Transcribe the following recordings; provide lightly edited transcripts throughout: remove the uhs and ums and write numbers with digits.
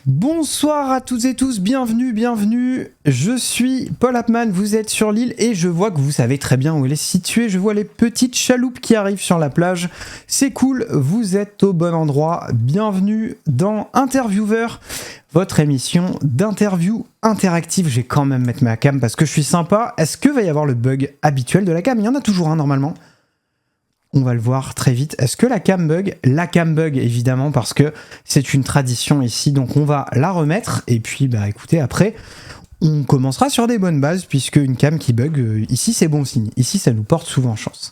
Bonsoir à toutes et tous, bienvenue. Je suis Paul Apman, vous êtes sur l'île et je vois que vous savez très bien où elle est située. Je vois les petites chaloupes qui arrivent sur la plage. C'est cool, vous êtes au bon endroit. Bienvenue dans Interviewer, votre émission d'interview interactive. Je vais quand même mettre ma cam parce que je suis sympa. Est-ce que va y avoir le bug habituel de la cam ? Il y en a toujours un normalement. On va le voir très vite. Est-ce que la cam bug ? La cam bug, évidemment, parce que c'est une tradition ici. Donc, on va la remettre. Et puis, écoutez, après, on commencera sur des bonnes bases, puisque une cam qui bug, ici, c'est bon signe. Ici, ça nous porte souvent chance.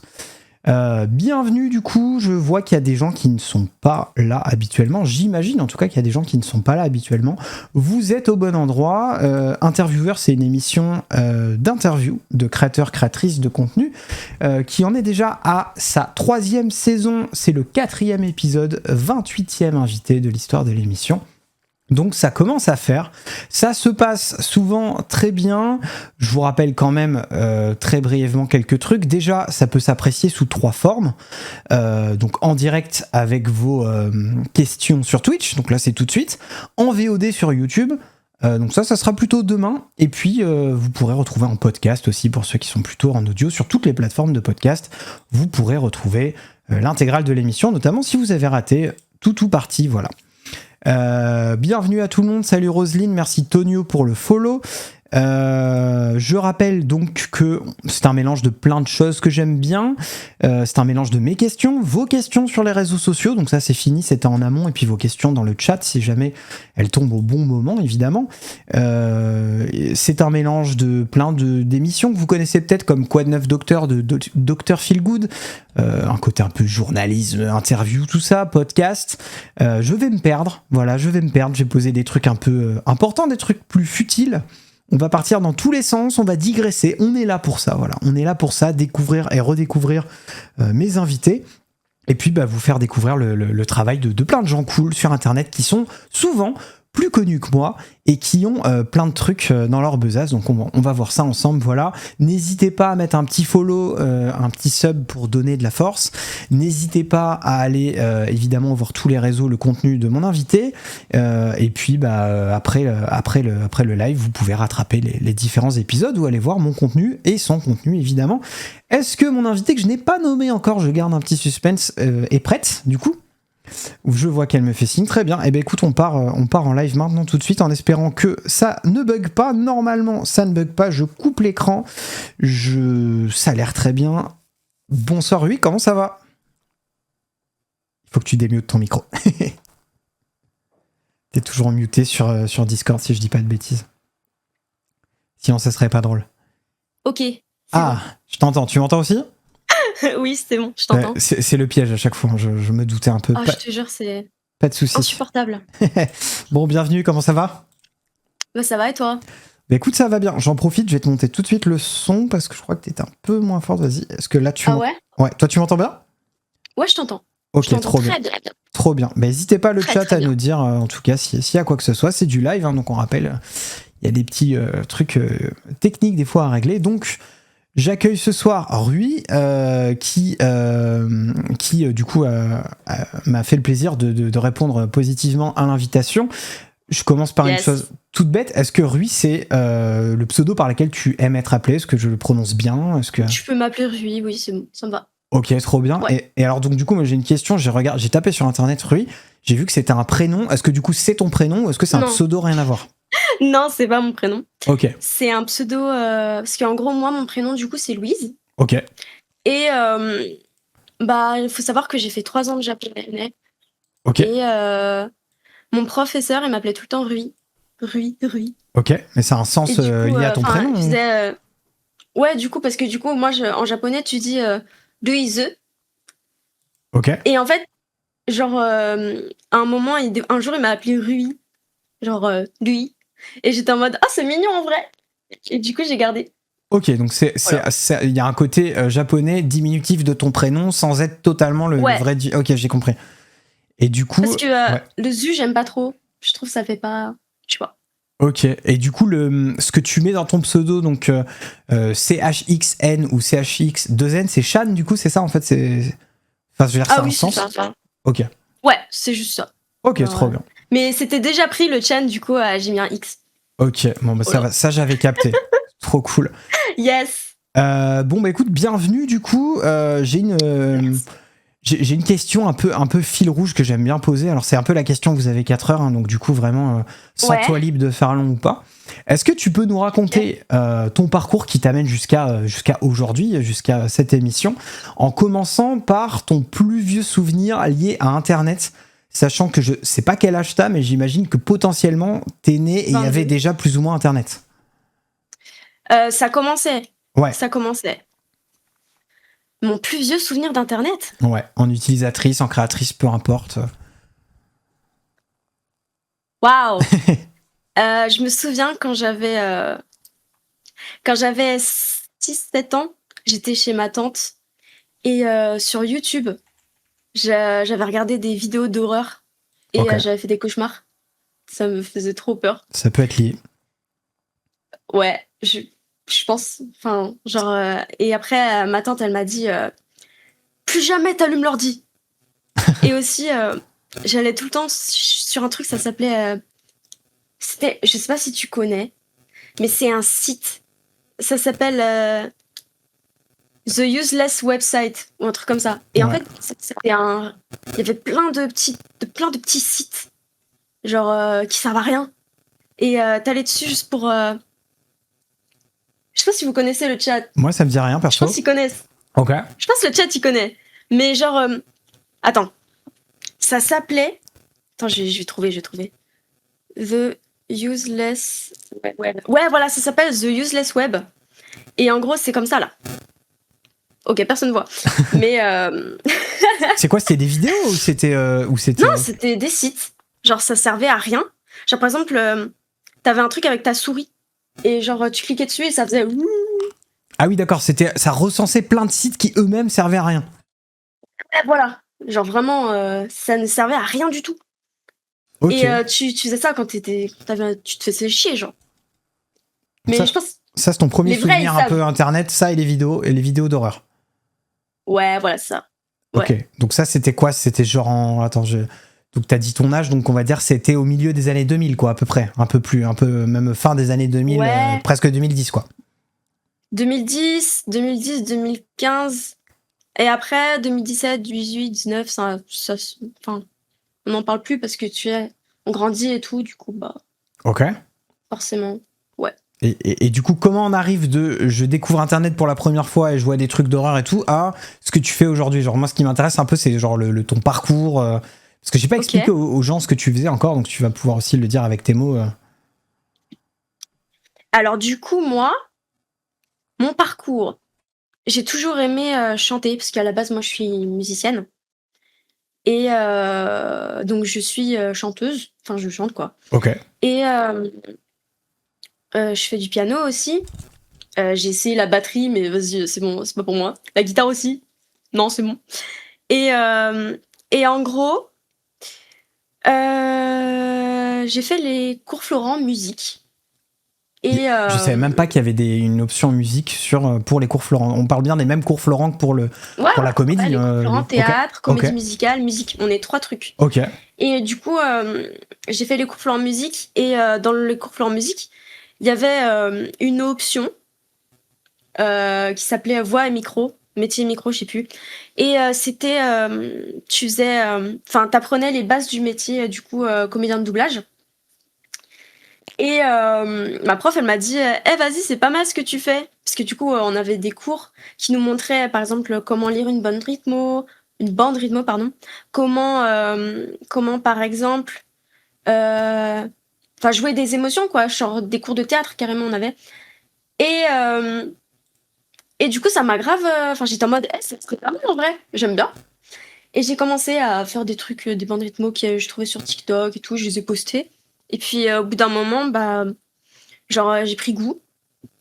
Bienvenue, du coup. Je vois qu'il y a des gens qui ne sont pas là habituellement. J'imagine, en tout cas, qu'il y a des gens qui ne sont pas là habituellement. Vous êtes au bon endroit. Interviewer, c'est une émission d'interview de créateurs, créatrices de contenu qui en est déjà à sa 3e saison. C'est le 4e épisode, 28e invité de l'histoire de l'émission. Donc ça commence à faire, ça se passe souvent très bien. Je vous rappelle quand même très brièvement quelques trucs. Déjà, ça peut s'apprécier sous 3 formes. Donc en direct avec vos questions sur Twitch, donc là c'est tout de suite. En VOD sur YouTube, donc ça sera plutôt demain. Et puis vous pourrez retrouver en podcast aussi pour ceux qui sont plutôt en audio. Sur toutes les plateformes de podcast, vous pourrez retrouver l'intégrale de l'émission, notamment si vous avez raté tout parti, voilà. Bienvenue à tout le monde, salut Roselyne, merci Tonio pour le follow. Je rappelle donc que c'est un mélange de plein de choses que j'aime bien. C'est un mélange de mes questions, vos questions sur les réseaux sociaux, donc ça c'est fini, c'était en amont, et puis vos questions dans le chat si jamais elles tombent au bon moment, évidemment. C'est un mélange de plein d'émissions que vous connaissez peut-être, comme Quoi de neuf Docteur de Dr Feelgood, un côté un peu journalisme, interview, tout ça, podcast. Je vais me perdre, je vais poser des trucs un peu importants, des trucs plus futiles. On va partir dans tous les sens, on va digresser, on est là pour ça, on est là pour ça, découvrir et redécouvrir mes invités, et puis vous faire découvrir le travail de plein de gens cool sur internet qui sont souvent plus connus que moi et qui ont plein de trucs dans leur besace, donc on va voir ça ensemble, voilà. N'hésitez pas à mettre un petit follow, un petit sub pour donner de la force. N'hésitez pas à aller évidemment voir tous les réseaux, le contenu de mon invité, et puis après le live, vous pouvez rattraper les différents épisodes ou aller voir mon contenu et son contenu évidemment. Est-ce que mon invité que je n'ai pas nommé encore, je garde un petit suspense, est prête du coup ? Je vois qu'elle me fait signe, très bien. Et écoute, on part en live maintenant tout de suite en espérant que ça ne bug pas. Normalement, ça ne bug pas. Je coupe l'écran. Ça a l'air très bien. Bonsoir Rui, comment ça va ? Il faut que tu démutes ton micro. T'es toujours muté sur Discord si je dis pas de bêtises. Sinon, ça serait pas drôle. Ok. Ah, bon. Je t'entends. Tu m'entends aussi ? Oui, c'était bon, je t'entends. C'est le piège à chaque fois, je me doutais un peu. Je te jure, c'est pas de soucis. Insupportable. Bon, bienvenue, comment ça va ? Ça va et toi ? Écoute, ça va bien, j'en profite, je vais te monter tout de suite le son parce que je crois que t'es un peu moins forte, vas-y. Est-ce que là tu ouais ? Ouais, toi tu m'entends bien ? Ouais, je t'entends. Ok, je t'entends trop bien. Trop bien. N'hésitez pas le chat à nous dire, en tout cas, s'il y a quoi que ce soit, c'est du live, donc on rappelle, il y a des petits trucs techniques des fois à régler, donc... J'accueille ce soir Rui qui du coup m'a fait le plaisir de répondre positivement à l'invitation. Je commence par une chose toute bête. Est-ce que Rui c'est le pseudo par lequel tu aimes être appelé ? Est-ce que je le prononce bien ? Tu peux m'appeler Rui, oui, c'est bon, ça me va. Ok, trop bien. Ouais. Et alors donc du coup moi j'ai une question, j'ai tapé sur internet Rui, j'ai vu que c'était un prénom. Est-ce que du coup c'est ton prénom ou est-ce que c'est un pseudo, rien à voir ? Non, c'est pas mon prénom. Ok. C'est un pseudo, parce qu'en gros, moi, mon prénom, du coup, c'est Louise. Ok. Et il faut savoir que j'ai fait 3 ans de japonais. Ok. Et mon professeur, il m'appelait tout le temps Rui. Rui. Ok, mais ça a un sens coup, lié à ton prénom Ouais, du coup, parce que du coup, moi, en japonais, tu dis Louise. Ok. Et en fait, genre, à un moment, un jour, il m'a appelé Rui. Genre, lui. Et j'étais en mode, c'est mignon en vrai. Et du coup, j'ai gardé. Ok, donc il y a un côté japonais diminutif de ton prénom sans être totalement le vrai... Ok, j'ai compris. Et du coup... Parce que le ZU, j'aime pas trop. Je trouve que ça fait pas... Je sais pas. Ok, et du coup, ce que tu mets dans ton pseudo, donc CHXN ou CHX2N, c'est Chan, du coup, c'est ça en fait, c'est... Enfin, je veux dire, ça a un sens. C'est ça. Ok. Ouais, c'est juste ça. Ok, trop bien. Mais c'était déjà pris le Chan, du coup, j'ai mis un X. Ok, bon bah ça Voilà. va, ça j'avais capté. Trop cool. Yes. Bon bah écoute, bienvenue du coup. J'ai une question un peu fil rouge que j'aime bien poser. Alors c'est un peu la question, vous avez 4 heures, hein, donc du coup vraiment sens-toi libre de faire long ou pas. Est-ce que tu peux nous raconter ton parcours qui t'amène jusqu'à aujourd'hui, jusqu'à cette émission, en commençant par ton plus vieux souvenir lié à Internet, sachant que je sais pas quel âge t'as, mais j'imagine que potentiellement t'es né et il y 22. avait déjà plus ou moins Internet. Ça commençait. Ouais. Ça commençait. Mon plus vieux souvenir d'Internet. Ouais, en utilisatrice, en créatrice, peu importe. Waouh. Je me souviens quand j'avais 6-7 ans, j'étais chez ma tante et sur YouTube, j'avais regardé des vidéos d'horreur et Ok. j'avais fait des cauchemars. Ça me faisait trop peur. Ça peut être lié. Ouais, je pense. Enfin, genre. Et après, ma tante, elle m'a dit plus jamais t'allumes l'ordi. Et aussi, j'allais tout le temps sur un truc, ça s'appelait. Je sais pas si tu connais, mais c'est un site. Ça s'appelle The Useless Website ou un truc comme ça. Et en Ouais. fait, c'était il y avait plein de petits sites, genre qui servent à rien. Et t'allais dessus juste pour. Je sais pas si vous connaissez le chat. Moi, ça me dit rien, Je perso. pense qu'ils connaissent. Ok. Je pense que le chat il connaît. Mais genre, attends, ça s'appelait. Attends, je vais trouver. The Useless Web. Ouais, voilà, ça s'appelle The Useless Web. Et en gros, c'est comme ça là. Ok, personne voit. Mais C'est quoi? C'était des vidéos ou c'était non, c'était des sites. Genre, ça servait à rien. Genre, par exemple, t'avais un truc avec ta souris. Et genre, tu cliquais dessus et ça faisait. Ah oui, d'accord. Ça recensait plein de sites qui eux-mêmes servaient à rien. Voilà. Genre, vraiment, ça ne servait à rien du tout. Ok. Et tu faisais ça quand tu te faisais chier, genre. Mais ça, je pense. ça, c'est ton premier Les vrais, souvenir ils un savent. peu Internet, ça et les vidéos d'horreur. Ouais, voilà, c'est ça. Ouais. Ok. Donc ça, c'était quoi? C'était genre en... Attends, donc t'as dit ton âge, donc on va dire c'était au milieu des années 2000, quoi, à peu près. Un peu même fin des années 2000, Ouais. presque 2010, quoi. 2010, 2015. Et après, 2017, 18, 19, enfin, on n'en parle plus parce que on grandit et tout, du coup, bah, Ok. forcément, ouais. Et du coup, comment on arrive de je découvre Internet pour la première fois et je vois des trucs d'horreur et tout à ce que tu fais aujourd'hui? Genre, moi, ce qui m'intéresse un peu, c'est genre ton parcours. Parce que j'ai pas expliqué aux gens ce que tu faisais encore, donc tu vas pouvoir aussi le dire avec tes mots. Alors, du coup, moi, mon parcours, j'ai toujours aimé chanter parce qu'à la base, moi, je suis musicienne. Et donc, je suis chanteuse. Enfin, je chante, quoi. Ok. Et je fais du piano aussi. J'ai essayé la batterie, mais vas-y, c'est bon, c'est pas pour moi. La guitare aussi. Non, c'est bon. Et en gros, j'ai fait les cours Florent musique. Et Je savais même pas qu'il y avait une option musique pour les cours Florent. On parle bien des mêmes cours Florent que pour la comédie. Ouais, les cours Florent, théâtre, Ok. comédie musicale, musique. On est 3 trucs. Ok. Et du coup, j'ai fait les cours Florent musique. Et dans les cours Florent musique, il y avait une option qui s'appelait voix et micro. Métier micro, je sais plus. Et c'était, tu faisais, enfin, t'apprenais les bases du métier, du coup, comédien de doublage. Et ma prof, elle m'a dit vas-y, c'est pas mal ce que tu fais. Parce que du coup, on avait des cours qui nous montraient, par exemple, comment lire une bande rythmo, pardon. Comment par exemple, jouer des émotions, quoi. Genre des cours de théâtre, carrément, on avait. Et du coup, ça m'a grave. Enfin, j'étais en mode c'est pas mal en vrai, j'aime bien. Et j'ai commencé à faire des trucs, des bandes rythmo que je trouvais sur TikTok et tout, je les ai postés. Et puis, au bout d'un moment, bah. Genre, j'ai pris goût.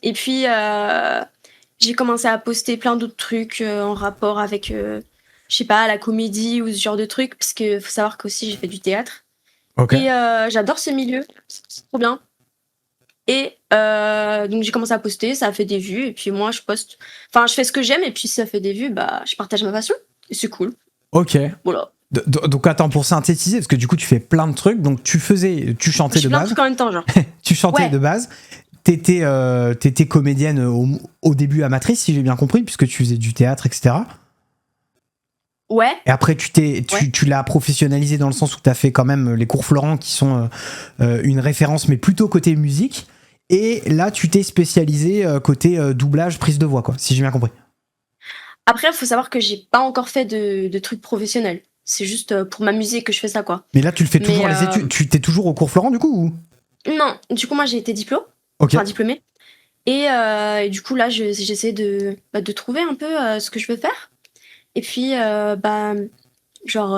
Et puis, j'ai commencé à poster plein d'autres trucs en rapport avec, je sais pas, la comédie ou ce genre de trucs. Parce qu'il faut savoir qu'aussi, j'ai fait du théâtre. Ok. Et j'adore ce milieu. C'est trop bien. Et donc, j'ai commencé à poster, ça a fait des vues. Et puis, moi, je poste. Enfin, je fais ce que j'aime. Et puis, si ça fait des vues, bah, je partage ma passion. Et c'est cool. Ok. Voilà. Donc attends, pour synthétiser, parce que du coup tu fais plein de trucs, donc tu chantais Je de fais plein de base, trucs en même temps, genre. tu chantais Ouais. de base, t'étais comédienne au début amatrice, si j'ai bien compris, puisque tu faisais du théâtre, etc. Ouais. Et après tu l'as professionnalisé dans le sens où t'as fait quand même les cours Florent qui sont une référence, mais plutôt côté musique. Et là tu t'es spécialisé côté doublage, prise de voix, quoi, si j'ai bien compris. Après, il faut savoir que j'ai pas encore fait de trucs professionnels. C'est juste pour m'amuser que je fais ça, quoi. Mais là tu le fais toujours Mais, les études, tu t'es toujours au cours Florent du coup ou... Non, du coup, moi, j'ai été Ok. diplômée. Et du coup, là, j'essaie de trouver un peu ce que je veux faire. Et puis, genre,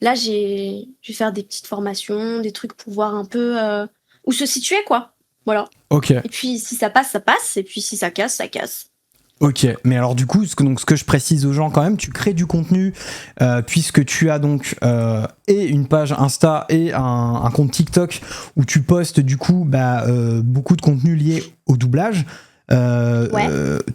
là, je vais faire des petites formations, des trucs pour voir un peu où se situer, quoi. Voilà. Ok. Et puis, si ça passe, ça passe. Et puis, si ça casse, ça casse. Ok, mais alors du coup, ce que je précise aux gens quand même, tu crées du contenu puisque tu as donc et une page Insta et un compte TikTok où tu postes du coup beaucoup de contenu lié au doublage.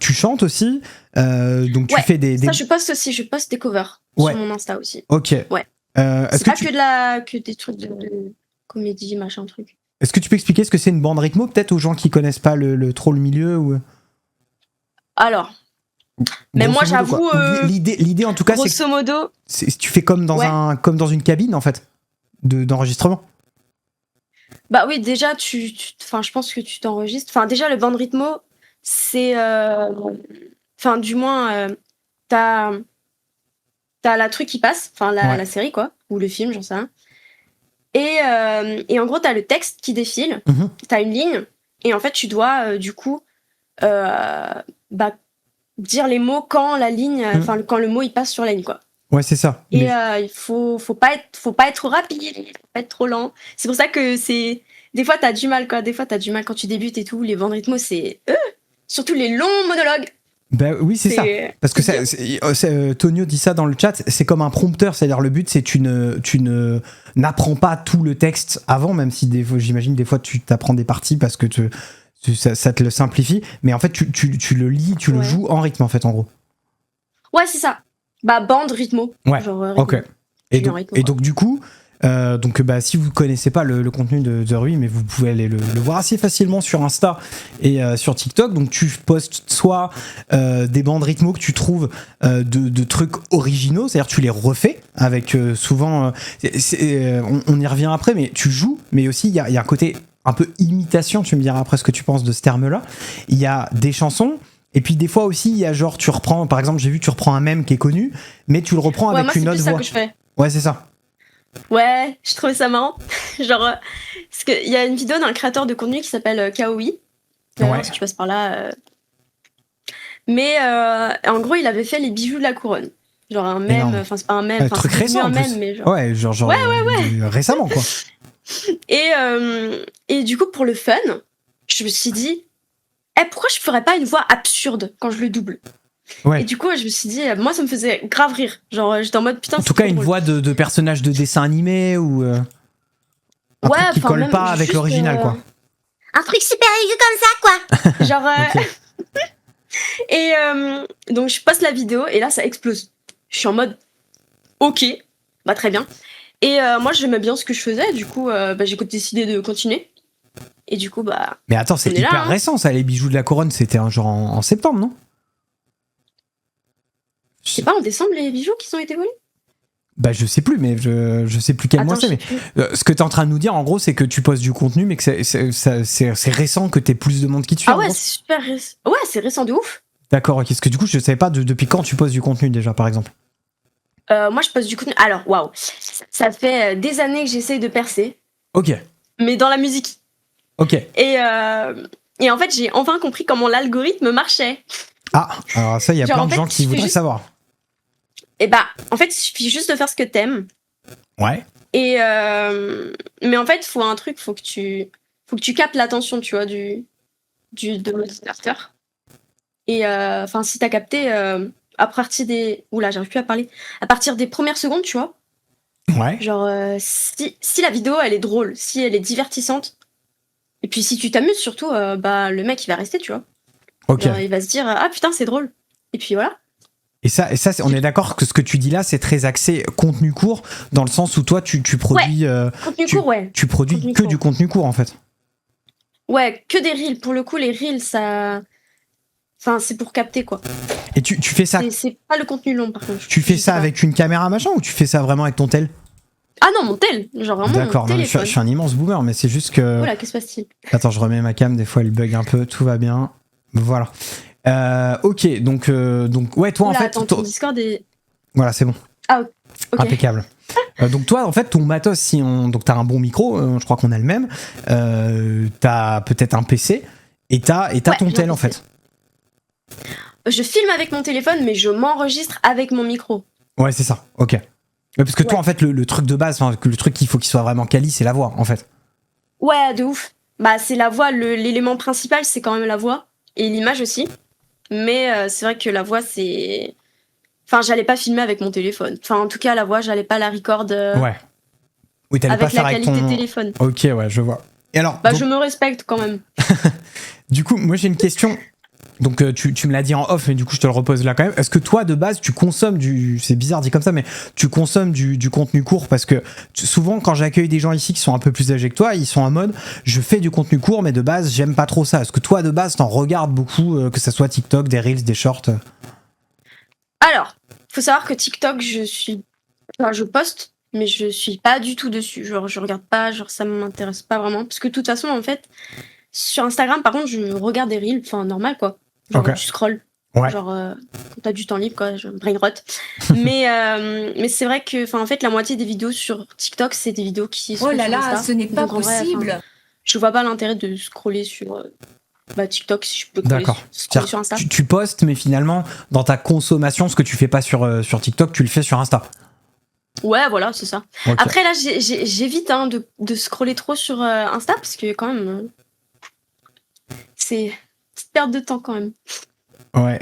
Tu chantes aussi, donc tu Ouais, fais des... ça, je poste aussi. Je poste des covers Ouais. sur mon Insta aussi. Ok. Ouais. Est-ce C'est que pas tu... que des trucs de comédie, machin, truc. Est-ce que tu peux expliquer ce que c'est une bande rythmo, peut-être aux gens qui connaissent pas trop le milieu ou... Alors, mais moi, Grosso modo, j'avoue, quoi. Ou l'idée en tout cas, c'est que grosso modo, tu fais comme dans ouais. comme dans une cabine en fait d'enregistrement. Bah oui, déjà, enfin, je pense que tu t'enregistres. Enfin, déjà, le band rythmo, c'est, enfin, du moins, t'as la truc qui passe, enfin, Ouais. la série, quoi, ou le film, j'en sais rien. Et en gros, t'as le texte qui défile, Mhm. t'as une ligne, et en fait, tu dois, du coup, bah, dire les mots quand la ligne, enfin, quand le mot, il passe sur la ligne, quoi. Ouais, c'est ça. Et Mais... il faut pas être trop rapide, faut pas être trop lent. C'est pour ça que des fois t'as du mal, quoi. Des fois t'as du mal quand tu débutes et tout. Les bandes rythmo, c'est surtout les longs monologues. Bah oui, c'est ça. Parce que Tonio dit ça dans le chat, c'est comme un prompteur, c'est-à-dire le but c'est tu n'apprends pas tout le texte avant, même si j'imagine des fois tu t'apprends des parties parce que ça te le simplifie, mais en fait tu le lis, tu le joues en rythme en fait en gros. Ouais, c'est ça. Bah, bande rythmo. Ouais, genre, rythmo. ok. Et donc du coup, si vous connaissez pas le contenu de Rui, mais vous pouvez aller le voir assez facilement sur Insta et sur TikTok. Donc tu postes soit des bandes rythmo que tu trouves de trucs originaux, c'est-à-dire tu les refais avec souvent, on y revient après, mais tu joues, mais aussi il y a un côté un peu imitation, tu me diras après ce que tu penses de ce terme-là. Il y a des chansons. Et puis des fois aussi, il y a genre, tu reprends, par exemple, j'ai vu, tu reprends un mème qui est connu, mais tu le reprends avec une autre voix. C'est ça que je fais. Ouais, c'est ça. Ouais, je trouvais ça marrant. Genre, parce qu'il y a une vidéo d'un créateur de contenu qui s'appelle Kaoi. Ouais. Si tu passes par là. Mais en gros, il avait fait les bijoux de la couronne. Genre un mème, enfin c'est pas un mème, un truc récent un mème, mais genre. Ouais, genre récemment quoi. Et du coup, pour le fun, je me suis dit, pourquoi je ferais pas une voix absurde quand je le double? Ouais. Et du coup, je me suis dit, moi, ça me faisait grave rire. Genre, j'étais en mode putain. En tout cas, une voix de personnage de dessin animé ou un truc qui colle pas avec l'original, quoi. Un truc super aigu comme ça, quoi. Genre. Et donc, je poste la vidéo et là, ça explose. Je suis en mode, ok, bah très bien. Et moi, j'aimais bien ce que je faisais. Du coup, j'ai décidé de continuer. Et du coup, bah. Mais attends, c'est hyper récent, ça, les bijoux de la couronne. C'était un genre en septembre, non? C'est pas en décembre les bijoux qui ont été volés? Bah je sais plus, mais je sais plus quel mois c'est. Mais ce que t'es en train de nous dire, en gros, c'est que tu postes du contenu, mais que c'est récent, que t'aies plus de monde qui te suit. Ah ouais, c'est super récent. Ouais, c'est récent de ouf. D'accord, ok. Parce que du coup, je savais pas depuis quand tu postes du contenu déjà, par exemple. Moi, je poste du contenu. Alors, waouh, ça fait des années que j'essaye de percer. Ok. Mais dans la musique. Ok. Et en fait, j'ai enfin compris comment l'algorithme marchait. Ah, alors ça, il y a plein de gens qui voudraient savoir. Et bah, en fait, il suffit juste de faire ce que t'aimes. Ouais. Et mais en fait, faut que tu captes l'attention, tu vois, de l'utilisateur. Et enfin, si t'as capté à partir des... Oula, j'arrive plus à parler. À partir des premières secondes, tu vois. Ouais. Genre, si la vidéo, elle est drôle, si elle est divertissante, et puis si tu t'amuses surtout, le mec, il va rester, tu vois. Ok. Genre, il va se dire, ah putain, c'est drôle. Et puis voilà. Et ça on est d'accord que ce que tu dis là, c'est très axé contenu court, dans le sens où toi, tu produis... Contenu court, ouais. Tu produis Contenu que court. du contenu court, en fait. Ouais, que des reels. Pour le coup, les reels, ça... Enfin, c'est pour capter, quoi. Et tu fais ça... C'est pas le contenu long, par contre. Tu fais Je sais ça pas. avec une caméra machin, ou tu fais ça vraiment avec ton tel? Ah non, mon tel. Genre vraiment D'accord, mon non, mais je téléphone. suis un immense boomer, mais c'est juste que... Voilà, qu'est-ce qui se passe-t-il? Attends, je remets ma cam, des fois elle bug un peu, tout va bien. Voilà. Ok, donc ouais, toi Oula, en fait... attends, ton Discord est... Voilà, c'est bon. Ah, ok. Impeccable. Donc toi, en fait, ton matos, donc t'as un bon micro, je crois qu'on a le même, t'as peut-être un PC, et t'as Ouais, ton j'ai tel, un en PC. fait. Je filme avec mon téléphone, mais je m'enregistre avec mon micro. Ouais, c'est ça, ok. Ouais, parce que toi, Ouais. en fait, le truc de base, le truc qu'il faut qu'il soit vraiment quali, c'est la voix, en fait. Ouais, de ouf. Bah, c'est la voix, l'élément principal, c'est quand même la voix. Et l'image aussi. Mais c'est vrai que la voix, c'est... Enfin, j'allais pas filmer avec mon téléphone. Enfin, en tout cas, la voix, j'allais pas la record Ouais. Oui, t'allais pas avec faire la avec qualité ton... téléphone. Ok, ouais, je vois. Et alors, Bah, donc, je me respecte quand même. du coup, moi j'ai une question. Donc tu me l'as dit en off, mais du coup je te le repose là quand même. Est-ce que toi de base tu consommes c'est bizarre dit comme ça, mais tu consommes du contenu court? Parce que souvent quand j'accueille des gens ici qui sont un peu plus âgés que toi, ils sont en mode je fais du contenu court, mais de base j'aime pas trop ça. Est-ce que toi de base t'en regardes beaucoup, que ça soit TikTok, des Reels, des Shorts? Alors, faut savoir que TikTok, enfin, je poste, mais je suis pas du tout dessus. Genre, je regarde pas, genre, ça m'intéresse pas vraiment. Parce que de toute façon, en fait, sur Instagram, par contre, je regarde des reels, enfin, normal, quoi. Genre, Ok. tu scrolls. Ouais. Genre, quand t'as du temps libre, quoi, je brain rot. mais c'est vrai que, enfin, en fait, la moitié des vidéos sur TikTok, c'est des vidéos qui sont Oh là sur là, Insta. ce n'est pas Donc, en vrai, possible. je vois pas l'intérêt de scroller sur TikTok si je peux scroller D'accord. scroller sur Insta. Tu postes, mais finalement dans ta consommation, ce que tu fais pas sur TikTok, tu le fais sur Insta. Ouais, voilà, c'est ça. Ok. Après, là, j'évite hein, de scroller trop sur Insta parce que quand même, c'est une petite perte de temps quand même. Ouais.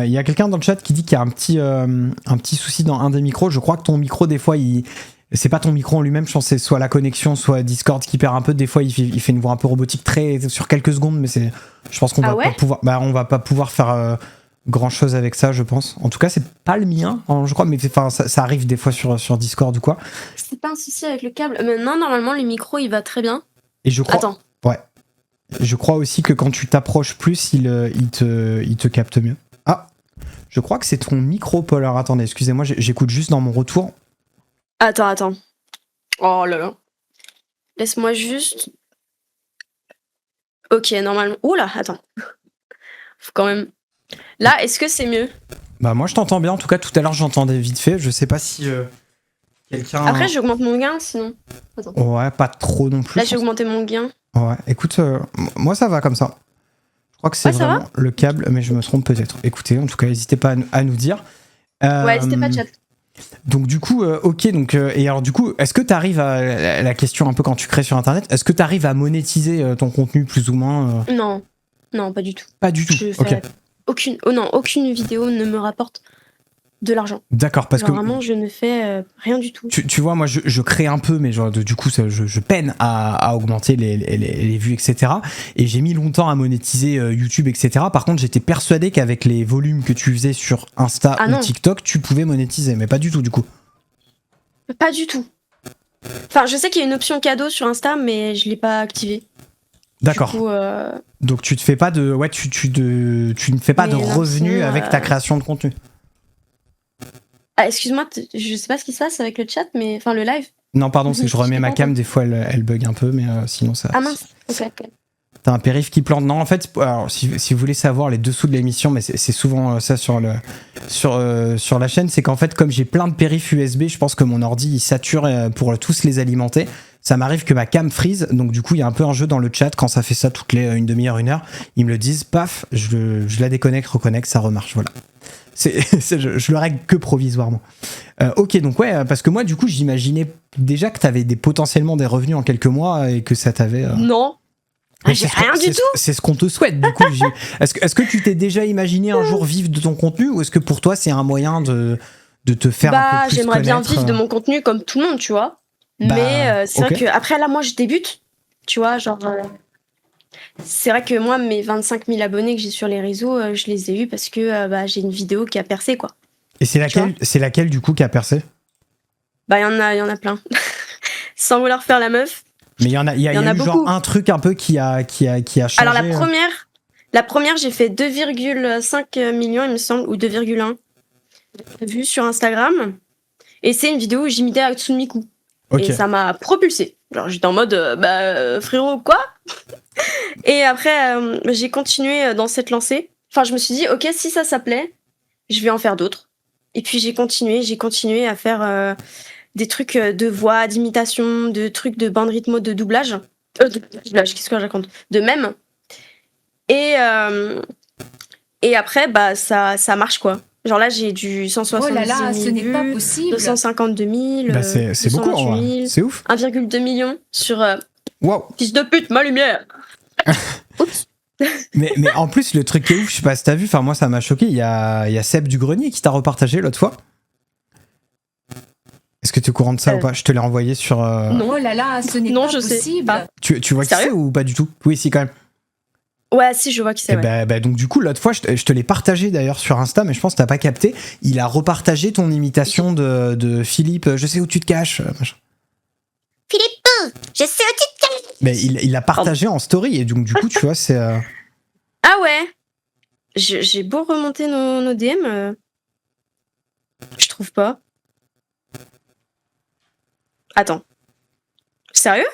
Il y a quelqu'un dans le chat qui dit qu'il y a un petit souci dans un des micros. Je crois que ton micro, des fois, c'est pas ton micro en lui-même. Je pense que c'est soit la connexion, soit Discord qui perd un peu. Des fois, il fait une voix un peu robotique sur quelques secondes, mais je pense qu'on Ah va ouais pas pouvoir. Bah, on va pas pouvoir faire grand chose avec ça, je pense. En tout cas, c'est pas le mien, hein, je crois, mais enfin, ça arrive des fois sur Discord ou quoi. C'est pas un souci avec le câble. Maintenant, normalement, le micro, il va très bien. Et je crois. Attends. Ouais. Je crois aussi que quand tu t'approches plus, il te capte mieux. Ah, je crois que c'est ton micro, Paul. Alors attendez, excusez-moi, j'écoute juste dans mon retour. Attends. Oh là là. Laisse-moi juste. Ok, normalement. Oula, attends. Faut quand même. Là, est-ce que c'est mieux? Bah moi je t'entends bien, en tout cas tout à l'heure j'entendais vite fait, je sais pas si quelqu'un... Après, j'augmente mon gain sinon. Attends. Ouais, pas trop non plus. Là, j'ai augmenté mon gain. Ouais, écoute, moi ça va comme ça. Je crois que c'est Ouais, ça vraiment le câble, mais je me trompe peut-être. Écoutez, en tout cas n'hésitez pas à nous dire. Ouais, n'hésitez pas de chat. Donc du coup, ok, donc et alors du coup, est-ce que tu arrives à la question un peu quand tu crées sur internet, est-ce que tu arrives à monétiser ton contenu plus ou moins Non, pas du tout. Pas du tout. Je Ok. fais aucune vidéo ne me rapporte de l'argent. D'accord, parce Genre, que vraiment, je ne fais rien du tout. tu vois, moi je crée un peu, mais genre, du coup je peine à augmenter les vues, etc. Et j'ai mis longtemps à monétiser YouTube, etc. Par contre, j'étais persuadé qu'avec les volumes que tu faisais sur Insta ou non. TikTok, tu pouvais monétiser, mais pas du tout du coup. Pas du tout. Enfin, je sais qu'il y a une option cadeau sur Insta, mais je l'ai pas activée. D'accord. Du coup, Donc tu te fais pas de, ouais, tu ne fais pas Mais de non, revenus sinon, avec ta création de contenu. Ah, excuse-moi, je sais pas ce qui se passe avec le chat, mais enfin le live. Non, pardon, c'est que je remets Je ma t'ai cam, pas des fois elle bug un peu, mais sinon ça. Ah mince. Ok. T'as un périph qui plante. Non, en fait, alors, si vous voulez savoir les dessous de l'émission, mais c'est souvent ça sur la chaîne, c'est qu'en fait, comme j'ai plein de périphes USB, je pense que mon ordi il sature pour tous les alimenter. Ça m'arrive que ma cam freeze, donc du coup, il y a un peu un jeu dans le chat quand ça fait ça toutes les une demi-heure, une heure. Ils me le disent, paf, je la déconnecte, reconnecte, ça remarche, voilà. Je le règle que provisoirement. Ok, donc ouais, parce que moi, du coup, j'imaginais déjà que t'avais potentiellement des revenus en quelques mois et que ça t'avait. Non. Mais J'ai c'est ce qu'on- rien du c'est- tout. C'est ce qu'on te souhaite, du coup. Est-ce que tu t'es déjà imaginé un jour vivre de ton contenu, ou est-ce que pour toi, c'est un moyen de te faire un peu plus J'aimerais bien connaître, vivre de mon contenu comme tout le monde, tu vois. Bah, Mais c'est ok. vrai que après là, moi, je débute, tu vois, genre. C'est vrai que moi, mes 25 000 abonnés que j'ai sur les réseaux, je les ai eus parce que j'ai une vidéo qui a percé, quoi. Et c'est laquelle du coup qui a percé? Bah, il y en a plein. Sans vouloir faire la meuf. Mais il y en a eu beaucoup. genre un truc un peu qui a changé. Alors, la première, j'ai fait 2,5 millions, il me semble, ou 2,1 vues sur Instagram. Et c'est une vidéo où j'imitais Hatsune Miku. Okay. Et ça m'a propulsée. Genre, j'étais en mode, frérot, quoi? Et après, j'ai continué dans cette lancée. Enfin, je me suis dit, ok, si ça plaît, je vais en faire d'autres. Et puis, j'ai continué à faire des trucs de voix, d'imitation, de trucs de bande rythmo, de doublage. De doublage, qu'est-ce que je raconte? De même. Et après, bah, ça marche, quoi. Genre là, j'ai du 170 000 oh là là, ce n'est pas vues, possible. 252 000, Bah c'est beaucoup, en vrai. C'est ouf. 1,2 million sur Wow. fils de pute, ma lumière. Oups. mais en plus, le truc qui est ouf, je sais pas si t'as vu, enfin moi ça m'a choqué, il y a Seb du Grenier qui t'a repartagé l'autre fois. Est-ce que tu es au courant de ça ou pas? Je te l'ai renvoyé sur... Non. Oh là là, ce n'est pas possible. Pas. Tu vois qui c'est ou pas du tout? Oui, si, quand même. Ouais, si, je vois qui c'est. Ouais. Bah, donc du coup, l'autre fois, je te l'ai partagé d'ailleurs sur Insta, mais je pense que t'as pas capté. Il a repartagé ton imitation de Philippe, je sais où tu te caches. Machin. Philippe, je sais où tu te caches. Mais il l'a partagé en story, et donc du coup, tu vois, c'est... Ah ouais. J'ai beau remonter nos DM, je trouve pas. Attends. Sérieux?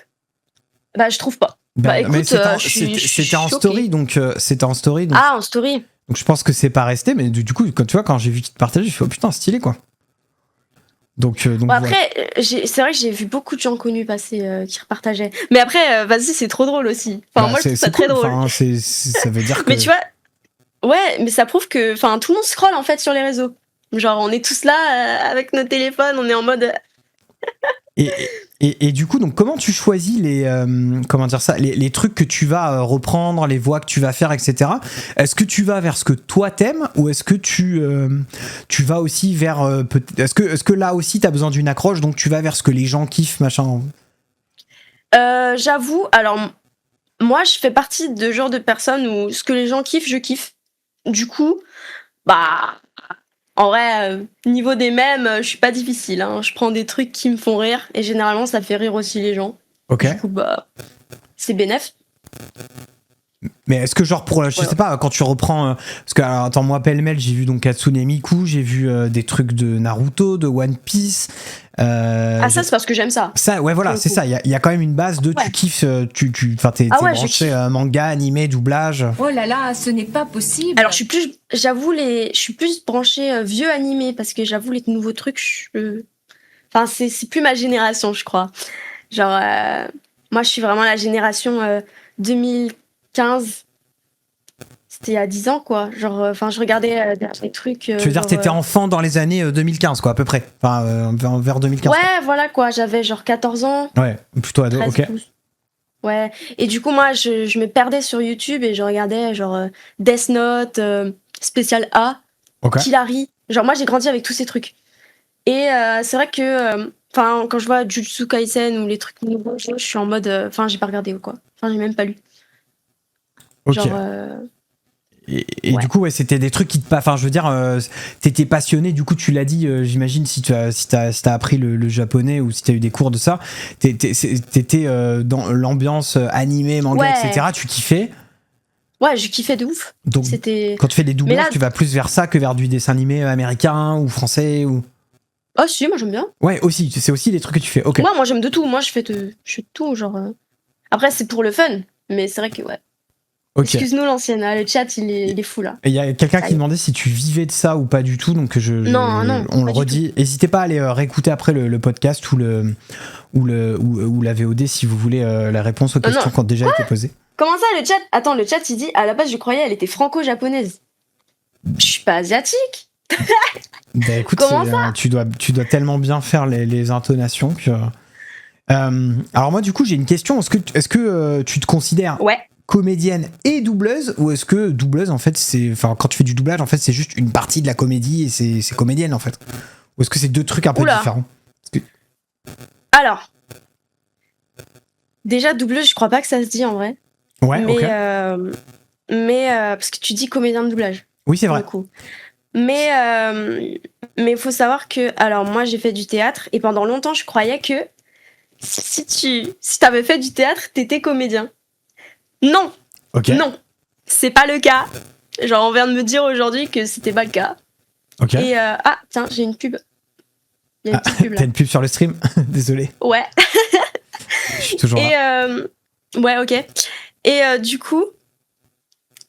Bah, je trouve pas. Bah écoute, mais c'était en story, donc c'était en story. Donc, ah, en story. Donc je pense que c'est pas resté, mais du coup, quand tu vois, quand j'ai vu qu'il te partageait, je fais oh putain, stylé quoi. Donc bon, après, c'est vrai que j'ai vu beaucoup de gens connus passer qui repartageaient. Mais après, vas-y, c'est trop drôle aussi. Enfin, moi, je trouve ça très drôle. Enfin, ça veut dire que. Mais tu vois, ouais, mais ça prouve que, enfin, tout le monde scrolle en fait sur les réseaux. Genre, on est tous là avec nos téléphones, on est en mode. Et du coup, donc comment tu choisis les trucs que tu vas reprendre, les voix que tu vas faire, etc. Est-ce que tu vas vers ce que toi t'aimes ou est-ce que tu vas aussi vers est-ce que là aussi t'as besoin d'une accroche, donc tu vas vers ce que les gens kiffent, machin? J'avoue, alors moi je fais partie de genre de personnes où ce que les gens kiffent, je kiffe. Du coup, bah en vrai, niveau des mèmes, je suis pas difficile. Hein. Je prends des trucs qui me font rire et généralement ça fait rire aussi les gens. Ok. Du coup, bah, c'est bénef. Mais est-ce que genre je sais pas, quand tu reprends parce que alors, attends, moi pêle-mêle j'ai vu donc Hatsune Miku, j'ai vu des trucs de Naruto, de One Piece. Ah ça c'est parce que j'aime ça. Ça ouais voilà, c'est ça, il y a quand même une base de tu kiffes t'es branché manga, animé, doublage. Oh là là, ce n'est pas possible. Alors je suis plus branchée vieux animé parce que j'avoue les nouveaux trucs enfin c'est plus ma génération, je crois. Genre moi je suis vraiment la génération 2015. C'était il y a 10 ans, quoi. Genre, enfin, je regardais des trucs. Tu veux dire, t'étais enfant dans les années 2015, quoi, à peu près. Enfin, vers 2015. Ouais, quoi. voilà, quoi. J'avais genre 14 ans. Ouais, plutôt ado, 13, ok. 12. Ouais. Et du coup, moi, je me perdais sur YouTube et je regardais, genre, Death Note, Spécial A, Killary. Genre, moi, j'ai grandi avec tous ces trucs. Et c'est vrai que, enfin, quand je vois Jujutsu Kaisen ou les trucs nouveaux, je suis en mode, enfin, j'ai pas regardé ou quoi. Enfin, j'ai même pas lu. Ok. Genre. Et du coup, ouais, c'était des trucs qui te. Enfin, je veux dire, t'étais passionné, du coup, tu l'as dit, j'imagine, si t'as appris le japonais ou si t'as eu des cours de ça, t'étais dans l'ambiance animé, manga, etc., tu kiffais. Ouais, je kiffais de ouf. Donc, quand tu fais des doublages, tu vas plus vers ça que vers du dessin animé américain ou français ou. Oh, si, moi j'aime bien. Ouais, aussi, c'est aussi des trucs que tu fais, ok. Moi j'aime de tout, moi je fais de tout, genre. Après, c'est pour le fun, mais c'est vrai que, ouais. Okay. Excuse-nous l'ancienne, hein, le chat il est fou là. Il y a quelqu'un qui demandait si tu vivais de ça ou pas du tout, donc non, on le redit. N'hésitez pas à aller réécouter après le podcast ou la VOD si vous voulez la réponse aux questions qui ont déjà été posées. Comment ça le chat? Attends, le chat il dit à la base je croyais elle était franco-japonaise. Je suis pas asiatique. Bah écoute, tu dois tellement bien faire les intonations que. Alors moi du coup j'ai une question. Est-ce que tu te considères comédienne et doubleuse, ou est-ce que doubleuse en fait quand tu fais du doublage en fait c'est juste une partie de la comédie et c'est comédienne en fait, ou est-ce que c'est deux trucs un peu différents? Alors déjà doubleuse je crois pas que ça se dit en vrai. Ouais, mais parce que tu dis comédien de doublage. Oui c'est vrai. Mais Mais il faut savoir que, alors moi j'ai fait du théâtre et pendant longtemps je croyais que si t'avais fait du théâtre, t'étais comédien. Non, non, c'est pas le cas. Genre on vient de me dire aujourd'hui que c'était pas le cas. Et tiens, j'ai une pub. Il y a une petite pub là. T'as une pub sur le stream? Désolé. Ouais. Je suis toujours là. Ouais, ok. Et du coup,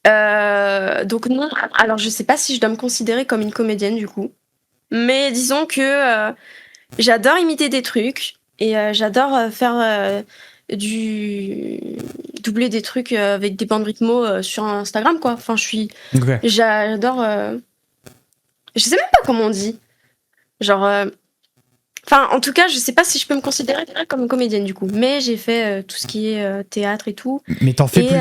donc non. Alors je sais pas si je dois me considérer comme une comédienne du coup. Mais disons que j'adore imiter des trucs et j'adore faire doubler des trucs avec des bandes rythmo sur Instagram quoi. Enfin j'adore je sais même pas comment on dit. Genre enfin en tout cas je sais pas si je peux me considérer comme une comédienne du coup. Mais j'ai fait tout ce qui est théâtre et tout. Mais t'en fais plus?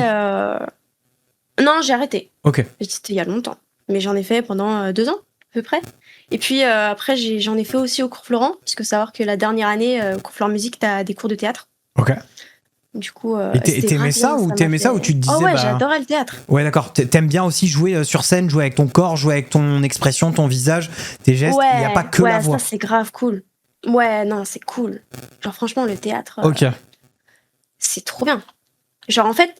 Non, j'ai arrêté. Ok. C'était il y a longtemps. Mais j'en ai fait pendant 2 ans à peu près. Et puis après, j'en ai fait aussi au cours Florent, puisque savoir que la dernière année, au cours Florent Musique, t'as des cours de théâtre. Ok. Du coup, et t'aimais ça ou tu te disais... Oh ouais, j'adorais le théâtre. Ouais, d'accord. T'aimes bien aussi jouer sur scène, jouer avec ton corps, jouer avec ton expression, ton visage, tes gestes. Il n'y a pas que la voix. Ouais, ça c'est grave cool. Ouais, non, c'est cool. Genre franchement, le théâtre, c'est trop bien. Genre en fait,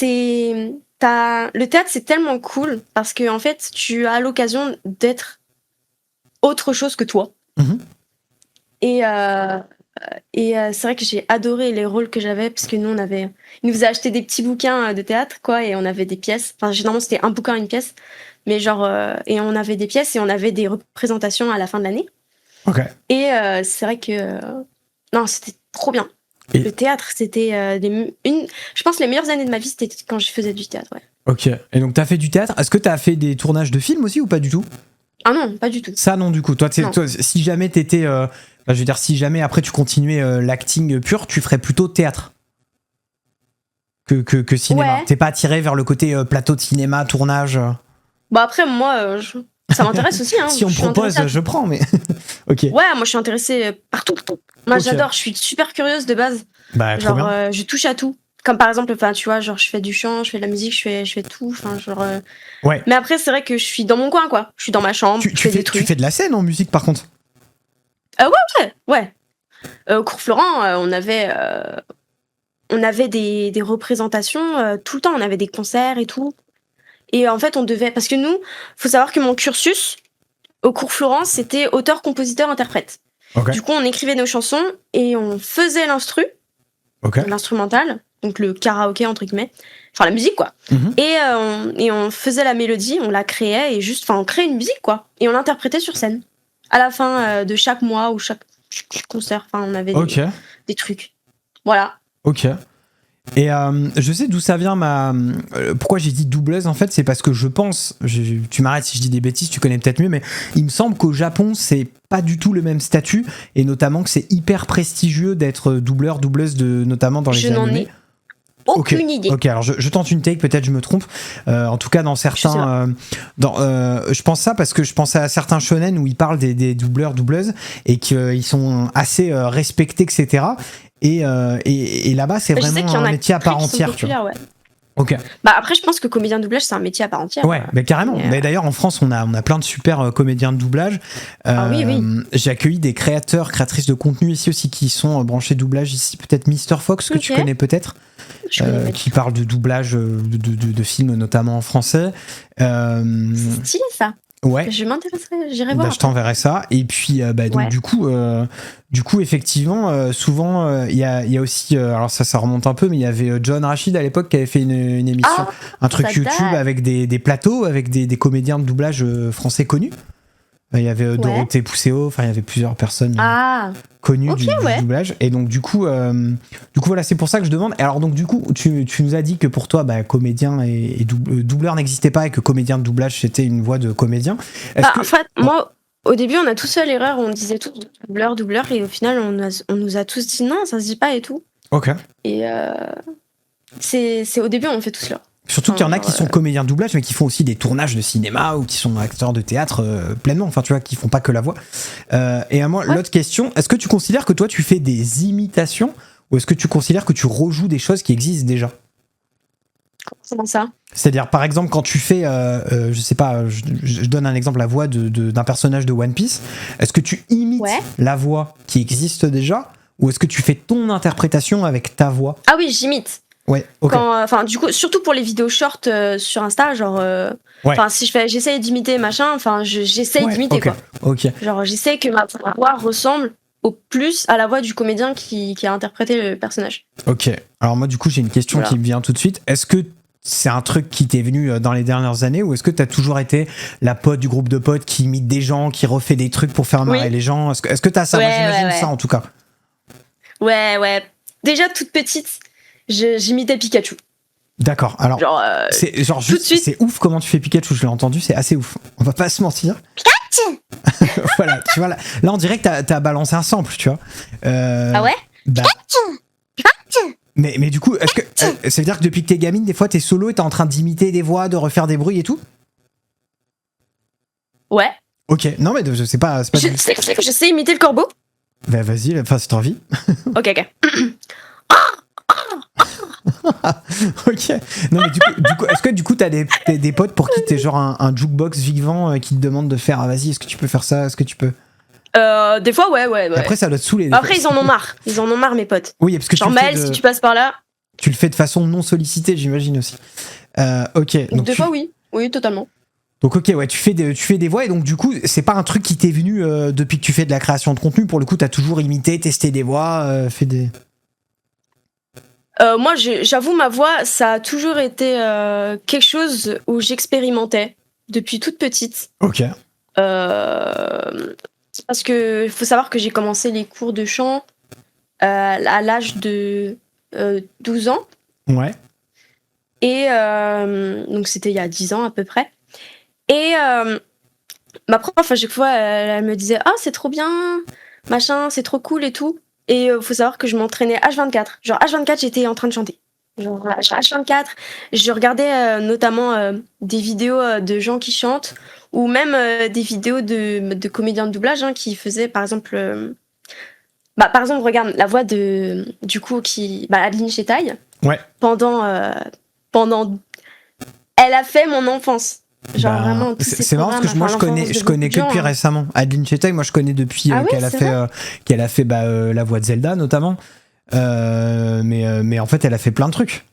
le théâtre c'est tellement cool parce que en fait, tu as l'occasion d'être autre chose que toi. Et c'est vrai que j'ai adoré les rôles que j'avais parce que nous ils nous faisaient acheter des petits bouquins de théâtre quoi et on avait des pièces. Enfin généralement c'était un bouquin une pièce, mais genre et on avait des pièces et on avait des représentations à la fin de l'année. Et c'est vrai que non c'était trop bien. Le théâtre c'était je pense les meilleures années de ma vie c'était quand je faisais du théâtre. Ouais. Ok. Et donc t'as fait du théâtre. Est-ce que t'as fait des tournages de films aussi ou pas du tout? Ah non, pas du tout. Ça non du coup. Toi, si jamais t'étais, je veux dire, si jamais après tu continuais l'acting pur, tu ferais plutôt théâtre que cinéma. Ouais. T'es pas attiré vers le côté plateau de cinéma, tournage? Bah après moi, ça m'intéresse aussi. Hein. Si on me propose, je prends. Mais ok. Ouais, moi je suis intéressée par tout. Moi j'adore. Je suis super curieuse de base. Bah trop bien. Je touche à tout. Comme par exemple, enfin tu vois, genre je fais du chant, je fais de la musique, je fais tout. Enfin genre. Ouais. Mais après c'est vrai que je suis dans mon coin quoi. Je suis dans ma chambre. Tu fais de la scène en musique par contre? Ouais. Au cours Florent, on avait des représentations tout le temps. On avait des concerts et tout. Et en fait, on devait... Parce que nous, faut savoir que mon cursus au cours Florent, c'était auteur, compositeur, interprète. Du coup, on écrivait nos chansons et on faisait l'instrumental, donc le karaoké, entre guillemets. Enfin, la musique, quoi. Et on faisait la mélodie, on la créait et on créait une musique, quoi. Et on l'interprétait sur scène. À la fin de chaque mois ou chaque concert, enfin, on avait des trucs. Voilà. Ok. Et je sais d'où ça vient pourquoi j'ai dit doubleuse en fait, c'est parce que je pense, tu m'arrêtes si je dis des bêtises, tu connais peut-être mieux, mais il me semble qu'au Japon c'est pas du tout le même statut et notamment que c'est hyper prestigieux d'être doubleuse notamment dans les animés. Je n'en ai aucune idée. Ok, alors je tente une take, peut-être je me trompe. En tout cas, dans certains, je pense ça parce que je pensais à certains shonen où ils parlent des doubeuses et qu'ils sont assez respectés, etc. Et là-bas, c'est vraiment un métier à part entière. Tu vois. Ouais. Ok. Bah après, je pense que comédien de doublage, c'est un métier à part entière. Ouais, mais carrément. Mais d'ailleurs, en France, on a plein de super comédiens de doublage. Oui. J'ai accueilli des créatrices de contenu ici aussi qui sont branchés doublage ici. Peut-être Mr. Fox, que tu connais peut-être. Qui parle de doublage de films, notamment en français. C'est stylé ça. Ouais. Je m'intéresserai, j'irai voir. Je t'enverrai ça. Et puis, donc, du coup, effectivement, souvent, il y a aussi, alors ça remonte un peu, mais il y avait John Rachid à l'époque qui avait fait une émission, un truc YouTube avec des plateaux, avec des comédiens de doublage français connus. Il y avait Dorothée Pousseau, enfin il y avait plusieurs personnes connues du doublage. Et donc du coup voilà, c'est pour ça que je demande. Alors donc du coup, tu nous as dit que pour toi, comédien et doubleur n'existait pas et que comédien de doublage c'était une voix de comédien. En fait, moi, au début, on a tous fait l'erreur, on disait tous doubleur, et au final, on nous a tous dit non, ça se dit pas et tout. Ok. Et c'est au début, on fait tous l'erreur. Surtout qu'il y en a qui sont comédiens de doublage, mais qui font aussi des tournages de cinéma ou qui sont acteurs de théâtre pleinement, enfin tu vois, qui font pas que la voix. Et à moi, l'autre question, est-ce que tu considères que toi tu fais des imitations ou est-ce que tu considères que tu rejoues des choses qui existent déjà? Comment ça? C'est-à-dire, par exemple, quand tu fais, je sais pas, je donne un exemple, la voix d'un personnage de One Piece, est-ce que tu imites la voix qui existe déjà, ou est-ce que tu fais ton interprétation avec ta voix? Ah oui, j'imite. Ouais, ok. Enfin, du coup, surtout pour les vidéos short sur Insta, genre, si j'essaye d'imiter machin, enfin, j'essaye d'imiter quoi. Ok. Genre, j'essaie que ma voix ressemble au plus à la voix du comédien qui a interprété le personnage. Ok. Alors moi, du coup, j'ai une question qui me vient tout de suite. Est-ce que c'est un truc qui t'est venu dans les dernières années, ou est-ce que t'as toujours été la pote du groupe de potes qui imite des gens, qui refait des trucs pour faire marrer les gens? Est-ce que t'as ça? Moi, j'imagine ça en tout cas. Ouais. Déjà toute petite, j'imitais Pikachu. D'accord. Alors, c'est ouf comment tu fais Pikachu. Je l'ai entendu, c'est assez ouf. On va pas se mentir. Pikachu. Voilà, tu vois là, on dirait que t'as balancé un sample, tu vois. Ah ouais. Pikachu. Mais du coup, est-ce que ça veut dire que depuis que t'es gamine, des fois t'es solo et t'es en train d'imiter des voix, de refaire des bruits et tout? Ouais. Ok. Non mais c'est pas. Je sais imiter le corbeau. Bah vas-y, enfin si t'as envie. Ok. Ok. Non mais du coup, est-ce que du coup t'as des potes pour qui t'es genre un jukebox vivant qui te demande de faire vas-y, est-ce que tu peux faire ça, est-ce que tu peux? Des fois ouais. Après ça doit te saouler. Après ils en ont marre mes potes. Oui, parce que genre Maël, si tu passes par là. Tu le fais de façon non sollicitée, j'imagine aussi. Ok. Donc des fois oui totalement. Donc ok, ouais, tu fais des voix, et donc du coup c'est pas un truc qui t'est venu depuis que tu fais de la création de contenu. Pour le coup t'as toujours imité, testé des voix, fait des... Moi j'avoue, ma voix ça a toujours été quelque chose où j'expérimentais depuis toute petite. Ok. Parce que faut savoir que j'ai commencé les cours de chant à l'âge de 12 ans. Ouais. Et donc c'était il y a 10 ans à peu près. Et ma prof à chaque fois elle me disait c'est trop bien, machin, c'est trop cool et tout. Et faut savoir que je m'entraînais H24. Genre H24 j'étais en train de chanter. Genre H24, je regardais notamment des vidéos de gens qui chantent, ou même des vidéos de comédiens de doublage qui faisaient par exemple regarde la voix de du coup Adeline Chetaille. Ouais. Pendant elle a fait mon enfance. Genre vraiment c'est marrant parce que moi je connais que depuis récemment Adeline Chetaille. Moi je connais depuis qu'elle a fait la voix de Zelda notamment, mais en fait elle a fait plein de trucs.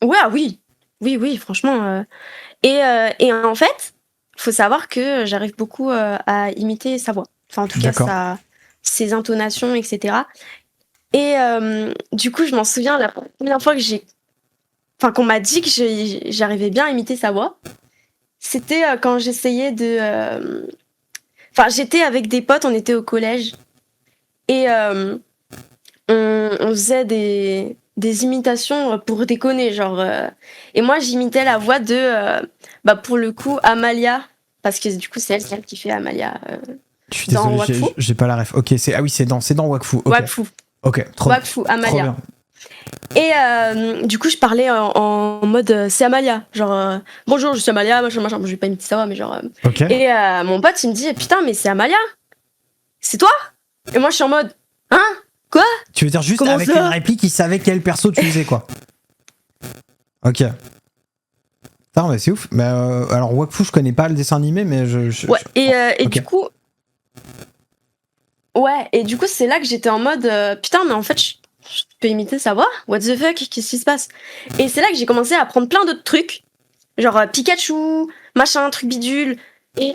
Oui franchement et en fait faut savoir que j'arrive beaucoup à imiter sa voix, enfin en tout cas ses intonations, etc. Et du coup je m'en souviens la première fois qu'on m'a dit que j'arrivais bien à imiter sa voix, c'était quand j'essayais de... j'étais avec des potes, on était au collège, et on faisait des imitations pour déconner, genre... et moi, j'imitais la voix de, pour le coup, Amalia, parce que du coup, c'est elle qui fait Amalia Je suis désolé, Wakfu. J'ai pas la ref. Ok, c'est dans Wakfu. Okay. Wakfu. Ok, trop Wakfu, Amalia. Trop bien. Et du coup je parlais en mode c'est Amalia, genre bonjour je suis Amalia, machin, je vais pas imiter ça mais genre okay. Et mon pote il me dit putain mais c'est Amalia, c'est toi? Et moi je suis en mode hein, quoi? Tu veux dire juste avec une réplique il savait quel perso tu faisais quoi? Ok. Putain mais c'est ouf. Mais alors Wakfu je connais pas le dessin animé mais et du coup c'est là que j'étais en mode putain mais en fait je peux imiter sa voix, what the fuck, qu'est-ce qui se passe? Et c'est là que j'ai commencé à apprendre plein d'autres trucs, genre Pikachu, machin, truc bidule, et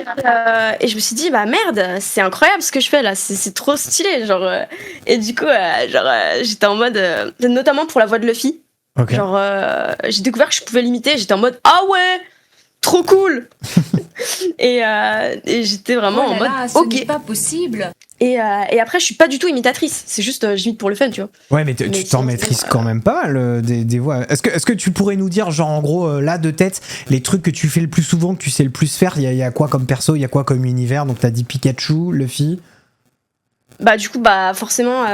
je me suis dit bah merde, c'est incroyable ce que je fais là, c'est trop stylé, genre et du coup j'étais en mode notamment pour la voix de Luffy, genre j'ai découvert que je pouvais l'imiter, j'étais en mode ah ouais, trop cool. et j'étais vraiment en mode ok, ce n'est pas possible. Et après, je suis pas du tout imitatrice. C'est juste, j'imite pour le fun, tu vois. Ouais, mais tu t'en maîtrises quand même pas mal des voix. Est-ce que tu pourrais nous dire, genre en gros, là de tête, les trucs que tu fais le plus souvent, que tu sais le plus faire? Il y a quoi comme perso? Il y a quoi comme univers? Donc t'as dit Pikachu, Luffy. Du coup, forcément,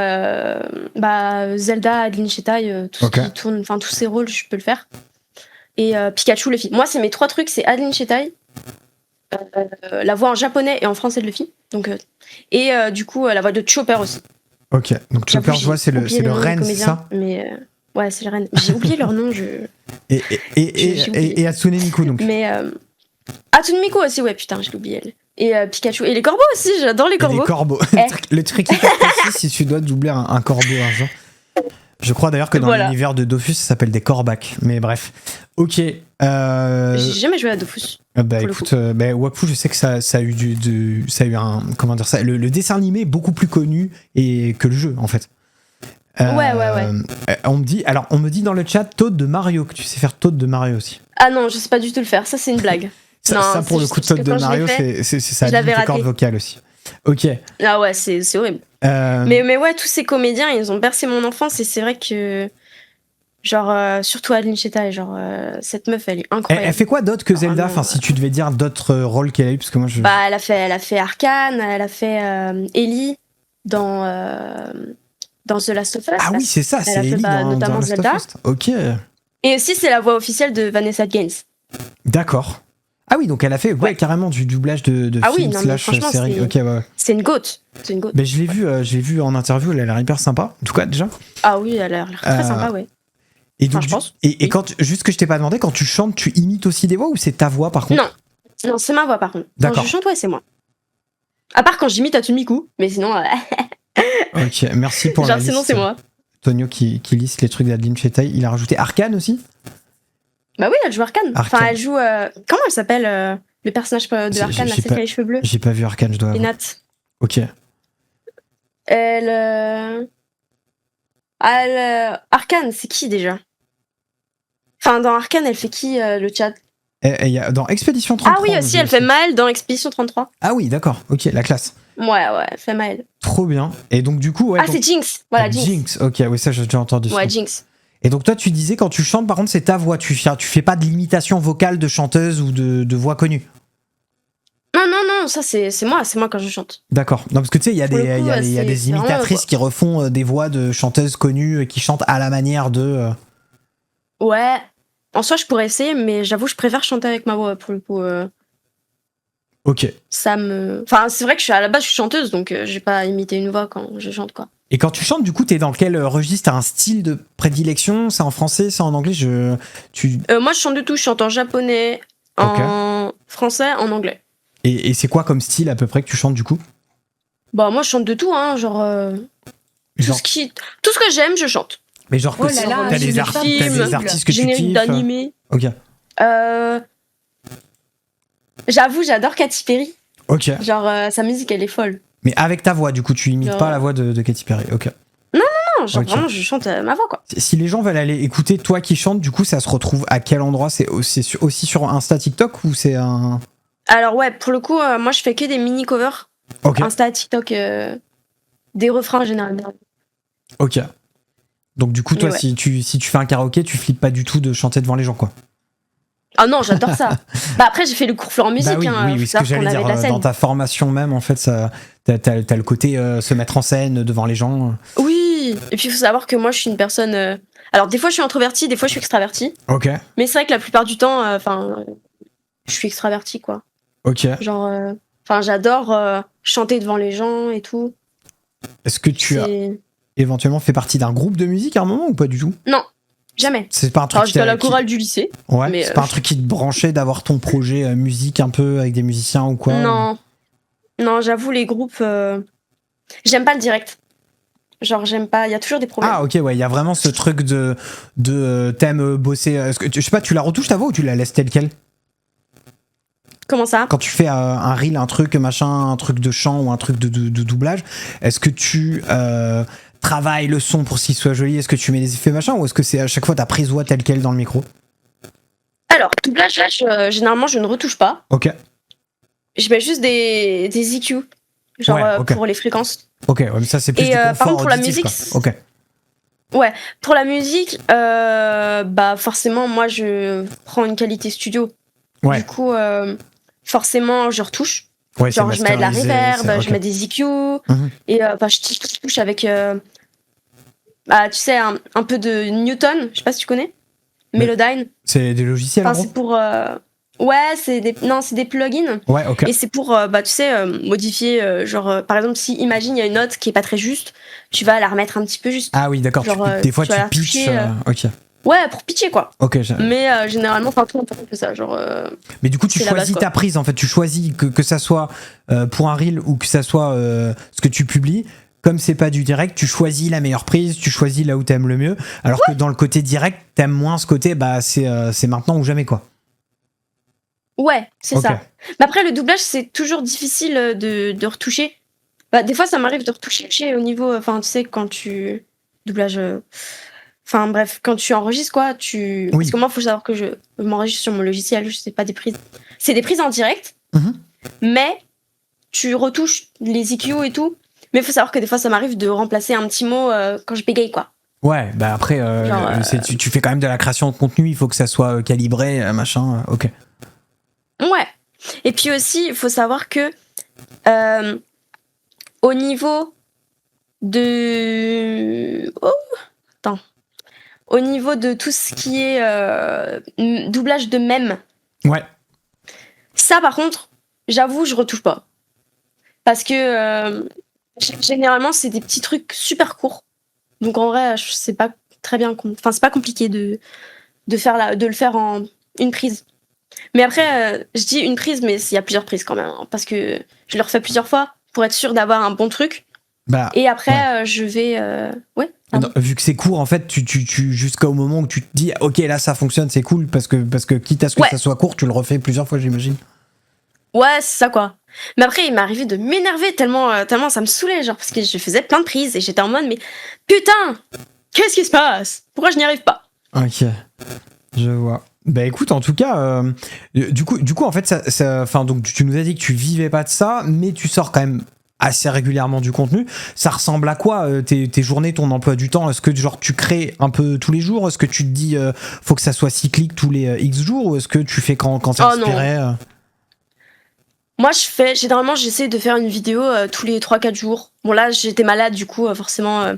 Zelda, Adeline Chetaille, tout ce qui tourne, enfin tous ces rôles, je peux le faire. Et Pikachu, Luffy. Moi, c'est mes 3 trucs, c'est Adeline Chetaille, la voix en japonais et en français de Luffy. Donc du coup la voix de Chopper aussi. Ok, donc Chopper, je vois, c'est le reine, c'est ça? Mais Ouais, c'est les reines. J'ai oublié leur nom. Et Hatsune Miku, donc. Mais Hatsune Miku aussi, ouais, putain, je l'ai oublié elle. Et Pikachu. Et les corbeaux aussi, j'adore les corbeaux. Les corbeaux. Le truc hyper précis si tu dois doubler un corbeau un jour. Je crois d'ailleurs que dans l'univers de Dofus, ça s'appelle des corbacs. Mais bref. Ok. J'ai jamais joué à Dofus. Bah écoute, Wakfu, je sais que ça a eu un. Comment dire ça, le dessin animé est beaucoup plus connu que le jeu, en fait. Ouais. On me dit dans le chat Toad de Mario, que tu sais faire Toad de Mario aussi. Ah non, je sais pas du tout le faire. Ça, c'est une blague. Ça pour le coup, Toad de Mario, ça a des cordes vocales aussi. Ok. Ah ouais, c'est horrible. Mais ouais, tous ces comédiens, ils ont bercé mon enfance et c'est vrai que. Genre, surtout Adeline Cheta, genre, cette meuf, elle est incroyable. Elle fait quoi d'autre que Zelda? Enfin, si tu devais dire d'autres rôles qu'elle a eu, parce que moi je. Bah, elle a fait Arcane, elle a fait Ellie dans The Last of Us. Ah oui, c'est ça, c'est Ellie notamment dans Zelda. Last of Us. Ok. Et aussi, c'est la voix officielle de Vanessa Gaines. D'accord. Ah oui, donc elle a fait carrément du doublage de film / série. C'est une goat. Mais je l'ai vu en interview, elle a l'air hyper sympa, en tout cas déjà. Ah oui, elle a l'air très sympa, ouais. Et donc, je pense. Et quand, juste que je t'ai pas demandé, quand tu chantes, tu imites aussi des voix ou c'est ta voix par contre? Non, c'est ma voix par contre. D'accord. Quand je chante, c'est moi. À part quand j'imite Hatsune Miku, mais sinon. Ok, merci pour la liste. Sinon, c'est moi. Tonio qui liste les trucs d'Adeline Cheta, il a rajouté Arcane aussi? Bah oui, elle joue Arcane. Enfin, elle joue. Comment elle s'appelle le personnage de Arcane, celle qui a les cheveux bleus? J'ai pas vu Arcane, je dois avouer. Nat. Ok. Arcane, c'est qui déjà? Enfin, dans Arcane, elle fait qui le chat? Dans Expédition 33. Ah oui, aussi, elle fait Maëlle dans Expédition 33. Ah oui, d'accord, ok, la classe. Ouais, elle fait Maëlle. Trop bien. Et donc, du coup. C'est Jinx. Voilà, Jinx. Jinx, ok, oui, ça, j'ai déjà entendu. Ouais, Jinx. Et donc, toi, tu disais, quand tu chantes, par contre, c'est ta voix. Tu fais pas de l'imitation vocale de chanteuse ou de voix connue? Non, ça, c'est moi quand je chante. D'accord. Non, parce que tu sais, il y a des imitatrices qui refont des voix de chanteuses connues qui chantent à la manière de. Ouais. En soi, je pourrais essayer, mais j'avoue, je préfère chanter avec ma voix pour le coup. Ok. Enfin, c'est vrai que à la base, je suis chanteuse, donc j'ai pas imité une voix quand je chante, quoi. Et quand tu chantes, du coup, t'es dans quel registre? T'as un style de prédilection? C'est en français, c'est en anglais? Moi, je chante de tout. Je chante en japonais, en français, en anglais. Et c'est quoi comme style à peu près que tu chantes, du coup? Bah, moi, je chante de tout, hein. Genre... Tout ce que j'aime, je chante. Mais genre, t'as des artistes que tu kiffes? Générique d'animé. Ok. J'avoue, j'adore Katy Perry. Ok. Genre, sa musique, elle est folle. Mais avec ta voix, du coup, tu imites pas la voix de Katy Perry. Ok. Non, genre vraiment, je chante ma voix, quoi. Si les gens veulent aller écouter toi qui chantes, du coup, ça se retrouve à quel endroit? C'est aussi sur Insta, TikTok ou c'est un... Alors ouais, pour le coup, moi, je fais que des mini-covers. Ok. Insta, TikTok, des refrains généralement. Ok. Donc du coup, toi, si tu fais un karaoké, tu flippes pas du tout de chanter devant les gens, quoi. Ah non, j'adore ça. Bah après, j'ai fait le cours Florent Musique. Oui, ce que j'allais dire. Dans ta formation même, en fait, t'as le côté se mettre en scène devant les gens. Oui, et puis il faut savoir que moi, je suis une personne... Alors des fois, je suis introvertie, des fois, je suis extravertie. Ok. Mais c'est vrai que la plupart du temps, je suis extravertie, quoi. Ok. Genre... j'adore chanter devant les gens et tout. Est-ce que tu as éventuellement fait partie d'un groupe de musique à un moment ou pas du tout? Non, jamais. C'est pas un truc. J'étais à la chorale du lycée. Ouais. Mais c'est pas un truc qui te branchait d'avoir ton projet musique un peu avec des musiciens ou quoi? Non, j'avoue, les groupes, j'aime pas le direct. Genre, j'aime pas, il y a toujours des problèmes. Ah ok, ouais, il y a vraiment ce truc de t'aimes bosser. Est-ce que, je sais pas, tu la retouches ta voix ou tu la laisses telle quelle? Comment ça? Quand tu fais un reel, un truc machin, un truc de chant ou un truc de doublage, est-ce que tu travailles le son pour qu'il soit joli? Est-ce que tu mets des effets machin ou est-ce que c'est à chaque fois ta prise voix telle quelle dans le micro? Alors, doublage, là, généralement, je ne retouche pas. Ok. Je mets juste des EQ, genre pour les fréquences. Ok, ouais, mais ça c'est plus du confort par contre, pour la auditif, musique, quoi. Ok. Ouais, pour la musique, bah forcément, moi, je prends une qualité studio. Ouais. Du coup, forcément, je retouche. Ouais, genre, je mets de la reverb, je mets des EQ, et je touche avec, tu sais, un peu de Newton, je sais pas si tu connais, Melodyne. C'est des logiciels, en gros. C'est pour... Ouais, c'est des plugins. Ouais, ok. Et c'est pour, tu sais, modifier, par exemple, si imagine il y a une note qui est pas très juste, tu vas la remettre un petit peu juste. Ah oui, d'accord. Genre, Des fois, tu vas tu la pitches. toucher, Ok. Ouais, pour pitcher quoi. Ok. Mais généralement, enfin, tout le monde fait ça. Genre, Mais du coup, tu c'est la base, choisis quoi. ta prise. En fait, tu choisis que ça soit pour un reel ou que ça soit ce que tu publies. Comme c'est pas du direct, tu choisis la meilleure prise, tu choisis là où t'aimes le mieux. Alors que dans le côté direct, t'aimes moins ce côté, bah c'est maintenant ou jamais quoi. Ouais, c'est Ok. ça. Mais après, le doublage, c'est toujours difficile de retoucher. Bah, des fois, ça m'arrive de retoucher au niveau, enfin, tu sais, quand tu doublage. Enfin bref, quand tu enregistres quoi, Oui. Parce que moi, il faut savoir que je m'enregistre sur mon logiciel, je sais pas des prises. C'est des prises en direct, Mhm. mais tu retouches les EQ et tout. Mais il faut savoir que des fois, ça m'arrive de remplacer un petit mot quand je bégaye quoi. Ouais, bah après, Genre, tu fais quand même de la création de contenu, il faut que ça soit calibré, machin, ok. Ouais. Et puis aussi, il faut savoir que au niveau de... Oh, attends. Au niveau de tout ce qui est doublage de mèmes, Ouais. ça par contre, j'avoue, je retouche pas. Parce que généralement, c'est des petits trucs super courts. Donc en vrai, je sais pas très bien. Enfin, c'est pas compliqué de le faire en une prise. Mais après, je dis une prise, mais il y a plusieurs prises quand même. Hein, parce que je le refais plusieurs fois pour être sûr d'avoir un bon truc. Bah, Et après, ouais. je vais. Ouais. Non, vu que c'est court, en fait, tu jusqu'au moment où tu te dis, ok, là ça fonctionne, c'est cool, parce que quitte à ce que ça soit court, tu le refais plusieurs fois, j'imagine. Ouais, c'est ça quoi. Mais après, il m'est arrivé de m'énerver tellement ça me saoulait, genre, parce que je faisais plein de prises et j'étais en mode, mais putain, qu'est-ce qui se passe? Pourquoi je n'y arrive pas? Ok, je vois. Bah écoute, en tout cas, du coup, en fait, donc tu nous as dit que tu vivais pas de ça, mais tu sors quand même assez régulièrement du contenu. Ça ressemble à quoi tes journées, ton emploi du temps? Est-ce que genre tu crées un peu tous les jours? Est-ce que tu te dis faut que ça soit cyclique tous les X jours? Ou est-ce que tu fais quand c'est inspiré? Moi, généralement, j'essaie de faire une vidéo tous les 3-4 jours. Bon, là, j'étais malade, du coup, forcément,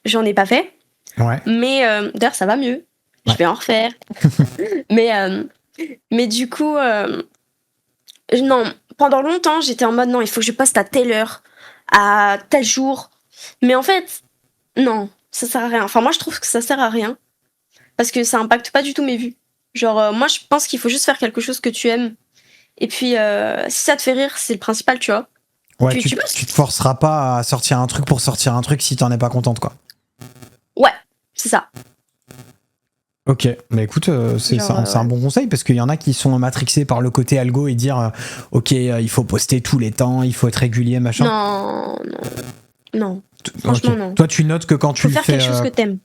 j'en ai pas fait. Ouais. Mais d'ailleurs, ça va mieux. Ouais. Je vais en refaire. mais du coup, non, pendant longtemps, j'étais en mode non, il faut que je poste à telle heure, à tel jour. Mais en fait, non, ça sert à rien. Enfin, moi, je trouve que ça sert à rien. Parce que ça impacte pas du tout mes vues. Genre, moi, je pense qu'il faut juste faire quelque chose que tu aimes. Et puis, si ça te fait rire, c'est le principal, tu vois. Ouais, Puis, tu te forceras pas à sortir un truc pour sortir un truc si t'en es pas contente, quoi. Ouais, c'est ça. Ok, mais écoute, c'est un bon conseil parce qu'il y en a qui sont matrixés par le côté algo et dire ok, il faut poster tous les temps, il faut être régulier, machin. Non. Franchement, non. Toi, tu notes que quand tu faut faire quelque chose que t'aimes.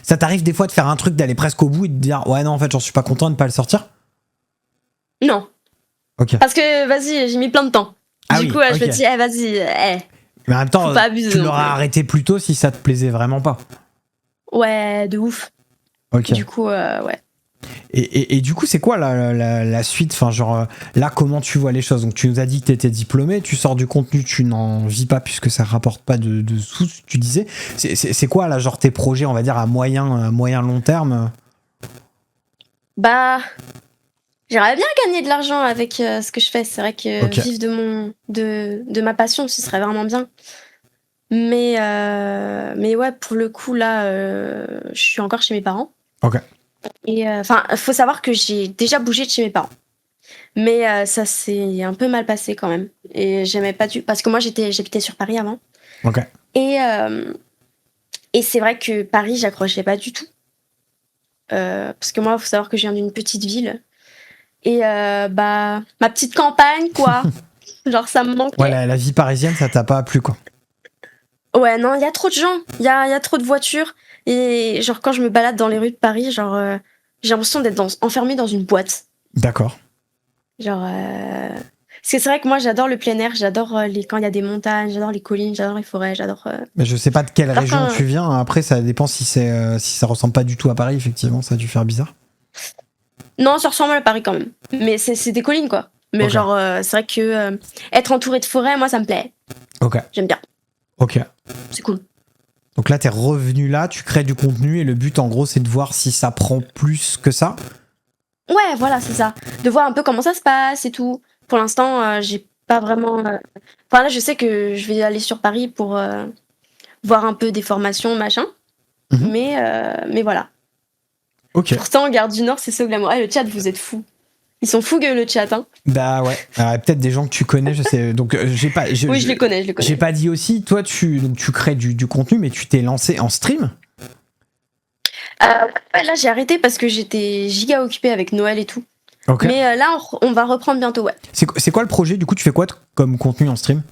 Ça t'arrive des fois de faire un truc, d'aller presque au bout et de dire ouais, non, en fait, j'en suis pas content de pas le sortir? Non. Ok. Parce que, vas-y, j'ai mis plein de temps. Du coup, je me dis, vas-y, Mais en même temps, tu l'auras arrêté plus tôt si ça te plaisait vraiment pas. Ouais, de ouf. Ok. Du coup, ouais. Et du coup, c'est quoi la suite? Enfin, genre, là, comment tu vois les choses? Donc, tu nous as dit que tu étais diplômé, tu sors du contenu, tu n'en vis pas puisque ça rapporte pas de sous, tu disais. C'est quoi, là, genre, tes projets, on va dire, à moyen long terme? Bah, j'aimerais bien gagner de l'argent avec ce que je fais. C'est vrai que vivre de ma passion, ce serait vraiment bien. Mais ouais, pour le coup, là, je suis encore chez mes parents. Ok. Et enfin, faut savoir que j'ai déjà bougé de chez mes parents. Mais ça s'est un peu mal passé quand même. Et j'aimais pas parce que moi, j'habitais sur Paris avant. Ok. Et c'est vrai que Paris, j'accrochais pas du tout. Parce que moi, il faut savoir que je viens d'une petite ville. Et bah, ma petite campagne, quoi. Genre, ça me manquait. Ouais, la vie parisienne, ça t'a pas plu, quoi. Ouais, non, il y a trop de gens. Il y a trop de voitures. Et genre, quand je me balade dans les rues de Paris, genre, j'ai l'impression d'être enfermée dans une boîte. D'accord. Genre... Parce que c'est vrai que moi, j'adore le plein air. J'adore quand il y a des montagnes. J'adore les collines. J'adore les forêts. J'adore... Mais je sais pas de quelle région tu viens. Après, ça dépend si ça ressemble pas du tout à Paris, effectivement. Ça a dû faire bizarre. Non, ça ressemble à Paris quand même. Mais c'est des collines, quoi. Mais genre, c'est vrai que être entouré de forêts, moi, ça me plaît. Ok. J'aime bien. Ok. C'est cool. Donc là, t'es revenu là, tu crées du contenu et le but, en gros, c'est de voir si ça prend plus que ça. Ouais, voilà, c'est ça. De voir un peu comment ça se passe et tout. Pour l'instant, j'ai pas vraiment. Enfin, là, je sais que je vais aller sur Paris pour voir un peu des formations, machin. Mhm. Mais voilà. Ok. Pourtant, Gare du Nord, c'est so glamour. Ah, le chat, vous êtes fous. Ils sont fous, le chat, hein. Bah ouais. Peut-être des gens que tu connais, je sais. Donc, j'ai pas. Oui, je les connais. J'ai pas dit aussi, toi, tu crées du contenu, mais tu t'es lancé en stream? Là, j'ai arrêté parce que j'étais giga occupée avec Noël et tout. Ok. Mais là, on va reprendre bientôt, ouais. C'est quoi le projet? Du coup, tu fais quoi comme contenu en stream?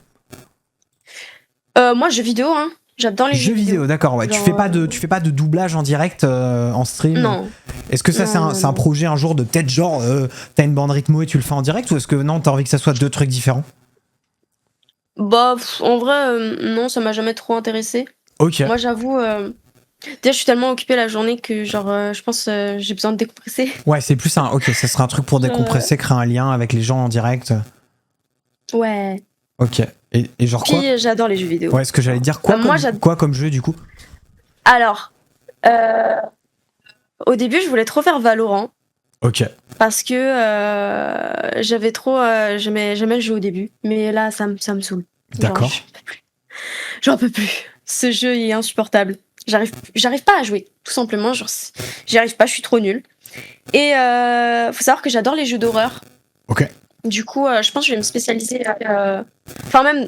Moi, jeux vidéo, hein. J'adore les jeux vidéo. D'accord, ouais. Genre, Tu fais pas de doublage en direct en stream? Non. Est-ce que ça, c'est un projet un jour de peut-être genre, t'as une bande rythmo et tu le fais en direct, ou est-ce que non, t'as envie que ça soit deux trucs différents? Bah, en vrai, non, ça m'a jamais trop intéressé. Ok. Moi, j'avoue, déjà, je suis tellement occupée la journée que, genre, je pense j'ai besoin de décompresser. Ouais, c'est plus un. Ok, ça serait un truc pour décompresser, créer un lien avec les gens en direct. Ouais. Ok. Et genre quoi? Puis, j'adore les jeux vidéo. Ouais, ce que j'allais dire, quoi, moi, quoi comme jeu du coup? Alors, au début, je voulais trop faire Valorant. Ok. Parce que j'avais trop. J'aimais le jeu au début. Mais là, ça me saoule. D'accord. Genre, j'en peux plus. Ce jeu il est insupportable. J'arrive pas à jouer, tout simplement. Genre, j'y arrive pas, je suis trop nulle. Et faut savoir que j'adore les jeux d'horreur. Ok. Du coup, je pense que je vais me spécialiser. Enfin, même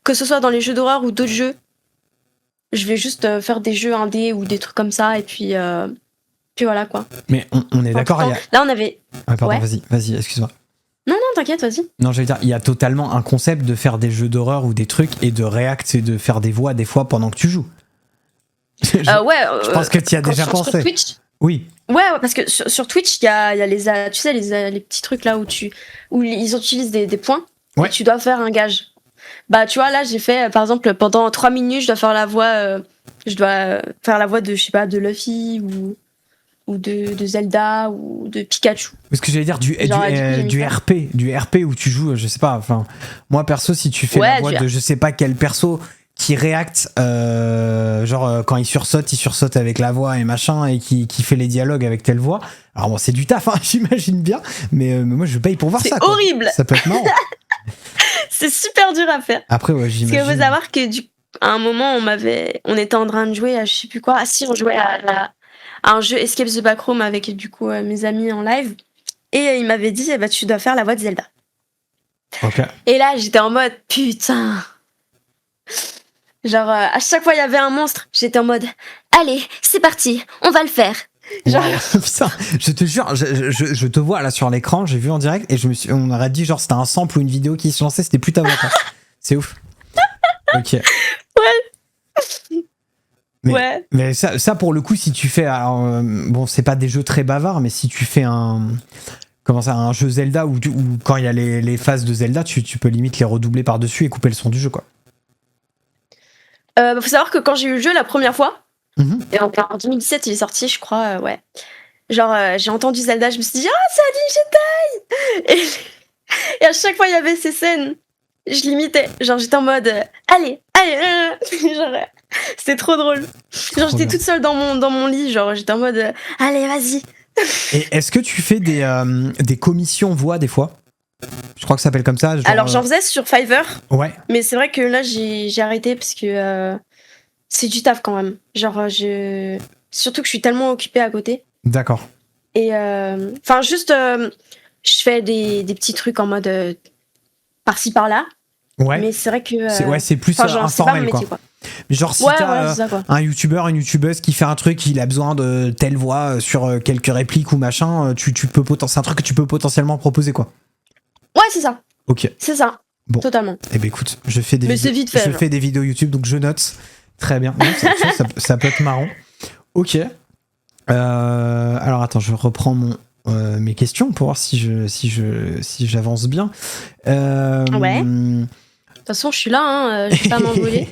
que ce soit dans les jeux d'horreur ou d'autres jeux, je vais juste faire des jeux indés ou des trucs comme ça. Et puis voilà quoi. Mais on est d'accord. Là, on avait. Ah, pardon, Ouais. vas-y, excuse-moi. Non, t'inquiète, vas-y. Non, j'allais dire, il y a totalement un concept de faire des jeux d'horreur ou des trucs et de react et de faire des voix des fois pendant que tu joues. Je pense que tu y as déjà pensé. Sur Twitch. Oui. Ouais, parce que sur Twitch, il y a les, tu sais, les petits trucs là où ils utilisent des points. Ouais. Et tu dois faire un gage. Bah, tu vois, là, j'ai fait, par exemple, pendant 3 minutes, je dois faire la voix, de, je sais pas, de Luffy ou de Zelda ou de Pikachu. Parce que j'allais dire du RP où tu joues, je sais pas. Enfin, moi perso, si tu fais la voix de je sais pas quel perso qui réacte, quand il sursaute avec la voix et machin, et qui fait les dialogues avec telle voix. Alors bon, c'est du taf, hein, j'imagine bien, mais moi je paye pour voir ça. C'est horrible. Ça peut être marrant. C'est super dur à faire. Après, ouais, j'imagine. Parce qu'il faut savoir que à un moment, on était en train de jouer à je sais plus quoi. Ah si, on jouait à un jeu Escape the Backroom avec du coup mes amis en live. Et il m'avait dit, bah, tu dois faire la voix de Zelda. Ok. Et là, j'étais en mode, putain. Genre, à chaque fois il y avait un monstre, j'étais en mode, allez, c'est parti, on va le faire. Genre... Ouais, putain, je te jure, je te vois là sur l'écran, j'ai vu en direct et on aurait dit genre c'était un sample ou une vidéo qui se lançait, c'était plus ta voix. C'est ouf. Ok. Ouais. Mais ça pour le coup, si tu fais, alors, bon, c'est pas des jeux très bavards, mais si tu fais un jeu Zelda où quand il y a les phases de Zelda, tu peux limite les redoubler par-dessus et couper le son du jeu, quoi. Faut savoir que quand j'ai eu le jeu la première fois, et en 2017 il est sorti, je crois, ouais. Genre, j'ai entendu Zelda, je me suis dit, ah, salut, Jedi! Et à chaque fois il y avait ces scènes, je l'imitais. Genre, j'étais en mode, allez, genre, c'était trop drôle. Genre, j'étais toute seule dans mon lit, genre, j'étais en mode, allez, vas-y. Et est-ce que tu fais des commissions voix des fois? Je crois que ça s'appelle comme ça. Genre, alors, j'en faisais sur Fiverr. Ouais. Mais c'est vrai que là, j'ai arrêté parce que c'est du taf quand même. Genre, surtout que je suis tellement occupée à côté. D'accord. Et enfin, juste, je fais des petits trucs en mode par-ci par-là. Ouais. Mais c'est vrai que. C'est plus informel, c'est pas mon métier, quoi. Genre, si t'as un youtubeur, une youtubeuse qui fait un truc, il a besoin de telle voix sur quelques répliques ou machin, c'est un truc que tu peux potentiellement proposer, quoi. Ouais, c'est ça. Ok. C'est ça. Bon. Totalement. Eh ben écoute, je fais des vidéos YouTube, donc je note. Très bien. Non, ça peut être marrant. Ok. Alors attends, je reprends mes questions pour voir si j'avance bien. Ouais. De toute façon, je suis là, hein, je vais pas m'envoler.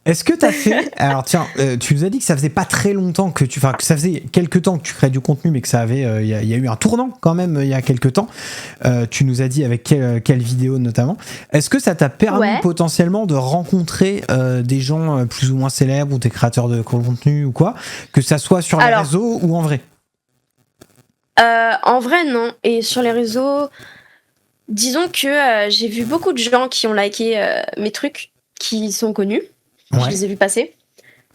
Est-ce que t'as fait... Alors tiens, tu nous as dit que ça faisait pas très longtemps que ça faisait quelques temps que tu créais du contenu, mais que ça avait... Il y a eu un tournant quand même il y a quelques temps. Tu nous as dit avec quelle vidéo notamment. Est-ce que ça t'a permis potentiellement de rencontrer des gens plus ou moins célèbres ou des créateurs de contenu ou quoi, que ça soit sur les réseaux ou en vrai? En vrai, non. Et sur les réseaux, disons que j'ai vu beaucoup de gens qui ont liké mes trucs, qui sont connus. Ouais. Je les ai vus passer.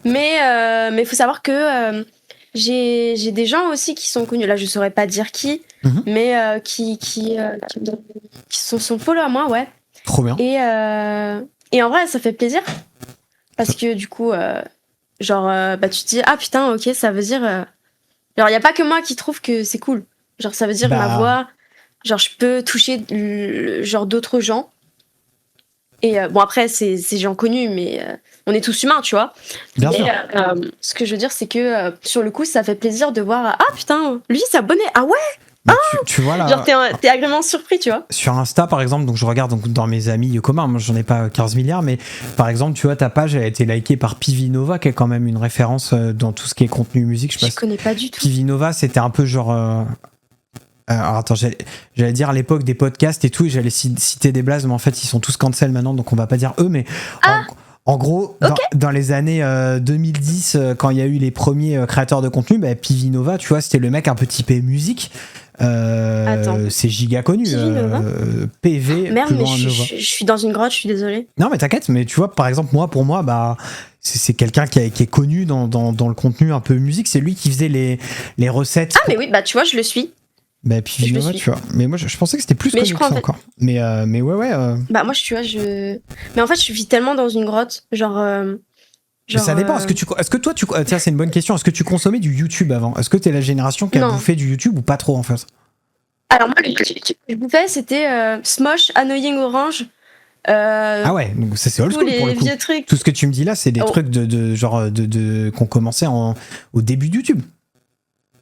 Mais faut savoir que j'ai des gens aussi qui sont connus. Là, je saurais pas dire qui, mais qui sont follow à moi, ouais. Trop bien. Et en vrai, ça fait plaisir. Parce que du coup, tu te dis, ah putain, ok, ça veut dire. Genre, il n'y a pas que moi qui trouve que c'est cool. Genre, ça veut dire ma voix. Genre, je peux toucher genre d'autres gens. Et bon, après, c'est gens connus, mais on est tous humains, tu vois. Bien sûr. Ce que je veux dire, c'est que sur le coup, ça fait plaisir de voir, ah putain, lui, il s'est abonné. Ah ouais. Bah, tu vois là. Genre, t'es agréablement surpris, tu vois. Sur Insta, par exemple, donc je regarde donc, dans mes amis communs, moi j'en ai pas 15 milliards, mais par exemple, tu vois, ta page a été likée par Pivinova, qui est quand même une référence dans tout ce qui est contenu musique. Je connais pas du tout. Pivinova, c'était un peu genre. Alors attends, j'allais dire à l'époque des podcasts et tout, et j'allais citer des blazes, mais en fait, ils sont tous cancel maintenant, donc on va pas dire eux, mais. En gros, dans les années 2010, quand il y a eu les premiers créateurs de contenu, bah, Pivinova, tu vois, c'était le mec un peu typé musique. C'est giga connu. PV. Merde, mais je suis dans une grotte, je suis désolée. Non, mais t'inquiète, mais tu vois, par exemple, pour moi, bah, c'est quelqu'un qui est connu dans le contenu un peu musique. C'est lui qui faisait les recettes. Ah, mais oui, bah tu vois, je le suis. Bah, Pivinova, tu vois. Mais moi, je pensais que c'était plus connu que ça encore. Mais ouais. Bah, moi, tu vois, Mais en fait, je vis tellement dans une grotte. Genre. Ça dépend. Est-ce que toi, tiens, c'est une bonne question. Est-ce que tu consommais du YouTube avant? Est-ce que t'es la génération qui a bouffé du YouTube ou pas trop en fait? Alors moi, le YouTube que je bouffais, c'était Smosh, Annoying Orange. Ah ouais, donc c'est old school pour le coup. Vieux trucs. Tout ce que tu me dis là, c'est des trucs qu'on commençait au début de YouTube.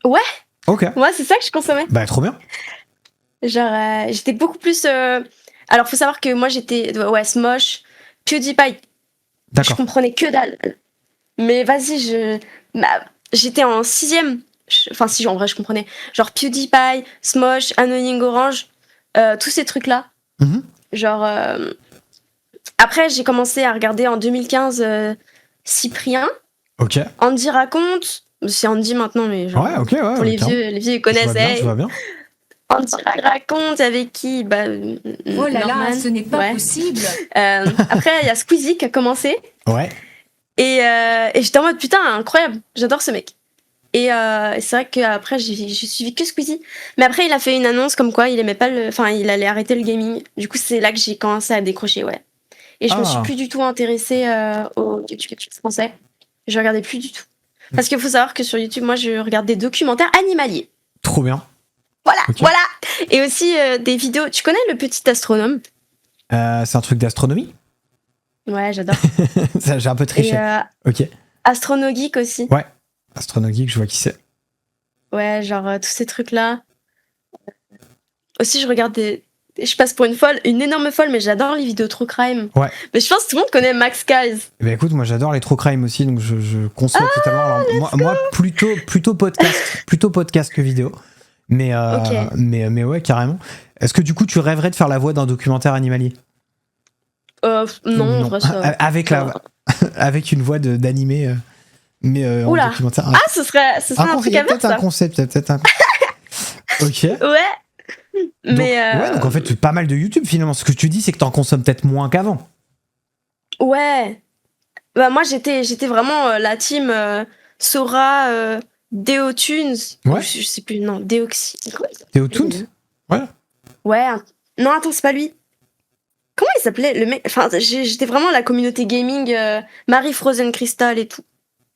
Ouais. Ok. Moi, c'est ça que je consommais. Bah trop bien. Genre, j'étais beaucoup plus. Alors, faut savoir que moi, j'étais Smosh, PewDiePie. D'accord. Je comprenais que dalle. Mais vas-y, j'étais en 6ème. Enfin, si, en vrai, je comprenais. Genre PewDiePie, Smosh, Annoying Orange, tous ces trucs-là. Genre. Après, j'ai commencé à regarder en 2015 Cyprien. Ok. Andy raconte. C'est Andy maintenant, mais genre. Ouais, ok, ouais. Pour les vieux, ils connaissaient. Je vois bien. Andy raconte avec qui oh là là, ce n'est pas possible. Après, il y a Squeezie qui a commencé. Ouais. Et j'étais en mode putain, incroyable, j'adore ce mec. Et c'est vrai qu'après, j'ai suivi que Squeezie. Mais après, il a fait une annonce comme quoi il aimait pas il allait arrêter le gaming. Du coup, c'est là que j'ai commencé à décrocher, ouais. Et je me suis plus du tout intéressée au YouTube français. Je regardais plus du tout. Parce qu'il faut savoir que sur YouTube, moi, je regarde des documentaires animaliers. Trop bien. Voilà, voilà. Et aussi des vidéos. Tu connais Le Petit Astronome? C'est un truc d'astronomie? Ouais, j'adore. J'ai un peu triché. Ok. Astronogeek aussi. Ouais. Astronogeek, je vois qui c'est. Ouais, genre tous ces trucs-là. Aussi, je regarde je passe pour une énorme folle, mais j'adore les vidéos true crime. Ouais. Mais je pense que tout le monde connaît Max Guys. Bah écoute, moi j'adore les true crime aussi, donc je conçois totalement. Alors, moi plutôt podcast que vidéo. Mais ouais, carrément. Est-ce que du coup tu rêverais de faire la voix d'un documentaire animalier? Non, en vrai, ça. Avec une voix d'animé, mais en documentaire. Ah, ce serait un truc à faire, ça. Un concept, peut-être un. Ok. Ouais. Donc en fait, pas mal de YouTube finalement. Ce que tu dis, c'est que t'en consommes peut-être moins qu'avant. Ouais. Bah moi, j'étais vraiment la team Sora, Deotunes. Ouais. Je sais plus, non, Deoxy. Deotunes. Ouais. Ouais. Non, attends, c'est pas lui. Comment il s'appelait le mec? Enfin, j'étais vraiment la communauté gaming, Marie Frozen Crystal et tout.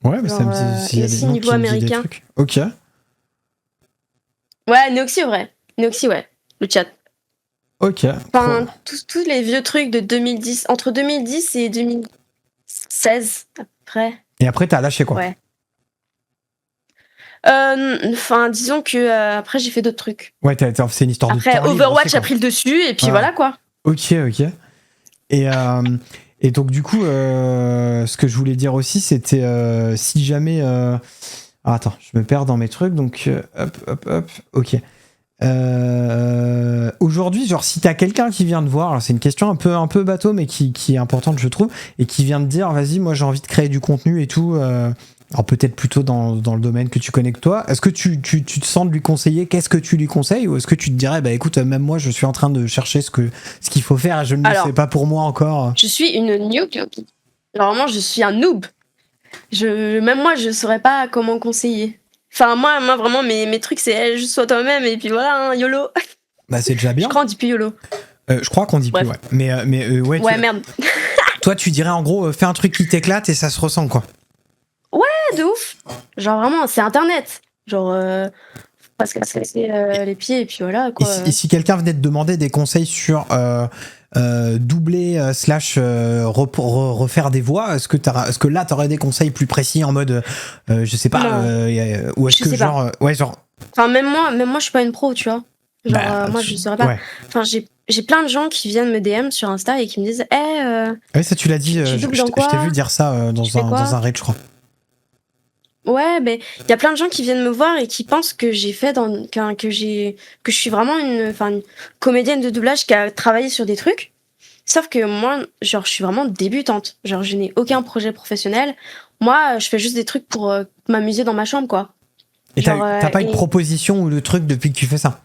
Ouais, mais ça me dit. Et aussi niveau américain. Ok. Ouais, Neoxy, vrai. Neoxy, ouais. Le chat. Ok. Enfin, tous les vieux trucs de 2010, entre 2010 et 2016, après. Et après, t'as lâché quoi? Ouais. Enfin, disons que après, j'ai fait d'autres trucs. Ouais, c'est une histoire après, de temps. Après, Overwatch a pris le dessus, et puis voilà quoi. Ok. Et donc, du coup, ce que je voulais dire aussi, c'était si jamais. Attends, je me perds dans mes trucs, donc hop. Ok. Aujourd'hui, genre, si t'as quelqu'un qui vient te voir, alors c'est une question un peu bateau, mais qui est importante, je trouve, et qui vient te dire, vas-y, moi j'ai envie de créer du contenu et tout, Alors peut-être plutôt dans le domaine que tu connais que toi. Est-ce que tu te sens de lui conseiller? Qu'est-ce que tu lui conseilles? Ou est-ce que tu te dirais, bah écoute, même moi je suis en train de chercher ce qu'il faut faire et je ne le sais pas pour moi encore? Je suis une newbie. Normalement, je suis un noob. Même moi, je saurais pas comment conseiller. Enfin, moi vraiment, mes trucs, c'est juste sois toi-même et puis voilà, hein, YOLO. Bah c'est déjà bien. Je crois qu'on dit plus YOLO. Je crois qu'on dit plus, ouais. Mais ouais. Ouais, merde. Toi, tu dirais en gros, fais un truc qui t'éclate et ça se ressent, quoi. Ouais, de ouf. Genre vraiment, c'est Internet. Genre, parce que c'est les pieds et puis voilà, quoi. Et si quelqu'un venait te demander des conseils sur doubler / refaire des voix, est-ce que là, t'aurais des conseils plus précis en mode, je sais pas, ou est-ce que genre, ouais, genre. Enfin, même moi, je suis pas une pro, tu vois. Genre, moi, je saurais pas. Ouais. Enfin, j'ai plein de gens qui viennent me DM sur Insta et qui me disent ouais, ça tu l'as dit, je t'ai vu dire ça dans un raid, je crois. Ouais, mais il y a plein de gens qui viennent me voir et qui pensent que j'ai fait que je suis vraiment une comédienne de doublage qui a travaillé sur des trucs. Sauf que moi, genre, je suis vraiment débutante. Genre, je n'ai aucun projet professionnel. Moi, je fais juste des trucs pour m'amuser dans ma chambre, quoi. Et t'as pas une proposition ou de truc depuis que tu fais ça?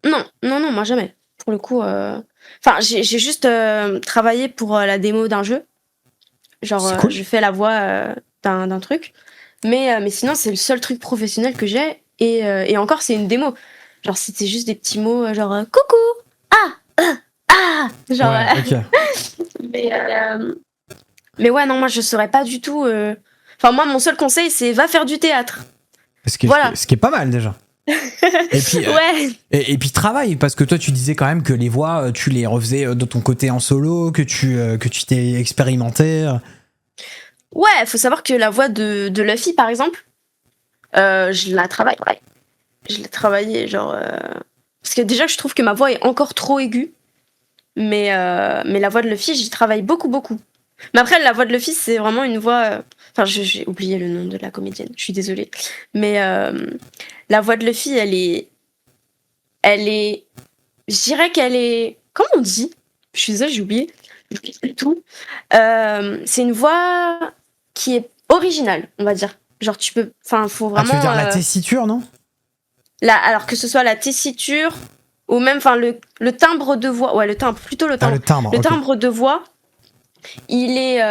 Non, moi jamais. Pour le coup, enfin, j'ai juste travaillé pour la démo d'un jeu. Genre, cool. Je fais la voix d'un truc. Mais sinon, c'est le seul truc professionnel que j'ai. Et encore, c'est une démo. Genre, c'était juste des petits mots, genre coucou, genre. Ouais, okay. Mais ouais, non, moi, je saurais pas du tout. Enfin, moi, mon seul conseil, c'est va faire du théâtre. Ce qui est pas mal déjà. Et puis, ouais. Et puis travaille, parce que toi tu disais quand même que les voix tu les refaisais de ton côté en solo, que tu t'es expérimenté. Ouais, faut savoir que la voix de Luffy par exemple, je la travaille. Ouais. Je l'ai travaillée genre parce que déjà je trouve que ma voix est encore trop aiguë, mais la voix de Luffy j'y travaille beaucoup. Mais après la voix de Luffy c'est vraiment une voix. Enfin j'ai oublié le nom de la comédienne, je suis désolée, mais la voix de Luffy, elle est... Je dirais qu'elle est... Comment on dit? Je suis désolée, j'ai oublié. Tout. C'est une voix qui est originale, on va dire. Genre, tu peux... Enfin, faut vraiment... tu veux dire la tessiture, non? Alors, que ce soit la tessiture, ou même, enfin, le timbre de voix... Ouais, le timbre, plutôt le timbre. Le timbre de voix, il est...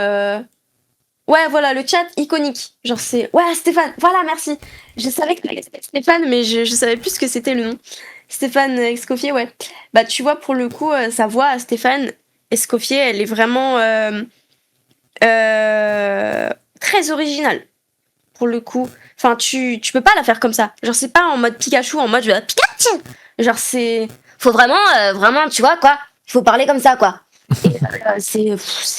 Ouais, voilà, le chat iconique. Genre, c'est... Ouais, Stéphane, voilà, merci. Je savais que c'était Stéphane, mais je savais plus ce que c'était le nom. Stéphane Escoffier, ouais. Bah, tu vois, pour le coup, sa voix à Stéphane Escoffier, elle est vraiment très originale, pour le coup. Enfin, tu peux pas la faire comme ça. Genre, c'est pas en mode Pikachu, en mode je vais Pikachu. Genre, c'est... Faut vraiment, tu vois, quoi. Il faut parler comme ça, quoi. C'est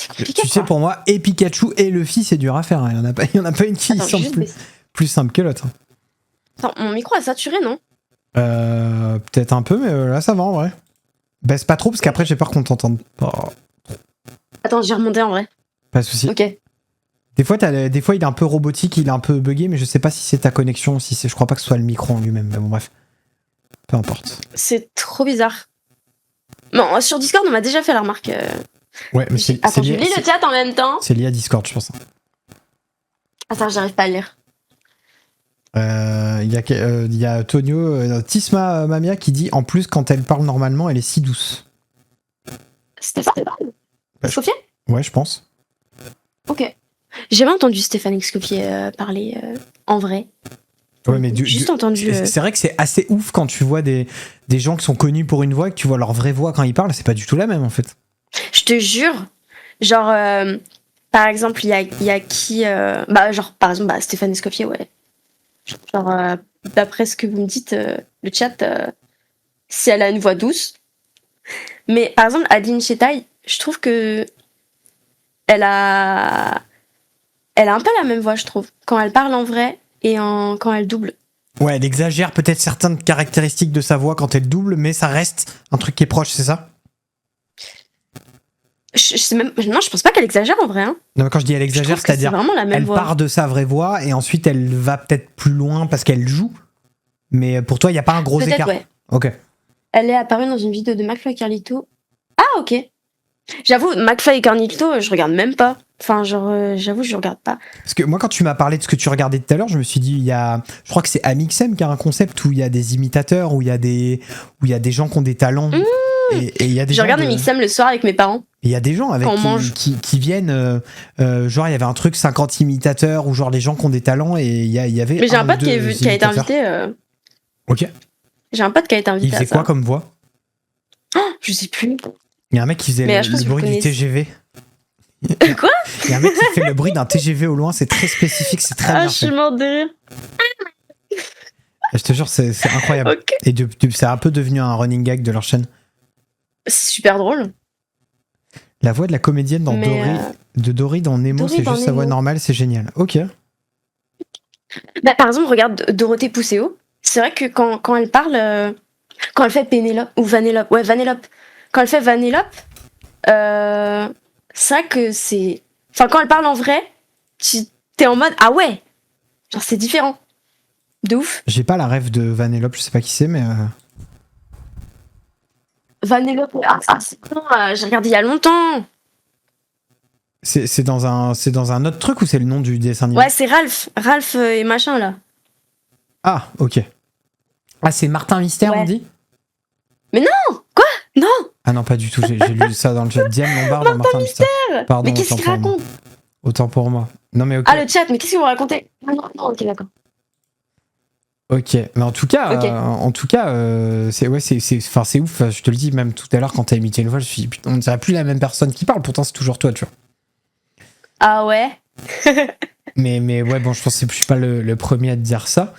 compliqué. Tu sais, pour moi, et Pikachu et Luffy, c'est dur à faire. Il y en a pas une qui semble plus simple que l'autre. Attends, mon micro a saturé, non? Peut-être un peu, mais là, ça va en vrai. Baisse pas trop, parce qu'après, j'ai peur qu'on t'entende pas. Attends, j'ai remonté en vrai. Pas de soucis. Ok. Des fois, il est un peu robotique, il est un peu buggé, mais je sais pas si c'est ta connexion, je crois pas que ce soit le micro en lui-même. Mais bon, bref. Peu importe. C'est trop bizarre. Bon, sur Discord, on m'a déjà fait la remarque. Ouais, mais c'est Attends, je lis le chat en même temps. C'est lié à Discord, je pense. Attends, j'arrive pas à lire. Il y a Tonio, Tisma Mamia qui dit en plus, quand elle parle normalement, elle est si douce. Stéphane Escoffier ? Ouais, je pense. Ok. J'ai jamais entendu Stéphane Escoffier parler en vrai. Ouais, mais juste entendu. C'est vrai que c'est assez ouf quand tu vois des gens qui sont connus pour une voix et que tu vois leur vraie voix quand ils parlent, c'est pas du tout la même en fait. Je te jure, genre, par exemple, il y a qui. Genre, par exemple, Stéphane Escoffier, ouais. Genre, d'après ce que vous me dites, le chat, si elle a une voix douce. Mais par exemple, Adeline Chetaille, je trouve que elle a un peu la même voix, je trouve, quand elle parle en vrai et quand elle double. Ouais, elle exagère peut-être certaines caractéristiques de sa voix quand elle double, mais ça reste un truc qui est proche, c'est ça? Non, je pense pas qu'elle exagère en vrai. Hein. Non, mais quand je dis elle exagère, c'est-à-dire elle part de sa vraie voix et ensuite elle va peut-être plus loin parce qu'elle joue. Mais pour toi, il n'y a pas un gros écart. Ouais. Ok. Elle est apparue dans une vidéo de McFly et Carlito. Ah, ok. J'avoue, McFly et Carlito, je regarde même pas. Enfin, genre, j'avoue, je regarde pas. Parce que moi, quand tu m'as parlé de ce que tu regardais tout à l'heure, je me suis dit, je crois que c'est Amixem qui a un concept où il y a des imitateurs, où il y a des gens qui ont des talents. Et il y a des Je regarde Amixem le soir avec mes parents. Et il y a des gens avec qui viennent, genre il y avait un truc 50 imitateurs, ou genre les gens qui ont des talents, et il y avait. Mais j'ai un pote qui a été invité. Ok. J'ai un pote qui a été invité. Il faisait quoi comme voix? Je sais plus. Il y a un mec qui faisait le bruit du TGV. Quoi? Il y a un mec qui fait le bruit d'un TGV au loin, c'est très spécifique, c'est très bien fait. Je suis morte de rire. Je te jure, c'est incroyable. Okay. Et c'est un peu devenu un running gag de leur chaîne. C'est super drôle. La voix de la comédienne de Dory dans Nemo, c'est juste sa voix normale, c'est génial. Ok. Bah, par exemple, regarde Dorothée Pousseau. C'est vrai que quand elle parle, quand elle fait Pénélope ou Vanellope, quand elle fait Vanellope, c'est vrai que c'est. Enfin, quand elle parle en vrai, t'es en mode ah ouais, genre c'est différent. De ouf. J'ai pas la ref de Vanellope, je sais pas qui c'est, mais. Vanellope, c'est bon, j'ai regardé il y a longtemps. C'est dans un autre truc ou c'est le nom du dessin animé? Ouais, c'est Ralph et machin là. Ah, ok. Ah, c'est Martin Mystère, ouais. On dit? Mais non! Quoi? Non! Ah non, pas du tout, j'ai lu ça dans le chat. Diane Lombard dans Martin Mystère. Pardon, mais qu'est-ce qu'il raconte? Autant pour moi. Non, mais ok. Ah, le chat, mais qu'est-ce que vous racontez? Non, ok, d'accord. Ok, mais en tout cas, c'est ouf. Je te le dis, même tout à l'heure quand t'as imité une voix, je me suis dit putain, on ne dirait plus la même personne qui parle. Pourtant, c'est toujours toi, tu vois. Ah ouais. mais ouais, bon, je pense que je suis pas le premier à te dire ça.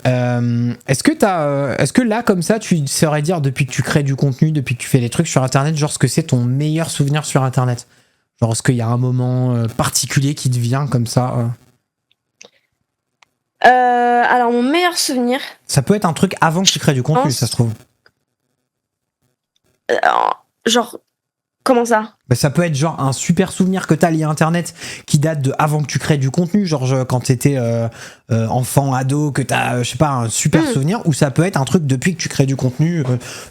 Est-ce que là, comme ça, tu saurais dire depuis que tu crées du contenu, depuis que tu fais des trucs sur Internet, genre ce que c'est ton meilleur souvenir sur Internet? Genre, est-ce qu'il y a un moment particulier qui te vient comme ça? Alors, mon meilleur souvenir. Ça peut être un truc avant que tu crées du contenu, ça se trouve. Genre, comment ça? Bah, ça peut être genre un super souvenir que t'as lié à Internet qui date de avant que tu crées du contenu, genre quand t'étais enfant, ado, que t'as, je sais pas, un super souvenir, ou ça peut être un truc depuis que tu crées du contenu,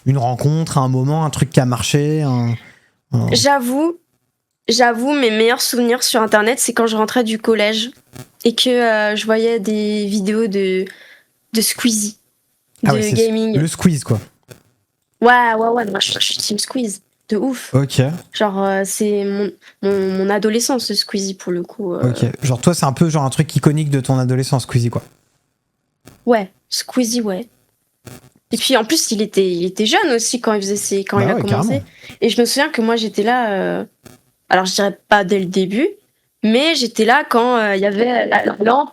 une rencontre, un moment, un truc qui a marché. J'avoue, mes meilleurs souvenirs sur Internet, c'est quand je rentrais du collège et que je voyais des vidéos de Squeezie, de gaming. Le squeeze, quoi. Ouais, moi je suis team Squeeze, de ouf. Ok. Genre, c'est mon adolescence, Squeezie, pour le coup. Ok, genre toi, c'est un peu genre un truc iconique de ton adolescence, Squeezie, quoi. Ouais, Squeezie, ouais. Et puis en plus, il était jeune aussi quand il a commencé. Carrément. Et je me souviens que moi, j'étais là. Alors, je dirais pas dès le début, mais j'étais là quand il y avait la lampe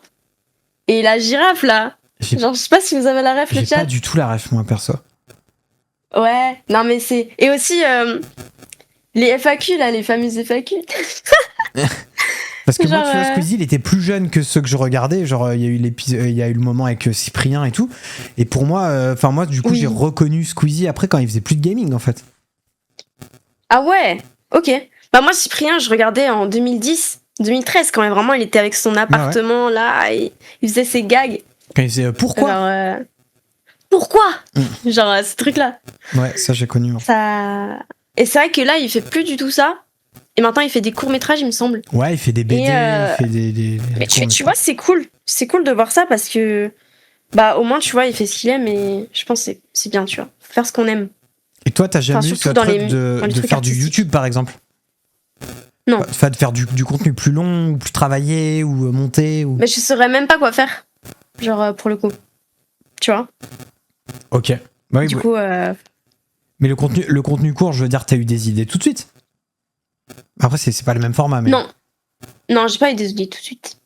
et la girafe, là. Genre, je sais pas si vous avez la ref, le chat. J'ai pas du tout la ref, moi, perso. Ouais, non, mais c'est... Et aussi, les FAQ, là, les fameuses FAQ. Parce que moi, tu vois, Squeezie, il était plus jeune que ceux que je regardais. Genre, il y a eu le moment avec Cyprien et tout. Et pour moi, moi, du coup, j'ai reconnu Squeezie après quand il faisait plus de gaming, en fait. Ah ouais, ok. Bah moi, Cyprien, je regardais en 2013, quand même, vraiment, il était avec son appartement, là, et il faisait ses gags. Quand il faisait pourquoi? Alors, pourquoi? Genre, ce truc-là. Ouais, ça, j'ai connu. Ça... Et c'est vrai que là, il fait plus du tout ça. Et maintenant, il fait des courts-métrages, il me semble. Ouais, il fait des BD, il fait des mais tu vois, c'est cool. C'est cool de voir ça parce que, bah, au moins, tu vois, il fait ce qu'il aime et je pense que c'est bien, tu vois. Faut faire ce qu'on aime. Et toi, t'as jamais eu ce truc de faire du YouTube, par exemple? Non. Enfin, de faire du contenu plus long, ou plus travaillé, ou monté, ou... Mais je saurais même pas quoi faire. Genre, pour le coup. Tu vois? Ok. Ouais, du coup... Mais le contenu court, je veux dire, t'as eu des idées tout de suite? Après, c'est pas le même format, mais... Non, j'ai pas eu des idées tout de suite.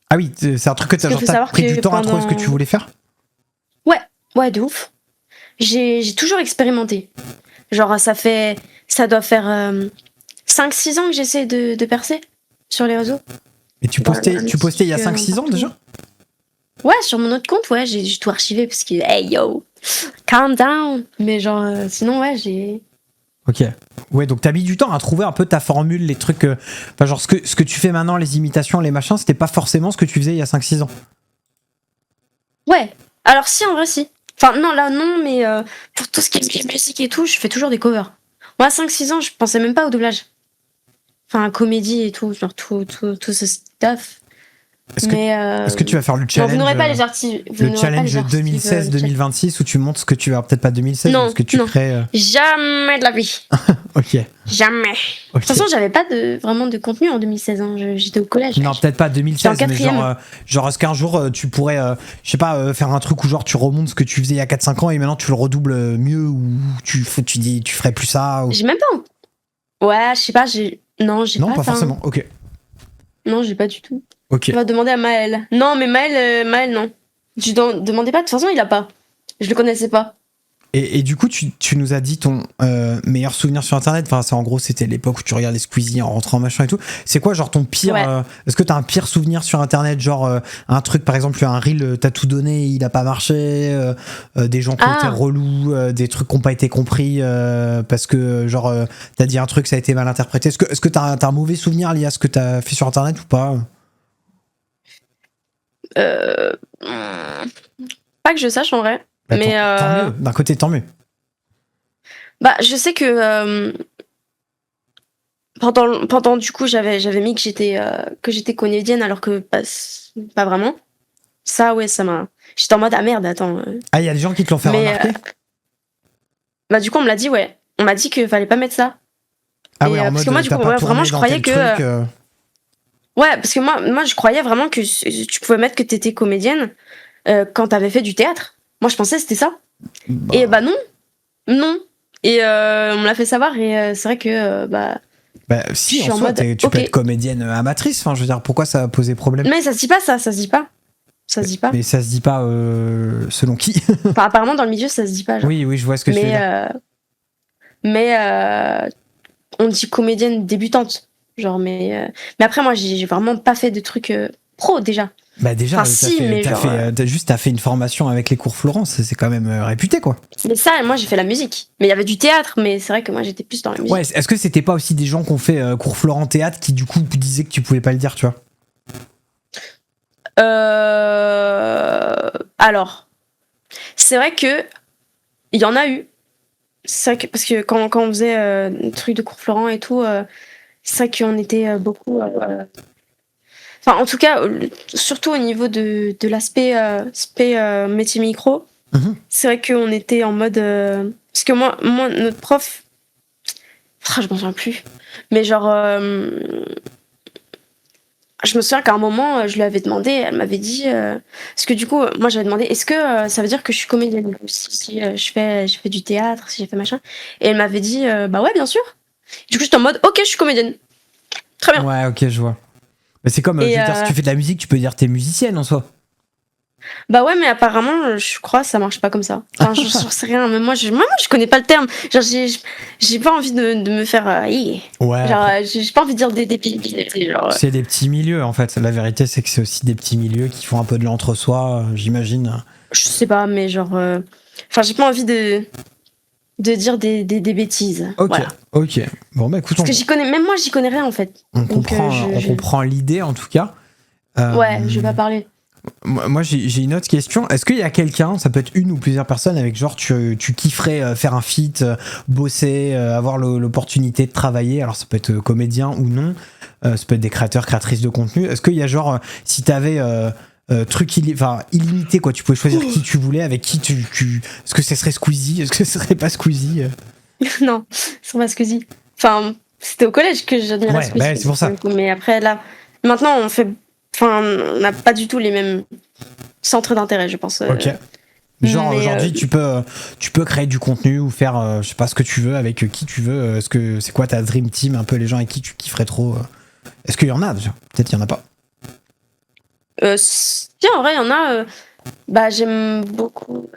Ah oui, c'est un truc que t'as pris du temps à trouver ce que tu voulais faire? Ouais, de ouf. J'ai toujours expérimenté. Genre, ça doit faire 5-6 ans que j'essaie de percer sur les réseaux. Et tu postais il y a 5-6 ans déjà? Ouais, sur mon autre compte, ouais, j'ai tout archivé parce que, hey yo, calm down. Mais genre, sinon, ouais, j'ai... Ok. Ouais, donc t'as mis du temps à trouver un peu ta formule, les trucs... Enfin, genre, ce que tu fais maintenant, les imitations, les machins, c'était pas forcément ce que tu faisais il y a 5-6 ans. Ouais. Alors si, en vrai, si. Enfin, non, là, non, mais pour tout ce qui est musique et tout, je fais toujours des covers. Moi, à 5-6 ans, je pensais même pas au doublage. enfin comédie et tout, genre tout ce stuff. Est-ce que tu vas faire le challenge? Non, vous n'aurez pas les archives. Le challenge 2016-2026 où tu montres ce que tu vas, peut-être pas 2016, mais ce que tu crées. Jamais de la vie. Ok. Jamais. De toute façon, j'avais pas vraiment de contenu en 2016. Hein. J'étais au collège. Non, peut-être pas 2016, mais genre est-ce qu'un jour tu pourrais, je sais pas, faire un truc où genre tu remontes ce que tu faisais il y a 4-5 ans et maintenant tu le redoubles mieux, ou tu dis tu ferais plus ça ou... J'ai même pas. Ouais, je sais pas, Non, pas forcément. Ok. Non, j'ai pas du tout. Ok. On va demander à Maël. Non, mais Maël, non. Je demandais pas, de toute façon, il a pas. Je le connaissais pas. Et du coup, tu nous as dit ton meilleur souvenir sur Internet. Enfin, en gros, c'était l'époque où tu regardais Squeezie en rentrant, machin et tout. C'est quoi, genre, ton pire... Ouais. Est-ce que t'as un pire souvenir sur Internet? Genre, un truc, par exemple, un reel, t'as tout donné, il a pas marché, des gens qui ont été relous, des trucs qui n'ont pas été compris, parce que, genre, t'as dit un truc, ça a été mal interprété. Est-ce que t'as un mauvais souvenir lié à ce que t'as fait sur Internet ou pas? Pas que je sache, en vrai. Bah, mais tant mieux. D'un côté, tant mieux. Bah, je sais que pendant du coup, j'avais mis que j'étais comédienne alors que pas vraiment. Ça, ouais, ça m'a. J'étais en mode ah merde, attends. Ah, il y a des gens qui te l'ont fait remarquer. Bah, du coup, on me l'a dit, ouais. On m'a dit qu'il fallait pas mettre ça. Ah ouais, en parce mode, que moi, du coup, vraiment, je croyais que. Ouais, parce que moi, je croyais vraiment que tu pouvais mettre que t'étais comédienne quand t'avais fait du théâtre. Moi, je pensais que c'était ça. Bah. Et bah non. Et on me l'a fait savoir et c'est vrai que Bah si, en soi, tu peux être comédienne amatrice. Enfin, je veux dire, pourquoi ça a posé problème? Mais ça se dit pas, ça se dit pas. Ça se dit pas. Mais ça se dit pas selon qui? Enfin, apparemment, dans le milieu, ça se dit pas. Genre. Oui, je vois ce que tu veux dire. Mais on dit comédienne débutante. Genre, mais après, moi, j'ai vraiment pas fait de trucs pro déjà. Bah déjà, enfin, t'as fait une formation avec les cours Florence, c'est quand même réputé, quoi. Mais ça, moi j'ai fait la musique. Mais il y avait du théâtre, mais c'est vrai que moi j'étais plus dans la musique. Ouais, est-ce que c'était pas aussi des gens qui ont fait cours Florent théâtre qui du coup disaient que tu pouvais pas le dire, tu vois? Alors, c'est vrai que il y en a eu. C'est vrai que, parce que quand on faisait des trucs de cours Florent et tout, c'est vrai qu'on était beaucoup... Enfin, en tout cas, surtout au niveau de l'aspect métier micro, c'est vrai qu'on était en mode... parce que moi, notre prof... je m'en souviens plus. Mais genre... je me souviens qu'à un moment, je lui avais demandé, elle m'avait dit... parce que du coup, moi j'avais demandé, est-ce que ça veut dire que je suis comédienne si je fais du théâtre, si j'ai fait machin? Et elle m'avait dit, bah ouais, bien sûr. Du coup, j'étais en mode, ok, je suis comédienne. Très bien. Ouais, ok, je vois. Mais c'est comme, je veux dire, si tu fais de la musique, tu peux dire t'es musicienne en soi. Bah ouais, mais apparemment, je crois que ça marche pas comme ça. Enfin, j'en sais rien. Mais moi, je connais pas le terme. Genre, j'ai pas envie de me faire... ouais. Genre, j'ai pas envie de dire des genre... C'est des petits milieux, en fait. La vérité, c'est que c'est aussi des petits milieux qui font un peu de l'entre-soi, j'imagine. Je sais pas, mais genre... Enfin, j'ai pas envie de dire des bêtises. Ok, voilà. ok. Bon, bah écoute... Parce que même moi, j'y connais rien, en fait. On comprend l'idée, en tout cas. Ouais, je vais pas parler. Moi, j'ai une autre question. Est-ce qu'il y a quelqu'un, ça peut être une ou plusieurs personnes, avec genre tu kifferais faire un feat, bosser, avoir l'opportunité de travailler? Alors ça peut être comédien ou non, ça peut être des créateurs, créatrices de contenu. Est-ce qu'il y a genre, si t'avais truc illimité, quoi, tu pouvais choisir qui tu voulais, avec qui est-ce que ce serait Squeezie? Est-ce que ce serait pas Squeezie? Non, ce serait pas Squeezie. Enfin, c'était au collège que j'admirais Squeezie. Ouais, c'est pour ça. Mais après, là, maintenant, on n'a pas du tout les mêmes centres d'intérêt, je pense. Ok. Genre aujourd'hui, tu peux créer du contenu ou faire, je sais pas, ce que tu veux avec qui tu veux. Est-ce que c'est quoi ta dream team, un peu les gens avec qui tu kifferais trop? Est-ce qu'il y en a déjà? Peut-être qu'il y en a pas. Si, en vrai, il y en a. Bah, j'aime beaucoup.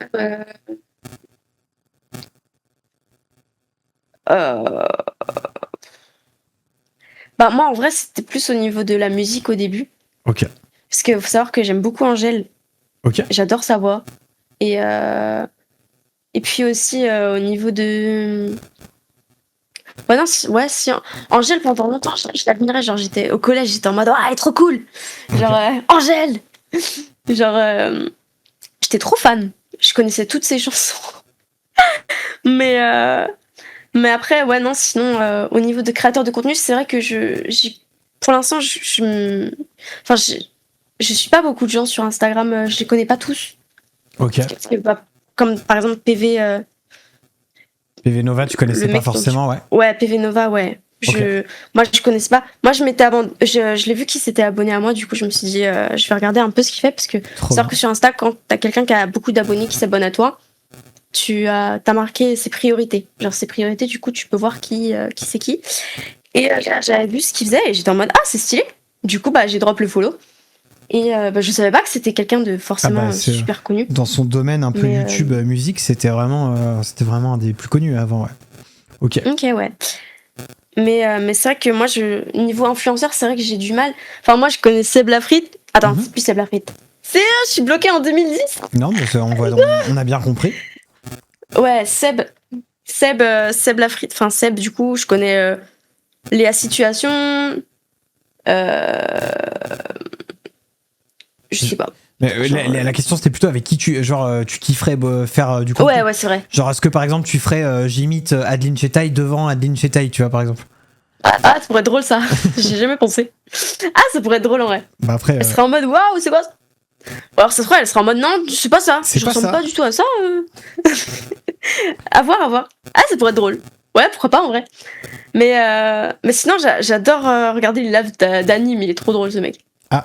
Bah, moi, en vrai, c'était plus au niveau de la musique au début. Ok. Parce qu'il faut savoir que j'aime beaucoup Angèle. Ok. J'adore sa voix. Et puis aussi au niveau de... Ouais, non, si Angèle, pendant longtemps, je l'admirais. Genre, j'étais au collège, j'étais en mode, ah, elle est trop cool. Genre, Angèle. Genre, j'étais trop fan. Je connaissais toutes ses chansons. Mais Mais après, ouais, non, sinon, au niveau de créateur de contenu, c'est vrai que pour l'instant, je suis pas beaucoup de gens sur Instagram, je les connais pas tous. Ok. Comme par exemple PV. PV Nova, tu connaissais pas forcément, ouais. Ouais, PV Nova, ouais. Moi, je connaissais pas. Moi, je l'ai vu qu'il s'était abonné à moi, du coup, je me suis dit, je vais regarder un peu ce qu'il fait, parce que c'est sûr que sur Insta, quand t'as quelqu'un qui a beaucoup d'abonnés qui s'abonne à toi, t'as marqué ses priorités. Genre, ses priorités, du coup, tu peux voir qui c'est qui. Et j'avais vu ce qu'il faisait et j'étais en mode, ah, c'est stylé. Du coup, j'ai drop le follow. Et je savais pas que c'était quelqu'un de forcément super connu. Dans son domaine un peu YouTube musique, c'était vraiment un des plus connus avant, ouais. Ok, ouais. Mais c'est vrai que moi, niveau influenceur, c'est vrai que j'ai du mal. Enfin, moi, je connais Seb Lafrite. Attends, c'est plus Seb Lafrite. Je suis bloquée en 2010. Non, mais on a bien compris. Ouais, Seb Lafrite. Enfin, Seb, du coup, je connais Léa Situation. Je sais pas. Mais la question c'était plutôt avec qui tu kifferais faire du contenu. Ouais, c'est vrai. Genre est-ce que par exemple tu ferais j'imite Adeline Chetaille devant Adeline Chetaille, tu vois, par exemple. Ça pourrait être drôle ça. J'ai jamais pensé. Ça pourrait être drôle en vrai. Bah après. Elle serait en mode waouh, c'est quoi ça? Alors ça se trouve, elle serait en mode non, c'est pas ça. Je ressemble pas du tout à ça. À voir. Ça pourrait être drôle. Ouais, pourquoi pas en vrai. Mais sinon, j'adore regarder les lives d'anime. Il est trop drôle ce mec.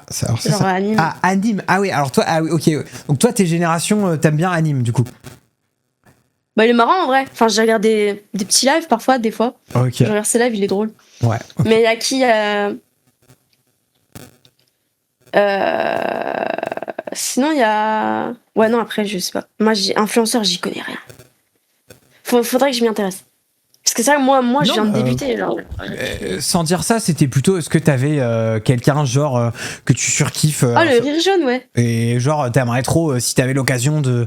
C'est ça. Anime. Anime. Ah oui, alors toi, ok. Donc toi, tes générations, t'aimes bien anime du coup. Il est marrant en vrai. Enfin, j'ai regardé des petits lives parfois, des fois. Ok. Je regarde ses lives, il est drôle. Ouais. Okay. Mais il y a qui sinon, il y a. Ouais, non, après, je sais pas. Moi, influenceur, j'y connais rien. Faudrait que je m'y intéresse. Parce que c'est vrai que moi je viens de débuter. Genre. Sans dire ça, c'était plutôt est-ce que t'avais quelqu'un genre que tu surkiffes le rire jaune, ouais. Et genre t'aimerais trop si t'avais l'occasion de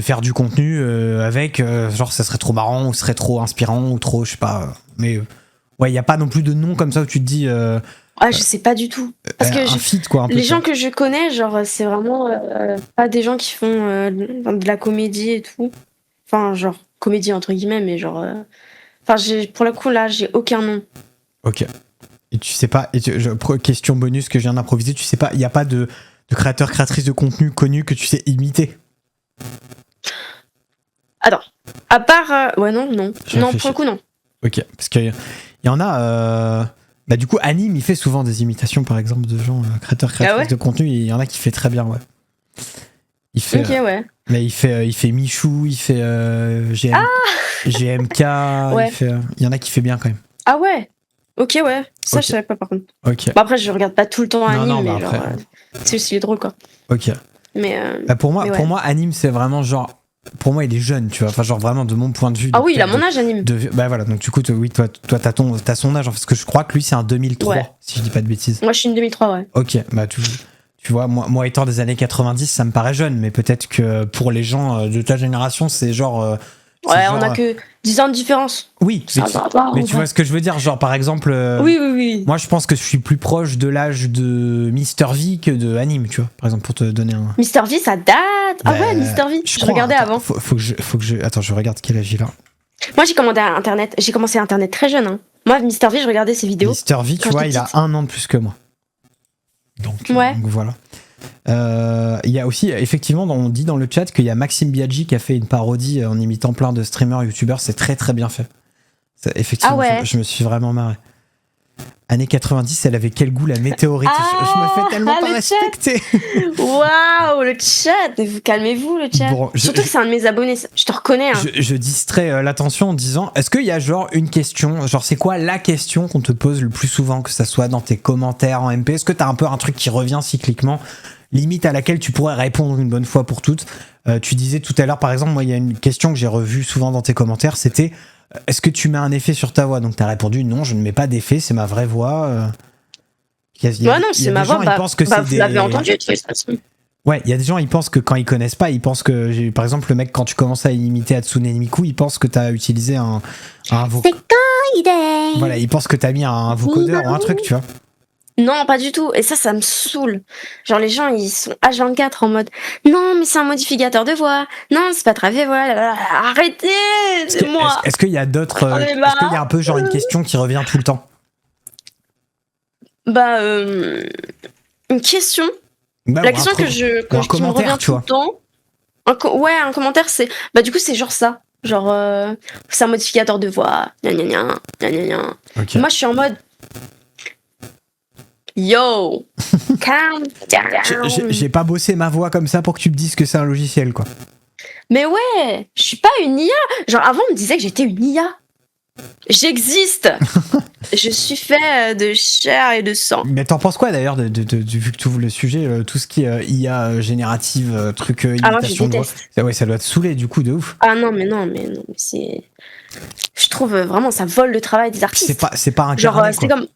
faire du contenu avec genre ça serait trop marrant ou serait trop inspirant ou trop je sais pas mais ouais, il y a pas non plus de nom comme ça où tu te dis je sais pas du tout. Parce que un feat, quoi, un peu les gens que je connais, genre c'est vraiment pas des gens qui font de la comédie et tout. Enfin, genre comédie entre guillemets, mais genre. Pour le coup, là, j'ai aucun nom. Ok. Et tu sais pas. Question bonus que je viens d'improviser, tu sais pas, il n'y a pas de créateur, créatrice de contenu connu que tu sais imiter. Attends. À part. Ouais, non. Non, pour le coup, non. Ok. Parce qu'il y en a. Du coup, Anime, il fait souvent des imitations, par exemple, de gens créateurs, créatrices de contenu. Et il y en a qui fait très bien, ouais. Il fait. Ok, ouais. Mais il fait Michou, il fait GMK, ouais. Il y en a qui fait bien quand même. Ah ouais. Ok, ouais. Ça, je savais pas par contre. Ok. Après, je regarde pas tout le temps Anime, mais genre, c'est juste, il est drôle quoi. Ok. Mais pour moi, Anime, c'est vraiment genre. Pour moi, il est jeune, tu vois. Enfin, genre vraiment de mon point de vue. Ah oui, il a mon âge, Anime. Voilà. Donc du coup, toi, t'as son âge. Parce que je crois que lui, c'est un 2003, si je dis pas de bêtises. Moi, je suis une 2003, ouais. Ok. Tu vois, moi étant des années 90, ça me paraît jeune, mais peut-être que pour les gens de ta génération, c'est genre. On a que 10 ans de différence. Oui, mais tu vois ce que je veux dire, genre par exemple. Oui. Moi, je pense que je suis plus proche de l'âge de Mister V que de Anime, tu vois, par exemple, pour te donner un. Mister V, ça date. Ouais, Mister V. Je regardais avant. Faut que je. Attends, je regarde quel âge il a. Moi, j'ai commencé Internet très jeune. Hein. Moi, Mister V, je regardais ses vidéos. Mister V, tu vois, il a 1 an de plus que moi. Donc voilà. Il y a aussi, effectivement, on dit dans le chat qu'il y a Maxime Biaggi qui a fait une parodie en imitant plein de streamers, youtubeurs. C'est très très bien fait. Effectivement, je me suis vraiment marré. Années 90, elle avait quel goût la météorite? Je me fais tellement pas respecter. Waouh, le chat. Mais vous calmez-vous, le chat. Bon, surtout que c'est un de mes abonnés. Je te reconnais. Hein. Je distrais l'attention en disant, est-ce qu'il y a genre une question, genre c'est quoi la question qu'on te pose le plus souvent, que ça soit dans tes commentaires en MP? Est-ce que t'as un peu un truc qui revient cycliquement, limite à laquelle tu pourrais répondre une bonne fois pour toutes? Tu disais tout à l'heure, par exemple, moi il y a une question que j'ai revue souvent dans tes commentaires, c'était est-ce que tu mets un effet sur ta voix? Donc t'as répondu non, je ne mets pas d'effet, c'est ma vraie voix. Non, c'est ma voix. Vous l'avez entendu. Ouais, il y a des gens, ils pensent que quand ils connaissent pas, ils pensent que, par exemple, le mec, quand tu commences à imiter Hatsune Miku, il pense que t'as utilisé un vocodeur. Voilà, il pense que t'as mis un vocodeur ou un truc, tu vois. Non, pas du tout. Et ça me saoule. Genre, les gens, ils sont H24 en mode non, mais c'est un modificateur de voix. Non, c'est pas très voix. Arrêtez, c'est moi. Est-ce qu'il y a d'autres. Est-ce qu'il y a un peu genre une question qui revient tout le temps? Bah, une question. Bah, La question qui me revient tout le temps. Un commentaire, c'est. Bah, du coup, c'est genre ça. Genre, c'est un modificateur de voix. Gna gna gna. Gna gna gna. Okay. Moi, je suis en mode. Yo, calm down. J'ai pas bossé ma voix comme ça pour que tu me dises que c'est un logiciel, quoi. Mais ouais, je suis pas une IA. Genre, avant, on me disait que j'étais une IA. J'existe. Je suis fait de chair et de sang. Mais t'en penses quoi d'ailleurs, vu que tu ouvres le sujet, tout ce qui est IA générative, truc imitation de voix? Ouais, ça doit te saouler du coup, de ouf. Ah non, mais c'est. Je trouve vraiment, ça vole le travail des artistes. C'est pas un genre, c'est comme.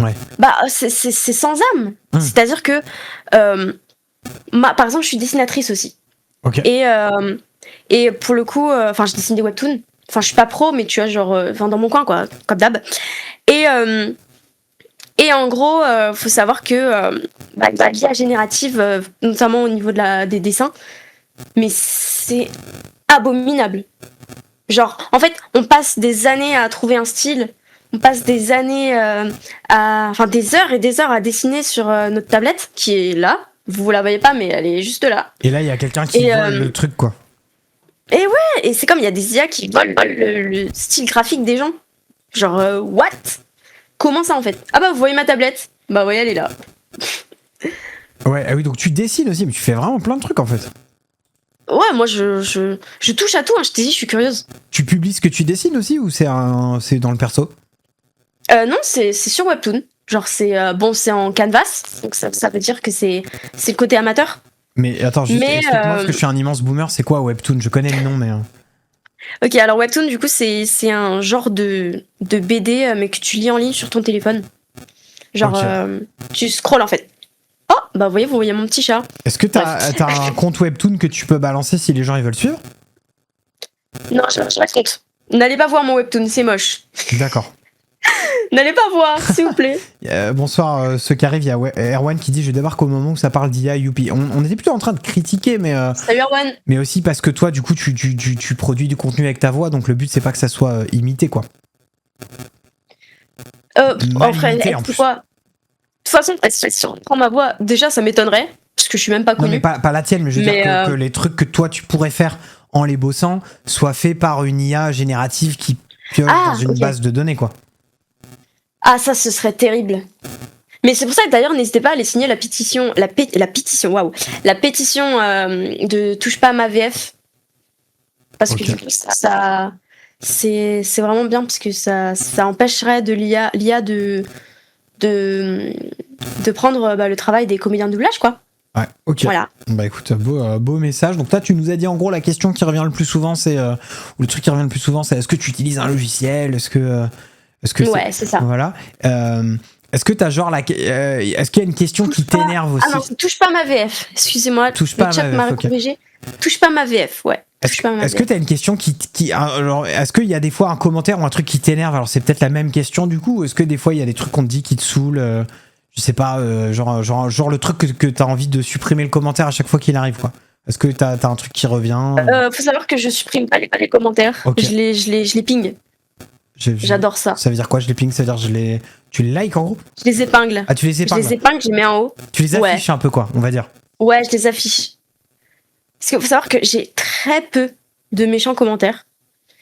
Ouais. Bah, c'est sans âme. C'est-à-dire que, par exemple, je suis dessinatrice aussi. Ok. Et pour le coup, je dessine des webtoons. Enfin, je suis pas pro, mais tu vois, genre, dans mon coin, quoi, comme d'hab. Et en gros, faut savoir que l'IA générative, notamment au niveau des dessins, mais c'est abominable. Genre, en fait, on passe des années à trouver un style. On passe des années des heures et des heures à dessiner sur notre tablette qui est là. Vous la voyez pas, mais elle est juste là. Et là, il y a quelqu'un qui vole le truc, quoi. Et ouais, et c'est comme il y a des IA qui volent le style graphique des gens. Genre, what? Comment ça en fait? Ah bah, vous voyez ma tablette? Bah, ouais, elle est là. Ouais, ah oui, donc tu dessines aussi, mais tu fais vraiment plein de trucs en fait. Ouais, moi je touche à tout, hein, je t'ai dit, je suis curieuse. Tu publies ce que tu dessines aussi ou c'est dans le perso? Non, c'est sur Webtoon. Genre, c'est en canvas, donc ça veut dire que c'est le côté amateur. Mais attends, juste explique-moi, parce que je suis un immense boomer, c'est quoi Webtoon? Je connais le nom, mais. Ok, alors Webtoon, du coup, c'est un genre de BD, mais que tu lis en ligne sur ton téléphone. Genre, tu scrolles en fait. Oh, bah vous voyez mon petit chat. Est-ce que t'as un compte Webtoon que tu peux balancer si les gens ils veulent suivre? Non, je pas de compte. N'allez pas voir mon Webtoon, c'est moche. D'accord. N'allez pas voir, s'il vous plaît. Bonsoir, ceux qui arrivent, il y a Erwan qui dit je débarque au moment où ça parle d'IA, youpi. On était plutôt en train de critiquer, mais. Salut Erwan. Mais aussi parce que toi, du coup, tu produis du contenu avec ta voix, donc le but c'est pas que ça soit imité, quoi. En fait, quoi? De toute façon, si on prend ma voix, déjà ça m'étonnerait, parce que je suis même pas connue. Non, mais pas la tienne, mais je veux dire que les trucs que toi tu pourrais faire en les bossant soient faits par une IA générative qui pioche dans une base de données, quoi. Ah, ça, ce serait terrible. Mais c'est pour ça que d'ailleurs, n'hésitez pas à aller signer la pétition, la pétition de touche pas à ma VF. Parce que du coup, ça c'est vraiment bien, parce que ça empêcherait de l'IA de prendre le travail des comédiens de doublage, quoi. Ouais, ok. Voilà. Bah écoute, beau message. Donc toi, tu nous as dit en gros la question qui revient le plus souvent, c'est ou le truc qui revient le plus souvent, c'est est-ce que tu utilises un logiciel, est-ce que ouais, c'est ça. Voilà. Est-ce que t'as genre est-ce qu'il y a une question qui t'énerve aussi? Ah non, touche pas ma VF. Excusez-moi. Touche pas le chat m'a corrigé. Touche pas ma VF, ouais. Est-ce que t'as une question alors, est-ce qu'il y a des fois un commentaire ou un truc qui t'énerve? Alors c'est peut-être la même question du coup. Est-ce que des fois il y a des trucs qu'on te dit qui te saoulent? Je sais pas, genre le truc que t'as envie de supprimer le commentaire à chaque fois qu'il arrive, quoi. Est-ce que t'as un truc qui revient? Faut savoir que je supprime pas les commentaires. Okay. Je les ping. J'adore ça. Ça veut dire quoi, je les ping? Ça veut dire tu les likes en gros? Je les épingle. Ah, tu les épingles? Je les épingle, je les mets en haut. Tu les affiches un peu, quoi, on va dire. Ouais, je les affiche. Parce qu'il faut savoir que j'ai très peu de méchants commentaires.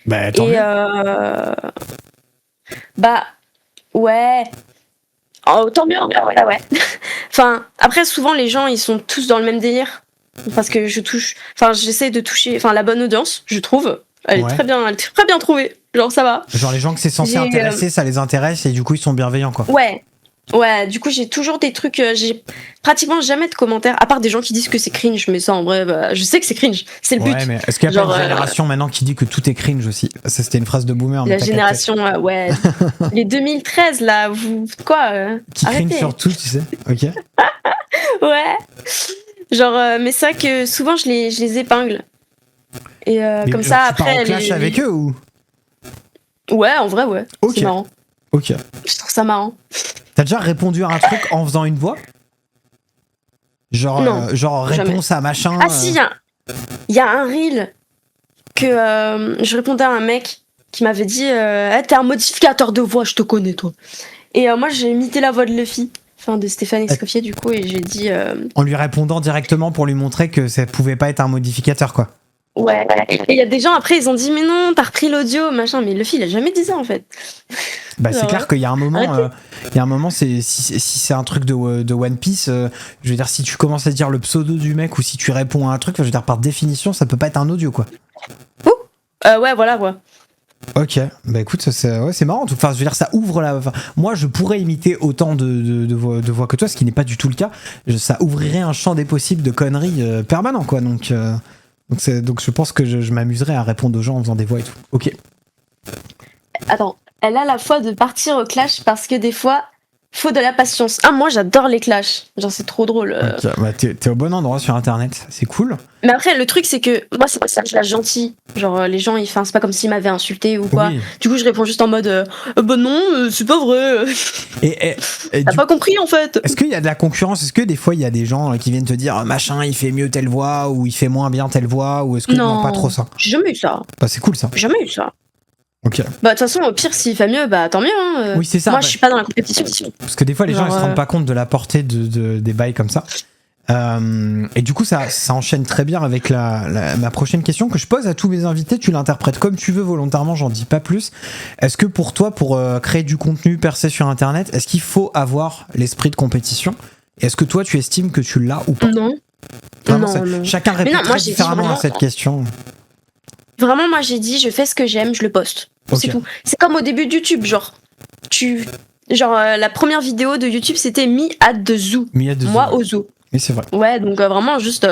Bah, tant mieux. Bah, ouais. Oh, tant mieux, ouais. Enfin, après, souvent, les gens, ils sont tous dans le même délire. Parce que j'essaie de toucher la bonne audience, je trouve. Elle est très bien trouvée. Genre, ça va. Genre, les gens que c'est censé intéresser, ça les intéresse et du coup, ils sont bienveillants, quoi. Ouais, du coup, j'ai toujours des trucs. J'ai pratiquement jamais de commentaires, à part des gens qui disent que c'est cringe, mais ça, en vrai, je sais que c'est cringe. C'est le but. Ouais, mais est-ce qu'il y a pas une génération maintenant qui dit que tout est cringe aussi? Ça, c'était une phrase de boomer. La génération, ouais. Les 2013, là, quoi qui cringe sur tout, tu sais. Ok. Ouais. Genre, mais c'est vrai que souvent, je les épingle. Et comme ça, tu après. Tu en clash avec eux ou? Ouais, en vrai, ouais. Okay. C'est marrant. Ok. Je trouve ça marrant. T'as T'as déjà répondu à un truc en faisant une voix? Genre, Non, genre réponse à machin. Ah si, il y a un reel que je répondais à un mec qui m'avait dit t'es un modificateur de voix, je te connais toi. Et moi j'ai imité la voix de Luffy, enfin de Stéphane Escoffier du coup, et j'ai dit... En lui répondant directement pour lui montrer que ça pouvait pas être un modificateur, quoi. Ouais, et il y a des gens après ils ont dit mais non, t'as repris l'audio, machin, mais Luffy il a jamais dit ça en fait. Bah c'est clair qu'il y a un moment, si c'est un truc de One Piece, je veux dire, si tu commences à dire le pseudo du mec ou si tu réponds à un truc, je veux dire, par définition, ça peut pas être un audio, quoi. Ouais, voilà, ouais. Ok, bah écoute, c'est marrant. Enfin, je veux dire, ça ouvre la. Enfin, moi, je pourrais imiter autant de voix que toi, ce qui n'est pas du tout le cas. Ça ouvrirait un champ des possibles de conneries permanent, quoi. Donc je pense que je m'amuserais à répondre aux gens en faisant des voix et tout. Ok. Attends, elle a la foi de partir au clash parce que des fois, faut de la patience. Ah, moi j'adore les clashs. Genre, c'est trop drôle. Okay. Bah, t'es au bon endroit sur internet, c'est cool. Mais après, le truc, c'est que moi, c'est pas ça, je la gentil. Genre, les gens, c'est pas comme s'ils m'avaient insulté ou quoi. Oui. Du coup, je réponds juste en mode bah non, c'est pas vrai. Et t'as pas compris en fait. Est-ce qu'il y a de la concurrence? Est-ce que des fois, il y a des gens qui viennent te dire machin, il fait mieux telle voix ou il fait moins bien telle voix? Ou est-ce que non, pas trop ça? J'ai jamais eu ça. Bah, c'est cool ça. J'ai jamais eu ça. Ok. Bah de toute façon au pire s'il fait mieux bah tant mieux hein. Oui c'est ça. Moi je suis pas dans la compétition. Parce que des fois les gens ils se rendent pas compte de la portée des bails comme ça. Et du coup ça enchaîne très bien avec ma prochaine question que je pose à tous mes invités. Tu l'interprètes comme tu veux volontairement, j'en dis pas plus. Est-ce que pour toi, pour créer du contenu percé sur internet, est-ce qu'il faut avoir l'esprit de compétition? Et est-ce que toi tu estimes que tu l'as ou pas? Non. Vraiment, non. Chacun répond très différemment à cette question. Vraiment, moi j'ai dit, je fais ce que j'aime, je le poste. Okay. C'est tout. C'est comme au début de YouTube, genre, la première vidéo de YouTube c'était Me at the Zoo. Moi au zoo. Oui, c'est vrai. Ouais, donc vraiment juste.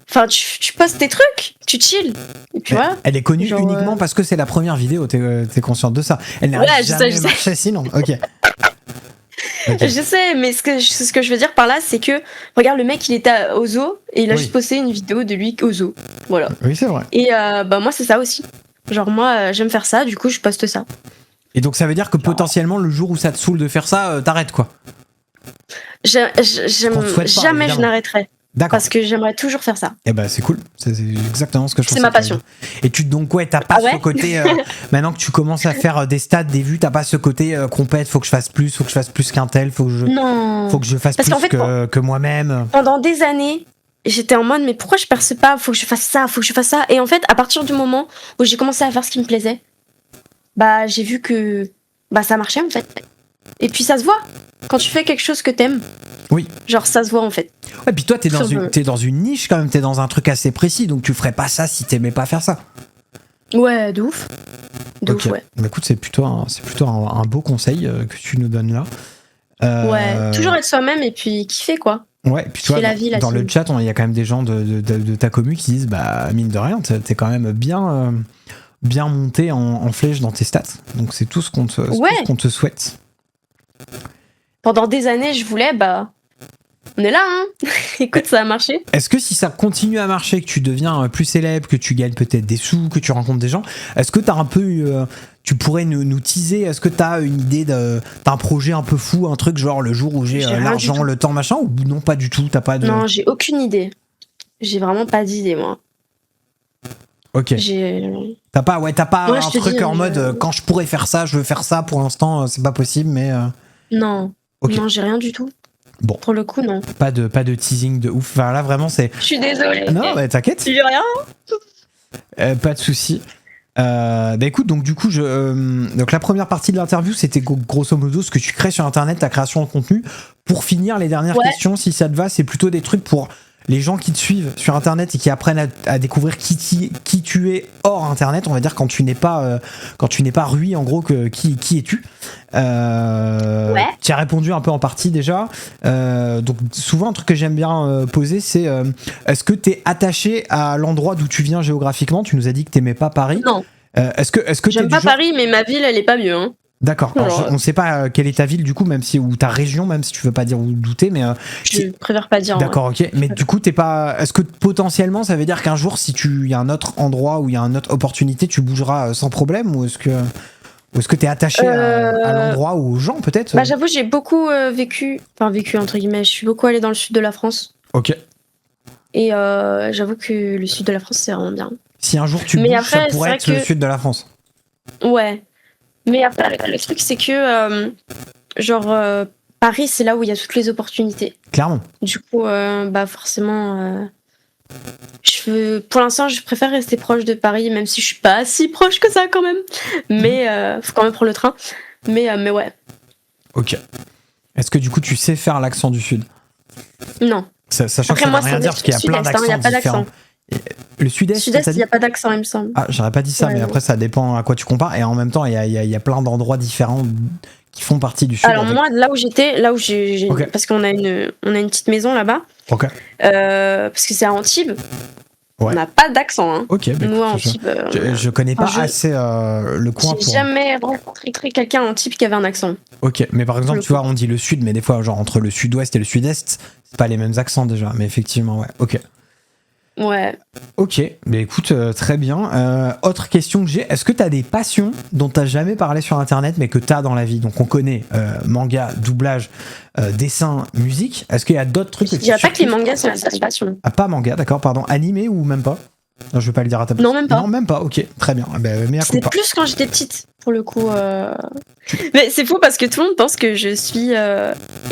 Enfin, tu postes tes trucs, tu chill. Et puis voilà. Elle est connue uniquement parce que c'est la première vidéo, t'es consciente de ça. Elle n'a jamais marché sinon. Ok. Okay. Je sais, mais ce que je veux dire par là, c'est que, regarde, le mec, il était au zoo et il a juste posté une vidéo de lui au zoo. Voilà. Oui, c'est vrai. Et bah, moi, c'est ça aussi. Genre, moi, j'aime faire ça, du coup, je poste ça. Et donc, ça veut dire que potentiellement, le jour où ça te saoule de faire ça, t'arrêtes, quoi. Jamais je n'arrêterai. D'accord. Parce que j'aimerais toujours faire ça. Eh ben c'est cool, c'est exactement ce que je pense. C'est ma passion. Et donc t'as pas ce côté maintenant que tu commences à faire des stats, des vues, t'as pas ce côté compète, faut que je fasse plus qu'un tel, faut que je fasse plus que moi-même. Pendant des années, j'étais en mode mais pourquoi je perce pas, faut que je fasse ça. Et en fait, à partir du moment où j'ai commencé à faire ce qui me plaisait, bah j'ai vu que ça marchait en fait. Et puis ça se voit quand tu fais quelque chose que t'aimes. Oui. Genre ça se voit en fait. Ouais, puis toi t'es dans une niche quand même, t'es dans un truc assez précis, donc tu ferais pas ça si t'aimais pas faire ça. Ouais, de ouf. Ouais. Bah, écoute, c'est plutôt un beau conseil que tu nous donnes là. Ouais, toujours être soi-même et puis kiffer quoi. Ouais, puis tu vois, dans le chat, il y a quand même des gens de ta commu qui disent bah mine de rien, t'es quand même bien monté en flèche dans tes stats, donc c'est tout ce qu'on te souhaite. Pendant des années, je voulais, on est là, hein. Écoute, ça a marché. Est-ce que si ça continue à marcher, que tu deviens plus célèbre, que tu gagnes peut-être des sous, que tu rencontres des gens, est-ce que t'as un peu tu pourrais nous teaser, est-ce que t'as une idée d'un projet un peu fou, un truc genre le jour où j'ai l'argent, le temps, machin, ou non, pas du tout, t'as pas de... Non, j'ai aucune idée. J'ai vraiment pas d'idée, moi. Ok. T'as pas un truc en mode quand je pourrais faire ça, je veux faire ça, pour l'instant c'est pas possible, mais... Non. Okay. Non, j'ai rien du tout. Bon. Pour le coup, non. Pas de teasing de ouf. Enfin, là, vraiment, c'est... Je suis désolée. Non, mais t'inquiète. Tu veux rien pas de souci. Écoute, donc du coup, donc la première partie de l'interview, c'était grosso modo ce que tu crées sur Internet, ta création de contenu. Pour finir, les dernières questions, si ça te va, c'est plutôt des trucs pour les gens qui te suivent sur Internet et qui apprennent à découvrir qui tu es hors Internet, on va dire, quand tu n'es pas Rui, en gros, qui es-tu. Tu as répondu un peu en partie déjà. Donc souvent, un truc que j'aime bien poser, c'est est-ce que tu es attaché à l'endroit d'où tu viens géographiquement? Tu nous as dit que tu n'aimais pas Paris. Non. Est-ce que j'aime pas Paris, mais ma ville, elle est pas mieux, hein. D'accord. Alors, on ne sait pas quelle est ta ville du coup, même si ou ta région, même si tu veux pas dire ou douter, mais je préfère pas dire. D'accord, ok. Mais du coup, t'es pas. Est-ce que potentiellement, ça veut dire qu'un jour, si il y a un autre endroit où il y a une autre opportunité, tu bougeras sans problème, ou est-ce que Ou est-ce que t'es attaché à l'endroit ou aux gens, peut-être? Bah, j'avoue, j'ai beaucoup vécu entre guillemets, je suis beaucoup allée dans le sud de la France. Ok. Et j'avoue que le sud de la France, c'est vraiment bien. Si un jour tu bouges, après, ça pourrait être le sud de la France. Ouais. Mais après, le truc, c'est que, Paris, c'est là où il y a toutes les opportunités. Clairement. Du coup, forcément, pour l'instant, je préfère rester proche de Paris, même si je suis pas si proche que ça quand même. Mais faut quand même prendre le train. Mais ouais. Ok. Est-ce que du coup, tu sais faire l'accent du sud? Non. Sachant que ça veut rien dire parce qu'il y a plein d'accents différents. Le sud-est, il n'y a pas d'accent, il me semble. Ah, j'aurais pas dit ça, mais après, ça dépend à quoi tu compares. Et en même temps, il y a plein d'endroits différents qui font partie du sud. Alors, moi, là où j'étais, Okay. parce qu'on a une petite maison là-bas. Ok. Parce que c'est à Antibes. Ouais. On n'a pas d'accent. Hein. Ok, bah, nous, à Antibes. Je connais pas assez le coin. J'ai jamais rencontré quelqu'un à Antibes qui avait un accent. Ok, mais par exemple, tu vois, on dit le sud, mais des fois, genre entre le sud-ouest et le sud-est, c'est pas les mêmes accents déjà. Mais effectivement, ouais, ok. Ouais. Ok, mais écoute, très bien. Autre question que j'ai, est-ce que t'as des passions dont t'as jamais parlé sur internet mais que t'as dans la vie? Donc on connaît manga, doublage, dessin, musique. Est-ce qu'il y a d'autres trucs que tu... Je dirais pas que les mangas c'est la passion. Ah, pas manga, d'accord, pardon. Animé ou même pas? Non, je vais pas le dire à ta place. Non, même pas. Non, même pas, ok, très bien. C'est plus quand j'étais petite, pour le coup. Mais c'est fou parce que tout le monde pense que je suis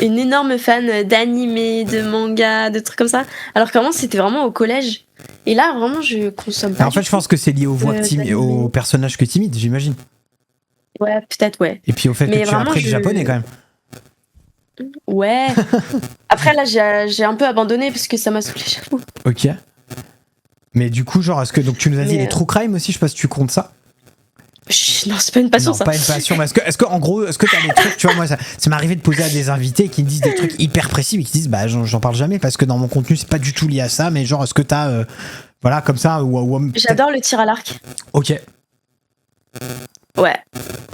une énorme fan d'animé, de manga, de trucs comme ça. Alors qu'avant, c'était vraiment au collège. Et là, vraiment, je consomme pas. En fait, je pense que c'est lié aux voix aux personnages que t'imites, j'imagine. Ouais, peut-être, ouais. Et puis au fait que tu as appris le japonais quand même. Ouais. Après, là, j'ai un peu abandonné parce que ça m'a saoulé, j'avoue. Ok. Mais du coup, genre, est-ce que donc tu nous as dit les true crime aussi, je sais pas si tu comptes ça. Non, c'est pas une passion, non, ça. Pas une passion. Mais est-ce que en gros, est-ce que t'as des trucs, tu vois, moi, ça m'est arrivé de poser à des invités qui me disent des trucs hyper précis, mais qui disent, bah, j'en parle jamais parce que dans mon contenu, c'est pas du tout lié à ça, mais genre, est-ce que t'as, voilà, comme ça, ou J'adore le tir à l'arc. Ok. Ouais.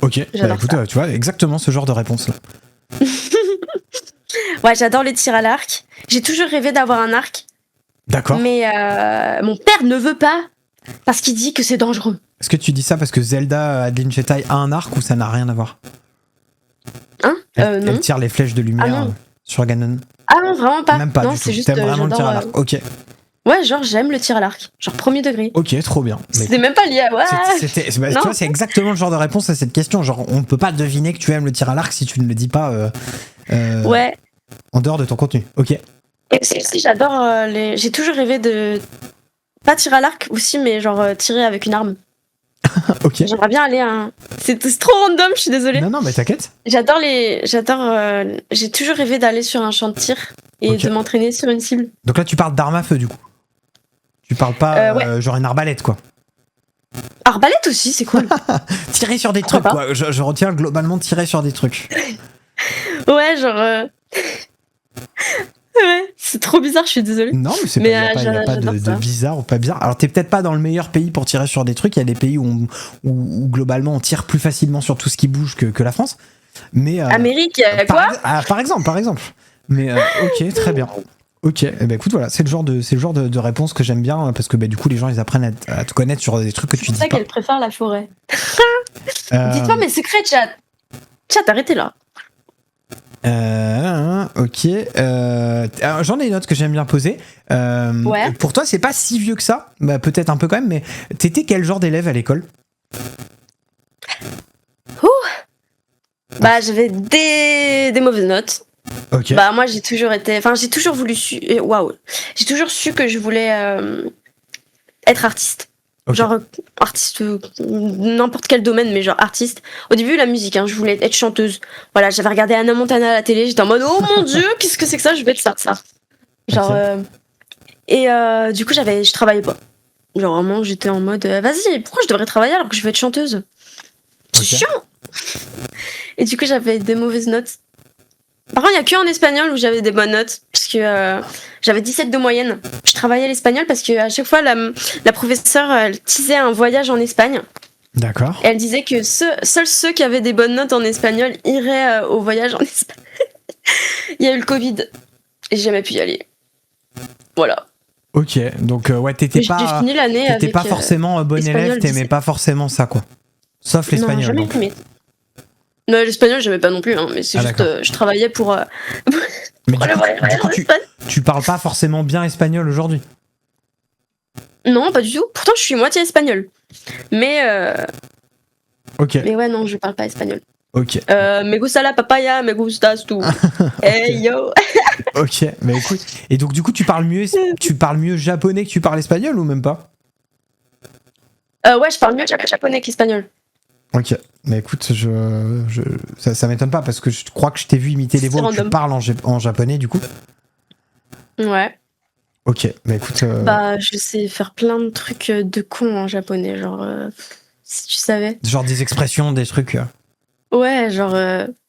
Ok. Bah, écoute, tu vois, exactement ce genre de réponse là. Ouais, j'adore le tir à l'arc. J'ai toujours rêvé d'avoir un arc. D'accord. Mais mon père ne veut pas parce qu'il dit que c'est dangereux. Est-ce que tu dis ça parce que Zelda Adeline Chetaille a un arc ou ça n'a rien à voir? Hein? Non. Elle tire les flèches de lumière sur Ganon. Ah non, vraiment pas. Même pas. Non, du c'est tout. juste. T'aimes vraiment le tir à l'arc. Ok. Ouais, genre j'aime le tir à l'arc. Genre premier degré. Ok, trop bien. C'était même pas lié à. Ouais. Tu vois, c'est exactement le genre de réponse à cette question. Genre, on peut pas deviner que tu aimes le tir à l'arc si tu ne le dis pas. Ouais. En dehors de ton contenu. Ok. Et si j'adore les. J'ai toujours rêvé de. Pas tirer à l'arc aussi, mais genre tirer avec une arme. Ok. J'aimerais bien aller à. C'est trop random, je suis désolée. Non, mais t'inquiète. J'adore. J'ai toujours rêvé d'aller sur un champ de tir et de m'entraîner sur une cible. Donc là, tu parles d'arme à feu, du coup. Tu parles pas genre une arbalète, quoi. Arbalète aussi, c'est cool. Tirer sur des trucs, quoi. Je retiens globalement tirer sur des trucs. Ouais, genre. Ouais, c'est trop bizarre, je suis désolée. Non, mais il n'y a pas de bizarre ou pas bizarre. Alors, t'es peut-être pas dans le meilleur pays pour tirer sur des trucs. Il y a des pays où globalement, on tire plus facilement sur tout ce qui bouge que la France. Mais, Amérique, quoi par exemple. Mais ok, très bien. Ok, bah écoute, voilà, c'est le genre de réponse que j'aime bien parce que du coup, les gens, ils apprennent à te connaître sur des trucs que tu dis pas. C'est pour ça qu'elle préfère la forêt. Dites-moi mes secrets, chat. Chat, arrêtez là. Ok. J'en ai une autre que j'aime bien poser. Ouais. Pour toi, c'est pas si vieux que ça. Bah, peut-être un peu quand même, mais t'étais quel genre d'élève à l'école? Bah, j'avais des mauvaises notes. Ok. Bah, moi, j'ai toujours voulu J'ai toujours su que je voulais être artiste. Okay. Genre artiste, n'importe quel domaine, mais genre artiste. Au début, la musique, je voulais être chanteuse. Voilà, j'avais regardé Hannah Montana à la télé, j'étais en mode oh mon dieu, qu'est-ce que c'est que ça, je vais être ça. Genre, du coup, je travaillais pas. Genre vraiment, j'étais en mode vas-y, pourquoi je devrais travailler alors que je veux être chanteuse? C'est chiant. Et du coup, j'avais des mauvaises notes. Par contre, il n'y a que en espagnol où j'avais des bonnes notes, parce que j'avais 17 de moyenne. Je travaillais l'espagnol parce qu'à chaque fois, la professeure, elle teasait un voyage en Espagne. D'accord. Et elle disait que seuls ceux qui avaient des bonnes notes en espagnol iraient au voyage en Espagne. Il y a eu le Covid, et j'ai jamais pu y aller. Voilà. Ok, donc t'étais pas... J'ai fini l'année avec... T'étais pas forcément bon élève, t'aimais pas forcément ça, quoi. Sauf l'espagnol. Non, jamais aimé. Non, l'espagnol, j'aimais pas non plus, hein, mais c'est juste, je travaillais pour. Mais du coup, tu parles pas forcément bien espagnol aujourd'hui? Non, pas du tout. Pourtant, je suis moitié espagnole. Mais. Ok. Mais ouais, non, je parle pas espagnol. Ok. Me gusta la papaya, me gustas tú. Hey yo. Ok, mais écoute. Et donc, du coup, tu parles mieux japonais que tu parles espagnol ou même pas? Ouais, je parle mieux japonais qu'espagnol. Ok, mais écoute, ça m'étonne pas parce que je crois que je t'ai vu imiter les voix où tu parles en japonais du coup. Ouais. Ok, mais écoute. Bah, je sais faire plein de trucs de con en japonais, genre, si tu savais. Genre des expressions, des trucs. Ouais, genre,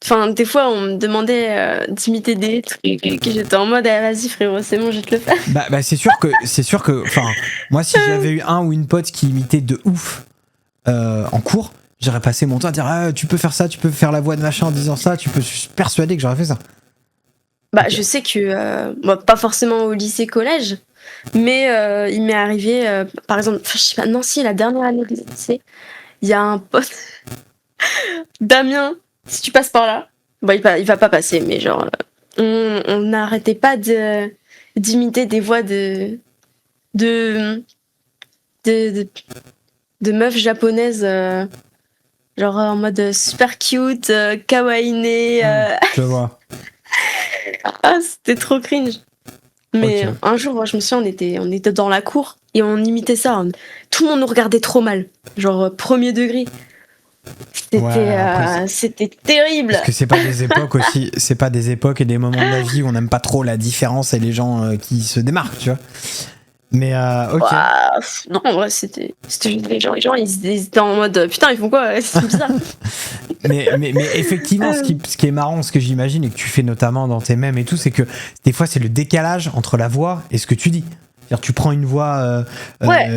enfin, des fois, on me demandait d'imiter des trucs et que j'étais en mode, ah, vas-y frérot, c'est bon, je vais te le faire. Bah c'est sûr que, enfin, moi si j'avais eu un ou une pote qui imitait de ouf en cours, j'aurais passé mon temps à dire, ah, tu peux faire ça, tu peux faire la voix de machin en disant ça, je suis persuadé que j'aurais fait ça. Bah, okay. Je sais que, moi, pas forcément au lycée-collège, mais il m'est arrivé, par exemple, je sais pas, Nancy, la dernière année de lycée, il y a un pote, Damien, si tu passes par là, bah, il va pas passer, mais genre, on n'arrêtait pas d'imiter des voix de meufs japonaises, genre en mode super cute, kawaii. Je vois. Ah, c'était trop cringe. Mais okay. Un jour, moi, je me souviens, on était dans la cour et on imitait ça. Tout le monde nous regardait trop mal. Genre, premier degré. C'était terrible. Parce que c'est pas des époques aussi, c'est pas des époques et des moments de la vie où on n'aime pas trop la différence et les gens qui se démarquent, tu vois. Mais ok. Non, en vrai, c'était les gens ils étaient en mode putain, ils font quoi? C'est bizarre. mais effectivement, ce qui est marrant, ce que j'imagine et que tu fais notamment dans tes mèmes et tout, c'est que des fois c'est le décalage entre la voix et ce que tu dis. C'est-à-dire tu prends une voix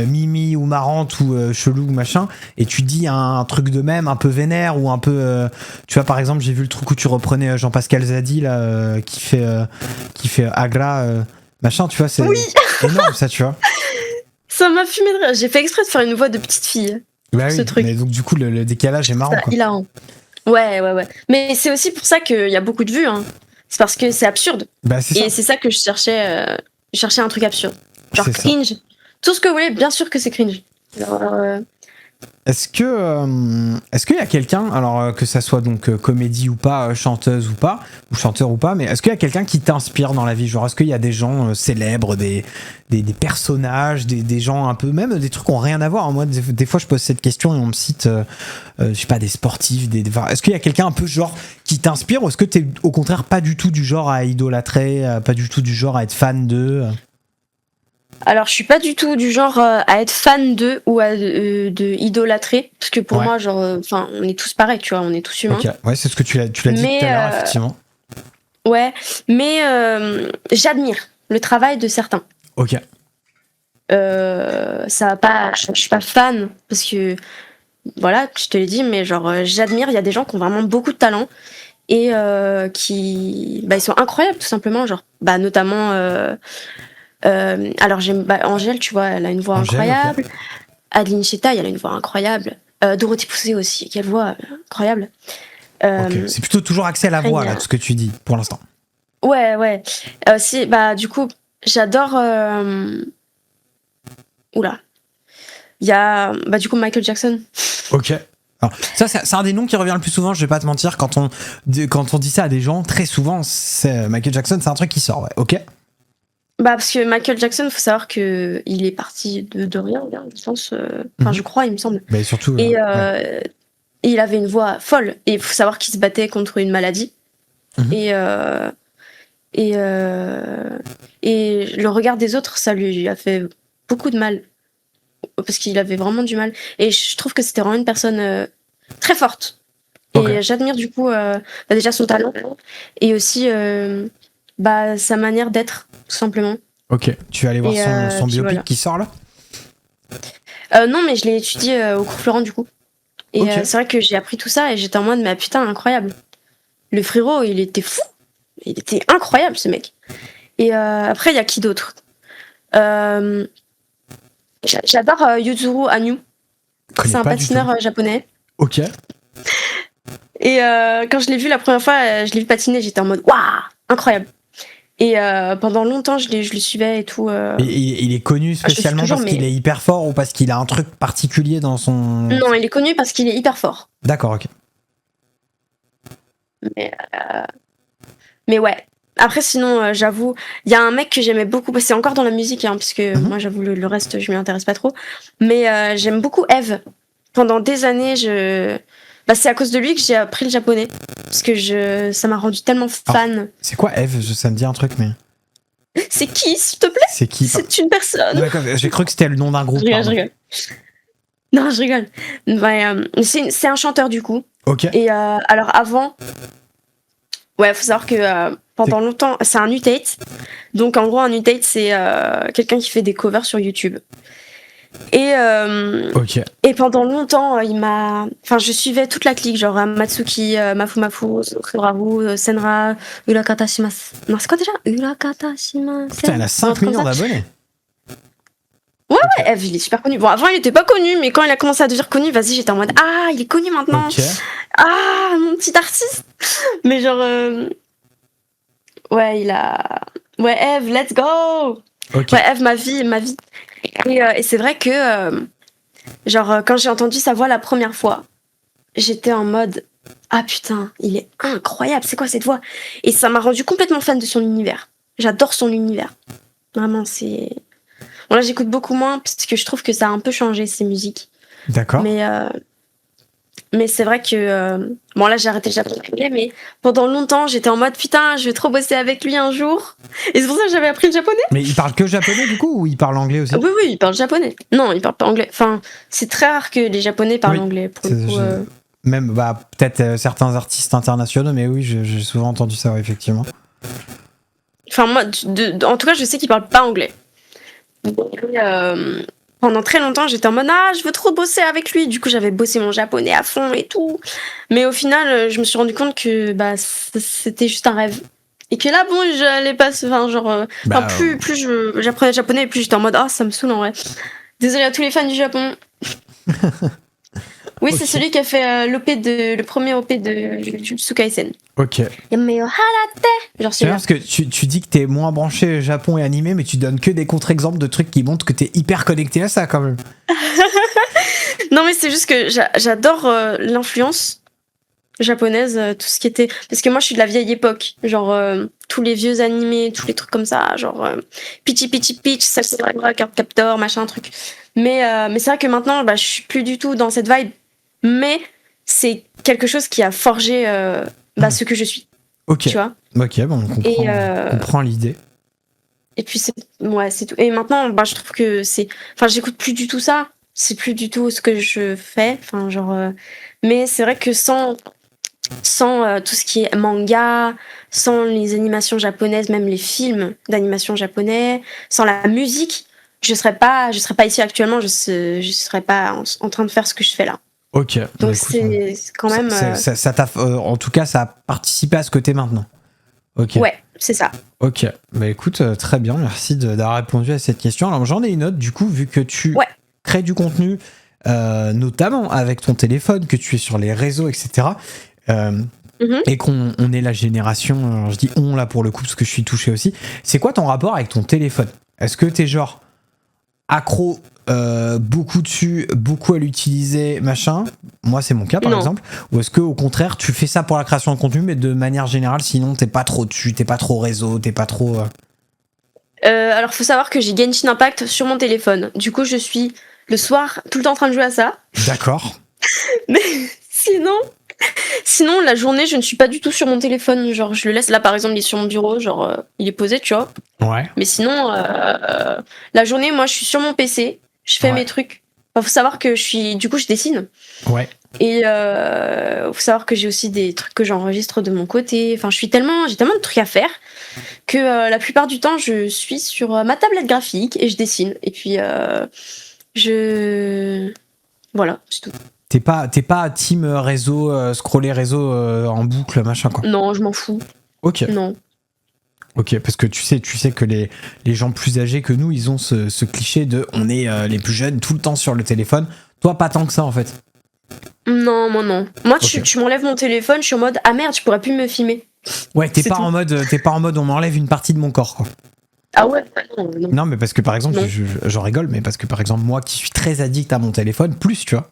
mimi ou marrante ou chelou ou machin et tu dis un truc de même un peu vénère ou un peu tu vois, par exemple, j'ai vu le truc où tu reprenais Jean-Pascal Zadi là qui fait Agra machin, tu vois, c'est énorme ça, tu vois. Ça m'a fumé de rire. J'ai fait exprès de faire une voix de petite fille. Bah oui, truc. Mais donc du coup le décalage est marrant, quoi. Hilarant. Ouais. Mais c'est aussi pour ça qu'il y a beaucoup de vues, hein. C'est parce que c'est absurde. Bah, c'est ça. Et c'est ça que je cherchais. Je cherchais un truc absurde. Genre c'est cringe. Ça. Tout ce que vous voulez, bien sûr que c'est cringe. Alors, Est-ce qu'il y a quelqu'un, alors que ça soit donc comédie ou pas, chanteuse ou pas, ou chanteur ou pas, mais est-ce qu'il y a quelqu'un qui t'inspire dans la vie? Genre, est-ce qu'il y a des gens célèbres, des personnages, des gens un peu, même des trucs qui n'ont rien à voir? Moi, des fois, je pose cette question et on me cite, je sais pas, des sportifs, est-ce qu'il y a quelqu'un un peu genre qui t'inspire, ou est-ce que t'es au contraire pas du tout du genre à idolâtrer, pas du tout du genre à être fan d'eux? Alors, je suis pas du tout du genre à être fan d'eux ou à de idolâtrer, parce que pour moi, genre, enfin, on est tous pareils, tu vois, on est tous humains. Ok, ouais, c'est ce que tu l'as dit tout à l'heure, effectivement. Ouais, mais j'admire le travail de certains. Ok. Ça va pas, je suis pas fan, parce que, voilà, je te l'ai dit, mais genre, j'admire, il y a des gens qui ont vraiment beaucoup de talent, et qui, bah, ils sont incroyables, tout simplement, genre, bah, notamment... alors j'aime Angèle, tu vois, elle a une voix incroyable. Okay. Adeline Cheta, elle a une voix incroyable. Dorothée Poussé aussi, quelle voix incroyable. Okay. C'est plutôt toujours axé à la voix là, tout ce que tu dis pour l'instant. Ouais. Si, bah du coup, j'adore. Oula. Il y a du coup Michael Jackson. Ok. Alors, ça, c'est un des noms qui revient le plus souvent, je vais pas te mentir, quand on dit ça à des gens, très souvent, c'est Michael Jackson, c'est un truc qui sort, ouais. Ok. Bah parce que Michael Jackson, faut savoir que il est parti de rien, je pense. Enfin, je crois, il me semble. Mais surtout. Et il avait une voix folle. Et il faut savoir qu'il se battait contre une maladie. Et le regard des autres, ça lui a fait beaucoup de mal, parce qu'il avait vraiment du mal. Et je trouve que c'était vraiment une personne très forte. Okay. Et j'admire du coup déjà son talent et aussi sa manière d'être, tout simplement. Ok, tu vas aller voir son biopic qui sort là? Non, mais je l'ai étudié au cours Florent du coup. Et c'est vrai que j'ai appris tout ça et j'étais en mode, mais putain, incroyable. Le frérot, il était fou. Il était incroyable, ce mec. Et après, il y a qui d'autre? J'adore Yuzuru Hanyu. C'est un patineur japonais. Ok. Et quand je l'ai vu la première fois, je l'ai vu patiner, j'étais en mode waouh, incroyable. Et pendant longtemps, je le suivais et tout. Et il est connu spécialement parce qu'il est hyper fort ou parce qu'il a un truc particulier dans son... Non, il est connu parce qu'il est hyper fort. D'accord, ok. Mais ouais. Après, sinon, j'avoue, il y a un mec que j'aimais beaucoup. C'est encore dans la musique, hein, parce que moi, j'avoue, le reste, je m'y intéresse pas trop. Mais j'aime beaucoup Eve. Pendant des années, c'est à cause de lui que j'ai appris le japonais. Parce que ça m'a rendu tellement fan. Alors, c'est quoi Eve? Ça me dit un truc, mais... C'est qui, s'il te plaît? C'est qui? C'est une personne. D'accord, j'ai cru que c'était le nom d'un groupe. Je rigole. Non, je rigole. C'est un chanteur, du coup. Ok. Et alors, avant... Ouais, faut savoir que pendant longtemps, c'est un U-Tate. Donc, en gros, un U-Tate, c'est quelqu'un qui fait des covers sur YouTube. Et pendant longtemps, je suivais toute la clique, genre Matsuki, Mafu, Soraru, Senra, Urakata Shimasu. Non, c'est quoi déjà? Urakata Shimasu. Putain, elle a 5 millions d'abonnés. Ouais, Eve, il est super connu. Bon, avant, il était pas connu, mais quand il a commencé à devenir connu, vas-y, j'étais en mode ah, il est connu maintenant. Ok. Ah, mon petit artiste. Mais genre, ouais, Eve, let's go. Okay. Ouais, Eve, ma vie. Et c'est vrai que, quand j'ai entendu sa voix la première fois, j'étais en mode ah putain, il est incroyable, c'est quoi cette voix? Et ça m'a rendu complètement fan de son univers. J'adore son univers. Vraiment, c'est... Bon, là, j'écoute beaucoup moins parce que je trouve que ça a un peu changé, ses musiques. D'accord. Mais c'est vrai que... bon, là, j'ai arrêté le japonais, mais pendant longtemps, j'étais en mode putain, je vais trop bosser avec lui un jour. Et c'est pour ça que j'avais appris le japonais. Mais il parle que japonais, du coup, ou il parle anglais aussi? Oui, il parle japonais. Non, il parle pas anglais. Enfin, c'est très rare que les japonais parlent anglais, pour le coup. Même, peut-être certains artistes internationaux, mais oui, j'ai souvent entendu ça, ouais, effectivement. Enfin, moi, en tout cas, je sais qu'il parle pas anglais. Pendant très longtemps, j'étais en mode je veux trop bosser avec lui. Du coup, j'avais bossé mon japonais à fond et tout. Mais au final, je me suis rendu compte que c'était juste un rêve. Et que là, bon, j'allais pas... plus j'apprenais le japonais, plus j'étais en mode ça me saoule en vrai. Désolée à tous les fans du Japon. Oui, c'est celui qui a fait le premier OP de Jujutsu Kaisen. Ok. Yameyo harate. Genre c'est parce que tu dis que t'es moins branché Japon et animé, mais tu donnes que des contre-exemples de trucs qui montrent que t'es hyper connecté à ça quand même. Non, mais c'est juste que j'adore l'influence japonaise, tout ce qui était... Parce que moi, je suis de la vieille époque. Genre, tous les vieux animés, tous les trucs comme ça. Genre, Pichi Pichi Pitch, Sakura Card Captor, machin, truc. Mais c'est vrai que maintenant, je suis plus du tout dans cette vibe. Mais c'est quelque chose qui a forgé ce que je suis. Ok. Tu vois? Ok, bon, on comprend l'idée. Et puis, c'est tout. Et maintenant, je trouve que c'est... Enfin, j'écoute plus du tout ça. C'est plus du tout ce que je fais. Enfin, genre... Mais c'est vrai que sans tout ce qui est manga, sans les animations japonaises, même les films d'animation japonais, sans la musique, je serais pas ici actuellement, je serais pas en train de faire ce que je fais là. Ok. Donc c'est quand même... Ça t'a, en tout cas, ça a participé à ce que t'es maintenant. Ok. Ouais, c'est ça. Ok. Écoute, très bien, merci d'avoir répondu à cette question. Alors j'en ai une autre, du coup, vu que tu crées du contenu, notamment avec ton téléphone, que tu es sur les réseaux, etc., et qu'on est la génération, alors je dis on là pour le coup parce que je suis touché aussi, c'est quoi ton rapport avec ton téléphone? Est-ce que t'es genre accro beaucoup dessus, beaucoup à l'utiliser, machin? Moi c'est mon cas par exemple. Ou est-ce que au contraire tu fais ça pour la création de contenu mais de manière générale sinon t'es pas trop dessus, t'es pas trop réseau, t'es pas trop... Alors faut savoir que j'ai Genshin Impact sur mon téléphone. Du coup je suis le soir tout le temps en train de jouer à ça. D'accord. Mais sinon, la journée, je ne suis pas du tout sur mon téléphone. Genre, je le laisse là, par exemple, il est sur mon bureau, genre, il est posé, tu vois. Ouais. Mais sinon, la journée, moi, je suis sur mon PC, je fais mes trucs. Faut savoir que je dessine. Ouais. Et faut savoir que j'ai aussi des trucs que j'enregistre de mon côté. Enfin, j'ai tellement de trucs à faire que la plupart du temps, je suis sur ma tablette graphique et je dessine. Et puis, voilà, c'est tout. T'es pas team réseau, scroller réseau en boucle, machin quoi. Non, je m'en fous. Ok. Non. Ok, parce que tu sais que les gens plus âgés que nous, ils ont ce cliché de on est les plus jeunes tout le temps sur le téléphone. Toi, pas tant que ça en fait. Non, moi non. Moi, Ok. tu m'enlèves mon téléphone, je suis en mode ah merde, tu pourrais plus me filmer. Ouais, t'es C'est pas tout. en mode on m'enlève une partie de mon corps, quoi. Ah ouais, non, non. Non, mais parce que par exemple, Non. j'en rigole, mais parce que par exemple, moi qui suis très addict à mon téléphone, plus, tu vois.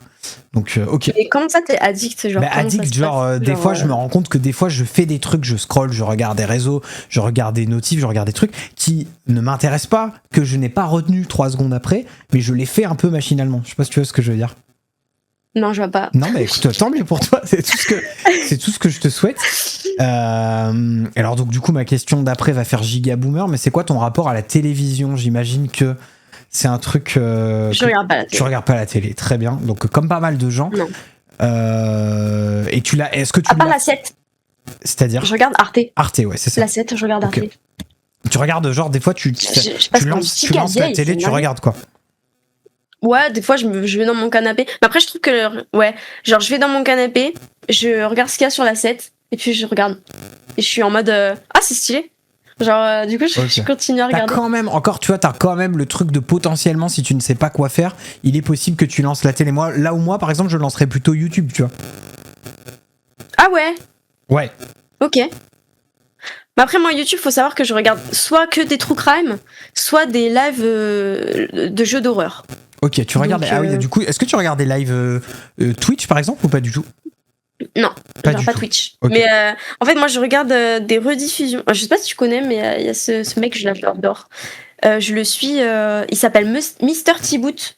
Donc, ok. Et comment ça, t'es addict, genre Bah, comment ça addict, se genre, passe des Genre, fois, je me rends compte que des fois, je fais des trucs, je scrolle, je regarde des réseaux, je regarde des notifs, je regarde des trucs qui ne m'intéressent pas, que je n'ai pas retenu 3 secondes après, mais je les fais un peu machinalement. Je sais pas si tu vois ce que je veux dire. Non, je vois pas. Non, mais écoute, tant mieux pour toi, c'est tout ce que je te souhaite. Alors, donc, du coup, ma question d'après va faire giga boomer, mais c'est quoi ton rapport à la télévision? J'imagine que c'est un truc. Je regarde pas la Tu télé. regardes pas la télé, très bien. Donc, comme pas mal de gens. Non. Et tu l'as. Est-ce que tu À part l'as. la 7, C'est-à-dire je regarde Arte. Arte, ouais, c'est ça. La 7, je regarde Arte. Ok. Tu regardes, genre, des fois, tu Je passe pour une lances giga la vieille, télé, c'est tu dingue. regardes quoi. Ouais, des fois, je vais dans mon canapé. Mais après, je trouve que. Ouais, genre, je vais dans mon canapé, je regarde ce qu'il y a sur la 7, et puis je regarde. Et je suis en mode. Ah, c'est stylé. Genre, du coup, Ok. je continue à T'as regarder. quand même, encore, tu vois, t'as quand même le truc de potentiellement, si tu ne sais pas quoi faire, il est possible que tu lances la télé. Moi, là où moi, par exemple, je lancerais plutôt YouTube, tu vois. Ah ouais, Ouais. ok. Mais après, moi, YouTube, faut savoir que je regarde soit que des true crime, soit des lives de jeux d'horreur. Ok, tu regardes. Donc, Ah oui, du coup, est-ce que tu regardes des lives Twitch, par exemple, ou pas du tout? Non, je Pas regarde du pas tout. Twitch. Ok. Mais en fait, moi, je regarde des rediffusions. Je sais pas si tu connais, mais il y a ce mec, je l'adore. Je le suis, il s'appelle Mister T-Boot.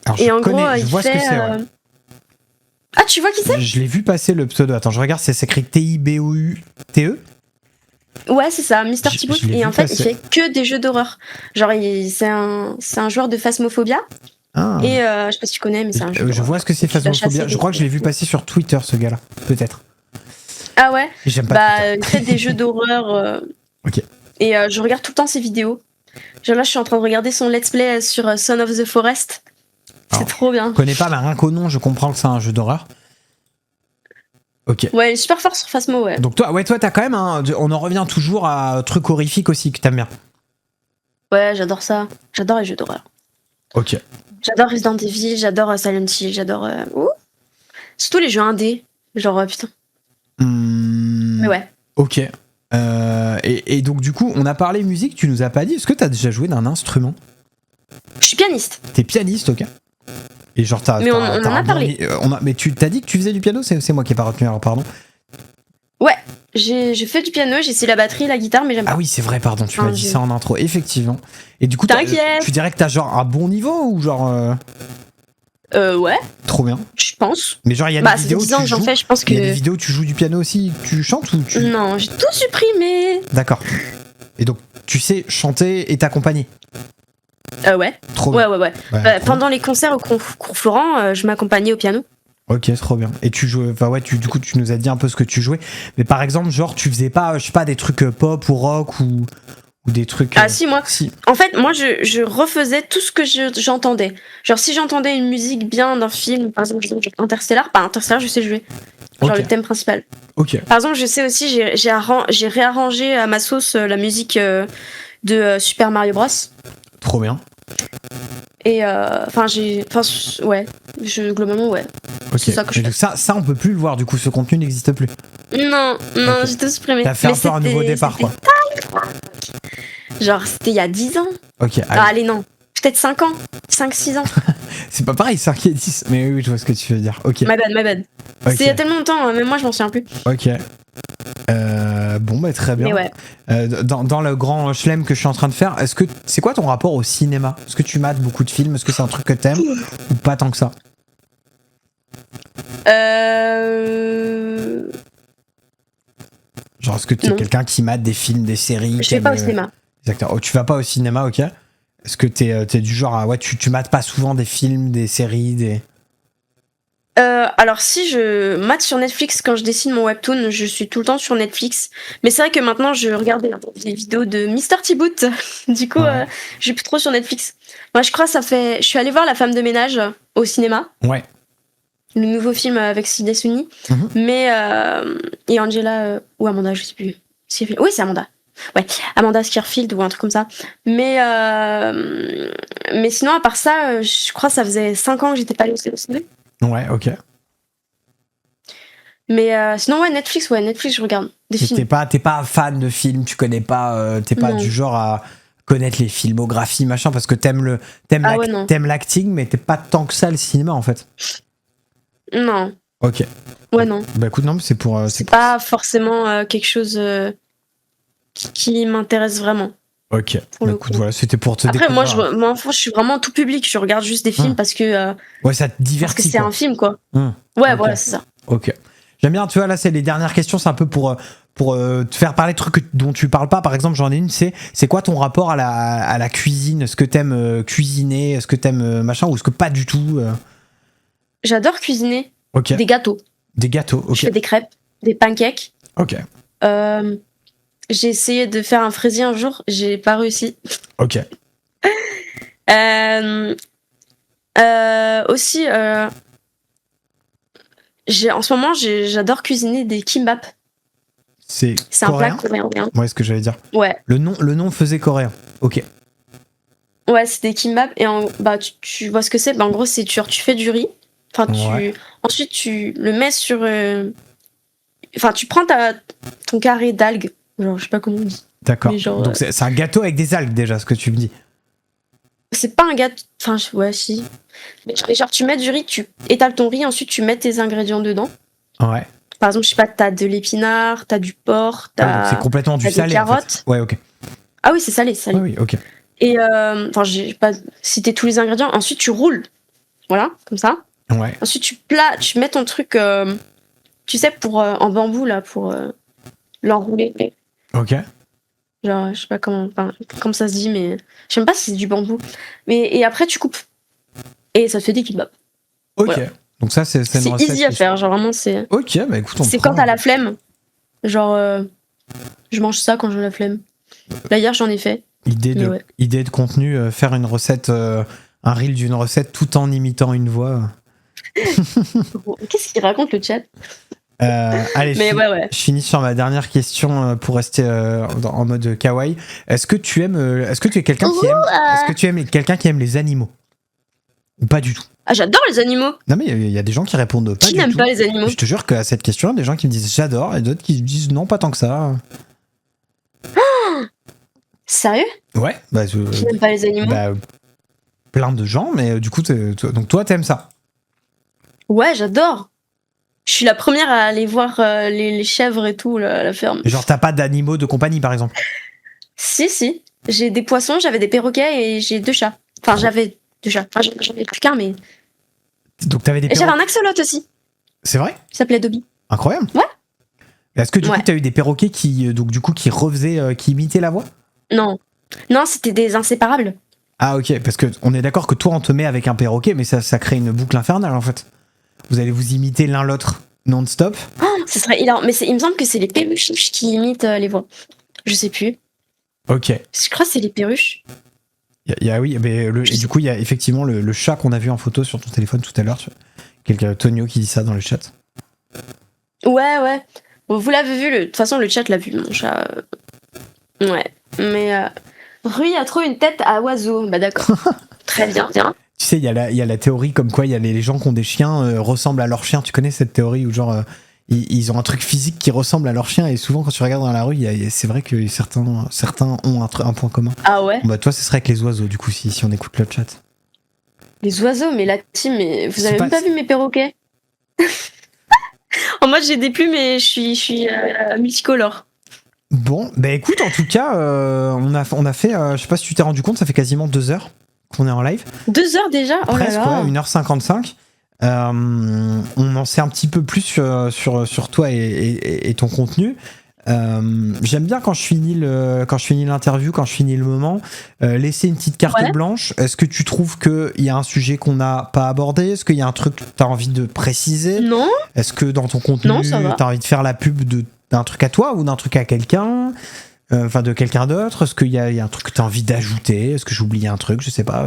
Alors, Et je en connais, gros, je il vois ce fait. que c'est, ouais. Ah, tu vois qui c'est? Je l'ai vu passer le pseudo. Attends, je regarde, c'est écrit T-I-B-O-U-T-E. Ouais, c'est ça, Mister Je T-Boot. l'ai Et vu en fait, passer. il fait que des jeux d'horreur. Genre, c'est un joueur de Phasmophobia. Ah. Et je sais pas si tu connais, mais c'est un jeu Je d'horreur. vois ce que c'est Tu dois Phasmophobia. chasser Je crois que je l'ai vu des- passer sur Twitter, ce gars-là. Peut-être. Ah ouais? Et j'aime pas Bah, Twitter. il fait des jeux d'horreur. Ok. Et je regarde tout le temps ses vidéos. Genre là, je suis en train de regarder son let's play sur Son of the Forest. C'est Alors, trop bien. Je connais pas, mais rien qu'au nom, je comprends que c'est un jeu d'horreur. Ok. Ouais, il est super fort sur Phasmo, ouais. Donc toi, t'as quand même on en revient toujours à un truc horrifique aussi que t'aimes bien. Ouais, j'adore ça. J'adore les jeux d'horreur. Ok. J'adore Resident Evil, j'adore Silent Hill, j'adore. Surtout les jeux indés. Genre, putain. Mais ouais. Ok. Et donc du coup, on a parlé musique, tu nous as pas dit, est-ce que t'as déjà joué d'un instrument? Je suis pianiste. T'es pianiste, ok. Et genre t'as... Mais on t'as en a un parlé. mais tu t'as dit que tu faisais du piano, c'est moi qui ai pas retenu, alors pardon. Ouais, j'ai fait du piano, j'ai essayé la batterie, la guitare, mais j'aime pas. Ah oui, c'est vrai, pardon, tu m'as Ah, dit je- ça en intro, effectivement. Et du coup, T'inquiète. tu dirais que t'as genre un bon niveau ou genre... Ouais, Trop bien. je pense. Mais genre, il y a Bah, des ça fait vidéos où 10 ans tu que j'en joues... fais, je pense Il y a des que. vidéos où tu joues du piano aussi, tu chantes ou tu... Non, j'ai tout supprimé. D'accord. Et donc, tu sais chanter et t'accompagner. Ouais. Trop Ouais, bien. ouais, ouais. Ouais, trop Pendant les concerts au cours Florent, je m'accompagnais au piano. Ok, trop bien. Et tu jouais, enfin ouais, du coup, tu nous as dit un peu ce que tu jouais. Mais par exemple, genre, tu faisais pas, je sais pas, des trucs pop ou rock ou des trucs. Ah si, moi. Si. En fait, moi, je refaisais tout ce que j'entendais. Genre, si j'entendais une musique bien d'un film, par exemple, Interstellar, Interstellar, je sais jouer. Genre Ok. le thème principal. Ok. Par exemple, je sais aussi, j'ai réarrangé à ma sauce la musique de Super Mario Bros. Trop bien. Et ouais, globalement, ouais. Ok. C'est ça que je Et donc ça, on peut plus le voir. Du coup, ce contenu n'existe plus. Non, Ok. j'ai tout supprimé. T'as fait Mais un peu un nouveau c'était- départ, quoi. Genre, c'était il y a 10 ans. Ok. Ah, allez, non. Peut-être 5 ans. 5-6 ans. C'est pas pareil, 5 et 10. Mais oui, je vois ce que tu veux dire. Ok. My bad. Ok. C'est il y a tellement longtemps, même moi, je m'en souviens plus. Ok. Bon, bah très bien. Mais ouais. Dans le grand chelem que je suis en train de faire, c'est quoi ton rapport au cinéma? Est-ce que tu mates beaucoup de films? Est-ce que c'est un truc que t'aimes ou pas tant que ça? Genre, est-ce que tu es Non. quelqu'un qui mate des films, des séries? Je vais pas au cinéma. Exactement. Oh, tu vas pas au cinéma, ok. Est-ce que t'es du genre à... Ouais, tu mates pas souvent des films, des séries, des... Alors si je mate sur Netflix quand je dessine mon webtoon, je suis tout le temps sur Netflix. Mais c'est vrai que maintenant je regarde des vidéos de Mister T-Boot. Du coup, Ouais. je suis plus trop sur Netflix. Moi, je crois que je suis allée voir La Femme de ménage au cinéma, Ouais. le nouveau film avec Sidney Sweeney. Mhm. Mais et Angela ou Amanda, je sais plus. Oui, c'est Amanda. Ouais, Amanda Scarfield ou un truc comme ça. Mais sinon, à part ça, je crois que ça faisait 5 ans que j'étais pas allée au cinéma. Ouais, ok. Mais sinon, Netflix, je regarde des films. T'es pas fan de films, tu connais pas, t'es pas du genre à connaître les filmographies, machin, parce que t'aimes l'acting, mais t'es pas tant que ça le cinéma, en fait. Non. Ok. Ouais, non. Bah écoute, non, mais c'est pour... c'est pas forcément quelque chose qui m'intéresse vraiment. Ok. Bah écoute, voilà, c'était pour te Après, découvrir. moi, je suis vraiment tout public. Je regarde juste des films parce que... ouais, ça te divertit, parce que c'est quoi. un film, quoi. Ouais, okay. voilà, c'est ça. Ok. J'aime bien, tu vois, là, c'est les dernières questions, c'est un peu pour te faire parler de trucs dont tu parles pas. Par exemple, j'en ai une, c'est quoi ton rapport à la cuisine? Est-ce que t'aimes cuisiner? Est-ce que t'aimes machin? Ou est-ce que pas du tout J'adore cuisiner. Ok. Des gâteaux. Des gâteaux, ok. Je fais des crêpes, des pancakes. Ok. J'ai essayé de faire un fraisier un jour, j'ai pas réussi. Ok. Aussi, en ce moment, j'adore cuisiner des kimbap. C'est un plat coréen. Ouais, ce que j'allais dire. Ouais. Le nom faisait coréen. Ok. Ouais, c'est des kimbap et tu vois ce que c'est. Bah, en gros, c'est tu fais du riz. Ensuite, tu le mets sur. Tu prends ton carré d'algues. Genre, je sais pas comment on dit. D'accord. Donc c'est un gâteau avec des algues déjà, ce que tu me dis. C'est pas un gâteau. Enfin, ouais, si. Mais genre, tu mets du riz, tu étales ton riz, ensuite tu mets tes ingrédients dedans. Ouais. Par exemple, je sais pas, t'as de l'épinard, t'as du porc, donc c'est complètement du salé. Des carottes. En fait. Ouais, ok. Ah oui, c'est salé. Oui, ok. Et j'ai pas cité tous les ingrédients. Ensuite, tu roules. Voilà, comme ça. Ouais. Ensuite, tu mets ton truc, tu sais, en bambou, là, pour l'enrouler. Ok. Genre, je sais pas comment ça se dit, mais je sais même pas si c'est du bambou. Et après, tu coupes. Et ça te fait des kebabs. Ok. Voilà. Donc ça, c'est une recette. C'est easy à faire, genre vraiment, c'est... Ok, bah écoute, c'est quand t'as la flemme. Genre, je mange ça quand j'ai la flemme. Là, hier, j'en ai fait. Idée de contenu, faire une recette, un reel d'une recette tout en imitant une voix. Qu'est-ce qu'il raconte le chat? Allez, je finis sur ma dernière question pour rester en mode kawaii. Est-ce que tu es quelqu'un qui aime les animaux? Ou pas du tout? Ah, j'adore les animaux. Non, mais il y a des gens qui répondent pas du tout. Qui n'aime pas les animaux? Je te jure qu'à cette question, il y a des gens qui me disent j'adore et d'autres qui me disent non, pas tant que ça. Sérieux? Ouais. Qui n'aime pas les animaux? Plein de gens, mais du coup, donc toi, t'aimes ça? Ouais, j'adore. Je suis la première à aller voir les chèvres et tout, à la ferme. Genre, t'as pas d'animaux de compagnie, par exemple? Si. J'ai des poissons, j'avais des perroquets et j'ai 2 chats. Enfin, j'avais 2 chats. Enfin, j'en ai plus qu'un, mais... Donc, t'avais des perroquets. Et j'avais un axolote aussi. C'est vrai? Il s'appelait Dobby. Incroyable. Ouais. Est-ce que du coup, t'as eu des perroquets qui refaisaient, qui imitaient la voix? Non, c'était des inséparables. Ah, ok, parce qu'on est d'accord que toi, on te met avec un perroquet, mais ça crée une boucle infernale, en fait. Vous allez vous imiter l'un l'autre non-stop. Oh, ce serait hilarant. Mais il me semble que c'est les perruches qui imitent les voix. Je sais plus. Ok. Je crois que c'est les perruches. Oui, mais et du coup, il y a effectivement le chat qu'on a vu en photo sur ton téléphone tout à l'heure. Quelqu'un, Tonio, qui dit ça dans le chat. Ouais. Vous l'avez vu, de toute façon, le chat l'a vu, mon chat. Ouais. Mais Rui a trop une tête à oiseau. Bah d'accord. Très bien. Tu sais, il y a la théorie comme quoi il y a les gens qui ont des chiens ressemblent à leurs chiens. Tu connais cette théorie où genre ils ont un truc physique qui ressemble à leur chien et souvent quand tu regardes dans la rue, c'est vrai que certains ont un point commun. Ah ouais? Bah toi, ce serait avec les oiseaux du coup si on écoute le chat. Les oiseaux, mais la team, vous avez même pas vu mes perroquets? En mode j'ai des plumes et je suis multicolore. Bon, bah écoute, en tout cas, on a fait, je sais pas si tu t'es rendu compte, ça fait quasiment 2 heures qu'on est en live. 2 heures déjà? Oh presque, là là. Ouais, 1h55. On en sait un petit peu plus sur toi et ton contenu. J'aime bien quand je finis l'interview, quand je finis le moment, laisser une petite carte blanche. Est-ce que tu trouves qu'il y a un sujet qu'on n'a pas abordé? Est-ce qu'il y a un truc que tu as envie de préciser? Non. Est-ce que dans ton contenu, tu as envie de faire la pub d'un truc à toi ou d'un truc à quelqu'un? Enfin, de quelqu'un d'autre? Est-ce qu'il y a un truc que tu as envie d'ajouter? Est-ce que j'ai oublié un truc? Je sais pas.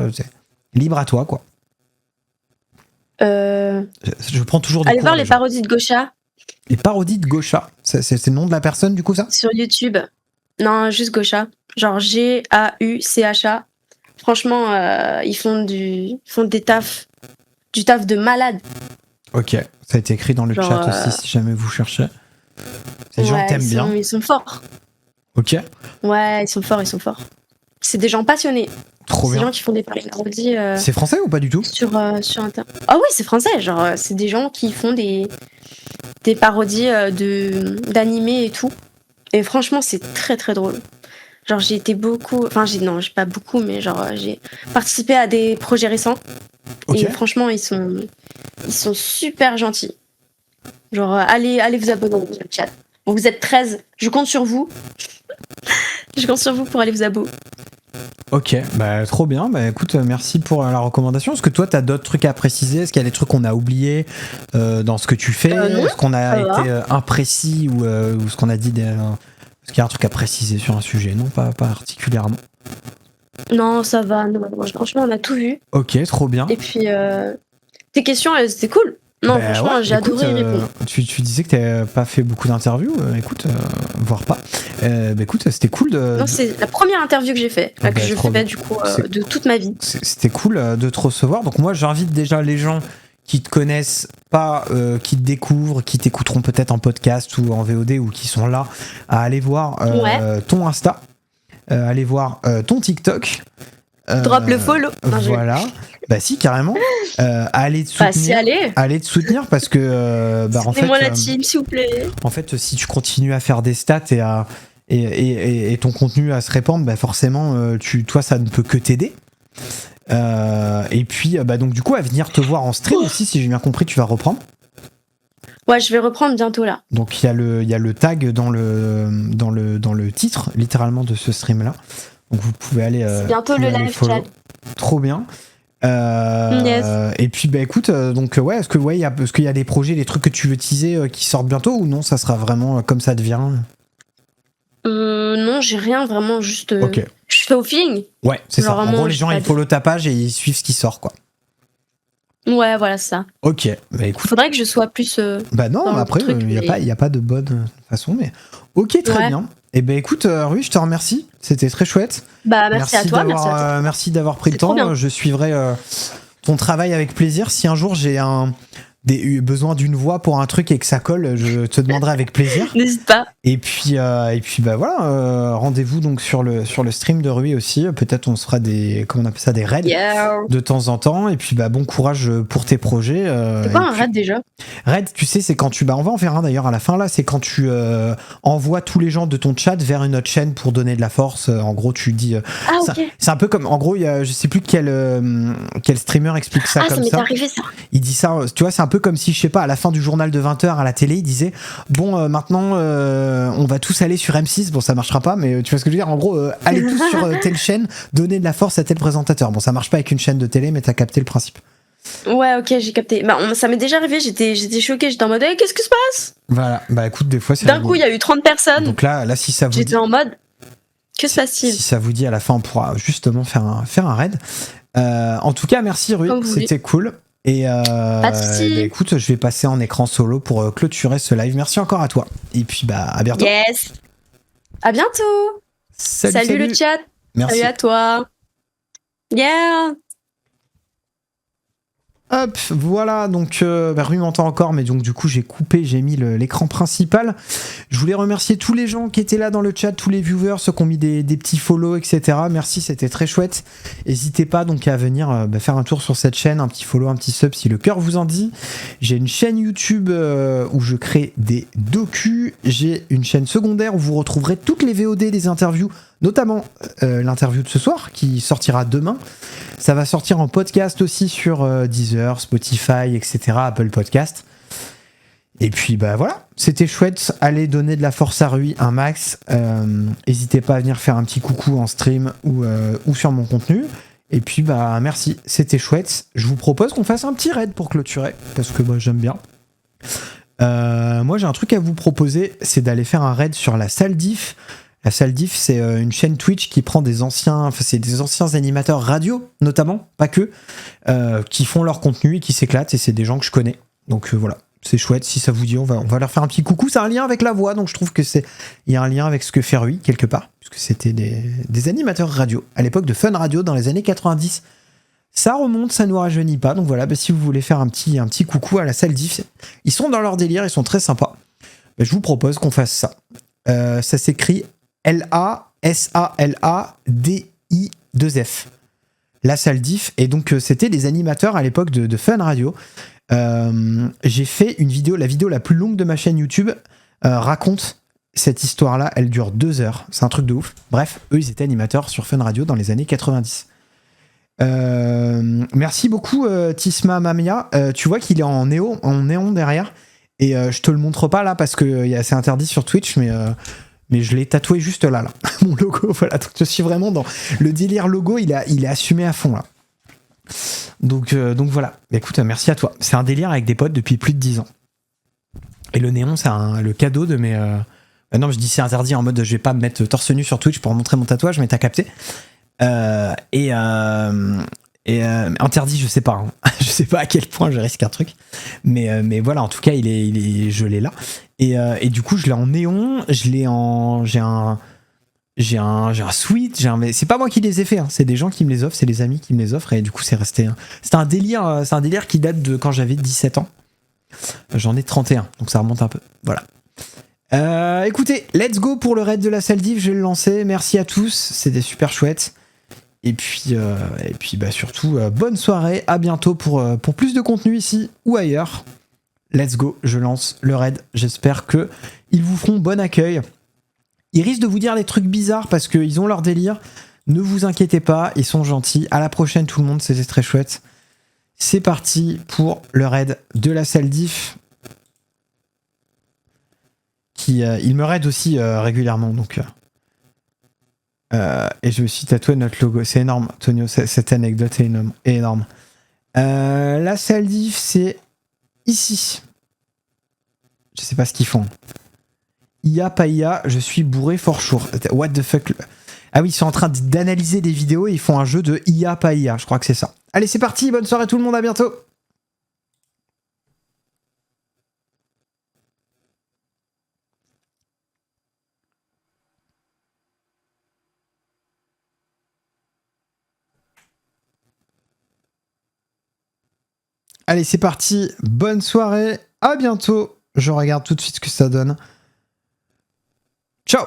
Libre à toi, quoi. Je prends toujours des Allez cours, voir les parodies de Gaucha. Les parodies de Gaucha. C'est le nom de la personne, du coup, ça? Sur YouTube. Non, juste Gaucha. Genre Gaucha. Franchement, ils font du taf de malade. Ok, ça a été écrit dans le Genre, chat aussi, si jamais vous cherchez. Ces gens t'aiment bien. Ils sont forts. Ok. Ouais, ils sont forts. C'est des gens passionnés. Trop C'est bien. des gens qui font des parodies C'est français ou pas du tout? sur Internet. Ah oui, c'est français. Genre, c'est des gens qui font des parodies d'animés et tout. Et franchement, c'est très très drôle. Genre, j'ai été beaucoup. Enfin, j'ai pas beaucoup, mais genre, j'ai participé à des projets récents. Ok. Et franchement, ils sont super gentils. Genre, allez vous abonner dans le chat. Bon, vous êtes 13, je compte sur vous. Je compte sur vous pour aller vous abonner. Ok, bah trop bien. Bah écoute, merci pour la recommandation. Est-ce que toi, t'as d'autres trucs à préciser? Est-ce qu'il y a des trucs qu'on a oubliés dans ce que tu fais? Non, Est-ce qu'on a ça va. été imprécis ou ce qu'on a dit est-ce qu'il y a un truc à préciser sur un sujet? Non, pas particulièrement. Non, ça va. Non, franchement, on a tout vu. Ok, trop bien. Et puis, tes questions, c'était cool. Non, Bah franchement, ouais, j'ai écoute, adoré y répondre. tu disais que t'avais pas fait beaucoup d'interviews. Écoute, voire pas. Bah écoute, c'était cool de. Non, c'est la première interview que j'ai fait, Ah que bah, je trop fais bien. du coup C'est- de toute ma vie. C'était cool de te recevoir. Donc moi, j'invite déjà les gens qui te connaissent pas, qui te découvrent, qui t'écouteront peut-être en podcast ou en VOD ou qui sont là, à aller voir ton Insta, aller voir ton TikTok. Drop le follow. Non, Voilà. Bah si, carrément. Aller te soutenir. Bah, si, allez. Aller te soutenir parce que en fait, Soutenez-moi la team, s'il vous plaît. en fait, si tu continues à faire des stats et ton contenu à se répandre, bah forcément, toi, ça ne peut que t'aider. Et puis, donc du coup, à venir te voir en stream aussi, si j'ai bien compris, tu vas reprendre. Ouais, je vais reprendre bientôt là. Donc il y a le tag dans le titre, littéralement, de ce stream-là. Donc vous pouvez aller. C'est bientôt le live follow. chat. Trop bien. Yes. Et puis écoute, est-ce qu'il y a des projets, des trucs que tu veux teaser qui sortent bientôt ou non, ça sera vraiment comme ça devient? Non, j'ai rien vraiment, juste. Ok. Je fais au feeling. Ouais, c'est ça. Genre En vraiment, gros, les j'ai gens pas ils follow ta page et ils suivent ce qui sort, quoi. Ouais, voilà, c'est ça. Ok, bah écoute. Faudrait que je sois plus. Bah non, dans le après, truc, il n'y mais- a pas de bonne façon, mais ok, très Ouais. bien. Et ben écoute, Rui, je te remercie. C'était très chouette. Bah, merci à toi, merci à toi. Merci d'avoir pris le C'est trop temps. bien. Je suivrai ton travail avec plaisir. Si un jour j'ai besoin d'une voix pour un truc et que ça colle, je te demanderai avec plaisir. N'hésite pas. Et puis bah voilà, rendez-vous donc sur le stream de Rui aussi. Peut-être on se fera des raids Yeah. de temps en temps. Et puis bah bon courage pour tes projets. C'est quoi et un puis- raid déjà? Raid, tu sais, c'est quand on va en faire un d'ailleurs à la fin là, c'est quand tu envoies tous les gens de ton chat vers une autre chaîne pour donner de la force. En gros, tu dis. Ah, ça- ok. c'est un peu comme, en gros, je sais plus quel streamer explique ça Ah, ça comme m'est ça. arrivé ça. Il dit ça, tu vois, c'est un peu comme si, je sais pas, à la fin du journal de 20h à la télé, il disait bon, maintenant, on va tous aller sur M6. Bon, ça marchera pas, mais tu vois ce que je veux dire. En gros, allez tous sur telle chaîne, donner de la force à tel présentateur. Bon, ça marche pas avec une chaîne de télé, mais t'as capté le principe. Ouais, ok, j'ai capté. Bah, ça m'est déjà arrivé, j'étais choquée, j'étais en mode, qu'est-ce qui se passe? Voilà, bah écoute, des fois, c'est D'un rigolo. coup, il y a eu 30 personnes. Donc là, si ça vous dit. J'étais en mode, que se passe-t-il? Si ça vous dit, à la fin, on pourra justement faire un raid. En tout cas, merci Rui, Comme vous c'était cool. Et Pas de soucis. bah, écoute, je vais passer en écran solo pour clôturer ce live. Merci encore à toi. Et puis bah à bientôt. Yes. À bientôt. Salut le chat. Merci. Salut à toi. Yeah. Hop, voilà, donc Rui m'entend encore, mais donc du coup j'ai mis l'écran principal. Je voulais remercier tous les gens qui étaient là dans le chat, tous les viewers, ceux qui ont mis des petits follow, etc. Merci, c'était très chouette. N'hésitez pas donc à venir faire un tour sur cette chaîne, un petit follow, un petit sub si le cœur vous en dit. J'ai une chaîne YouTube où je crée des docus. J'ai une chaîne secondaire où vous retrouverez toutes les VOD des interviews, notamment l'interview de ce soir qui sortira demain. Ça va sortir en podcast aussi sur Deezer, Spotify, etc., Apple Podcast. Et puis bah voilà, c'était chouette. Allez donner de la force à Rui un max. N'hésitez pas à venir faire un petit coucou en stream ou sur mon contenu. Et puis bah merci, c'était chouette. Je vous propose qu'on fasse un petit raid pour clôturer, parce que moi j'aime bien. Moi j'ai un truc à vous proposer, c'est d'aller faire un raid sur la salle diff. La salle diff, c'est une chaîne Twitch qui prend des anciens animateurs radio, notamment, pas que, qui font leur contenu et qui s'éclatent, et c'est des gens que je connais. Donc voilà, c'est chouette. Si ça vous dit, on va leur faire un petit coucou. C'est un lien avec la voix, donc je trouve que il y a un lien avec ce que fait Rui, quelque part, puisque c'était des animateurs radio, à l'époque de Fun Radio, dans les années 90. Ça remonte, ça nous rajeunit pas. Donc voilà, si vous voulez faire un petit coucou à la salle diff, ils sont dans leur délire, ils sont très sympas. Je vous propose qu'on fasse ça. Ça s'écrit LASALADI2F. La salle diff. Et donc c'était des animateurs à l'époque de Fun Radio. J'ai fait une vidéo, la vidéo la plus longue de ma chaîne YouTube raconte cette histoire-là. Elle dure 2 heures. C'est un truc de ouf. Bref, eux, ils étaient animateurs sur Fun Radio dans les années 90. Merci beaucoup Tisma Mamia. Tu vois qu'il est en néon derrière. Et je te le montre pas là parce que c'est interdit sur Twitch, mais je l'ai tatoué juste là. Mon logo, voilà. Donc je suis vraiment dans le délire logo, il est assumé à fond là. Donc voilà. Écoute, merci à toi. C'est un délire avec des potes depuis plus de 10 ans. Et le néon, c'est le cadeau de mes. Non, je dis c'est interdit en mode je vais pas me mettre torse nu sur Twitch pour montrer mon tatouage, mais t'as capté. Interdit, je sais pas. Hein. Je sais pas à quel point je risque un truc. Mais voilà, en tout cas, je l'ai là. Et du coup, je l'ai en néon. J'ai un sweat. C'est pas moi qui les ai fait. Hein. C'est des gens qui me les offrent. C'est les amis qui me les offrent. Et du coup, c'est resté. C'est un délire qui date de quand j'avais 17 ans. J'en ai 31. Donc ça remonte un peu. Voilà. Écoutez, let's go pour le raid de la salle div. Je vais le lancer. Merci à tous. C'était super chouette. Et puis surtout, bonne soirée, à bientôt pour plus de contenu ici ou ailleurs. Let's go, je lance le raid. J'espère que ils vous feront bon accueil. Ils risquent de vous dire des trucs bizarres parce qu'ils ont leur délire. Ne vous inquiétez pas, ils sont gentils. À la prochaine tout le monde, c'était très chouette. C'est parti pour le raid de la salle diff. Il me raid aussi régulièrement, donc... et je me suis tatoué notre logo. C'est énorme, Tonio, cette anecdote est énorme. La salle diff, c'est ici. Je sais pas ce qu'ils font. IA, pas IA, je suis bourré for sure. What the fuck? Ah oui, ils sont en train d'analyser des vidéos et ils font un jeu de IA, pas IA. Je crois que c'est ça. Allez, c'est parti. Bonne soirée tout le monde, à bientôt. Allez, c'est parti. Bonne soirée. À bientôt. Je regarde tout de suite ce que ça donne. Ciao.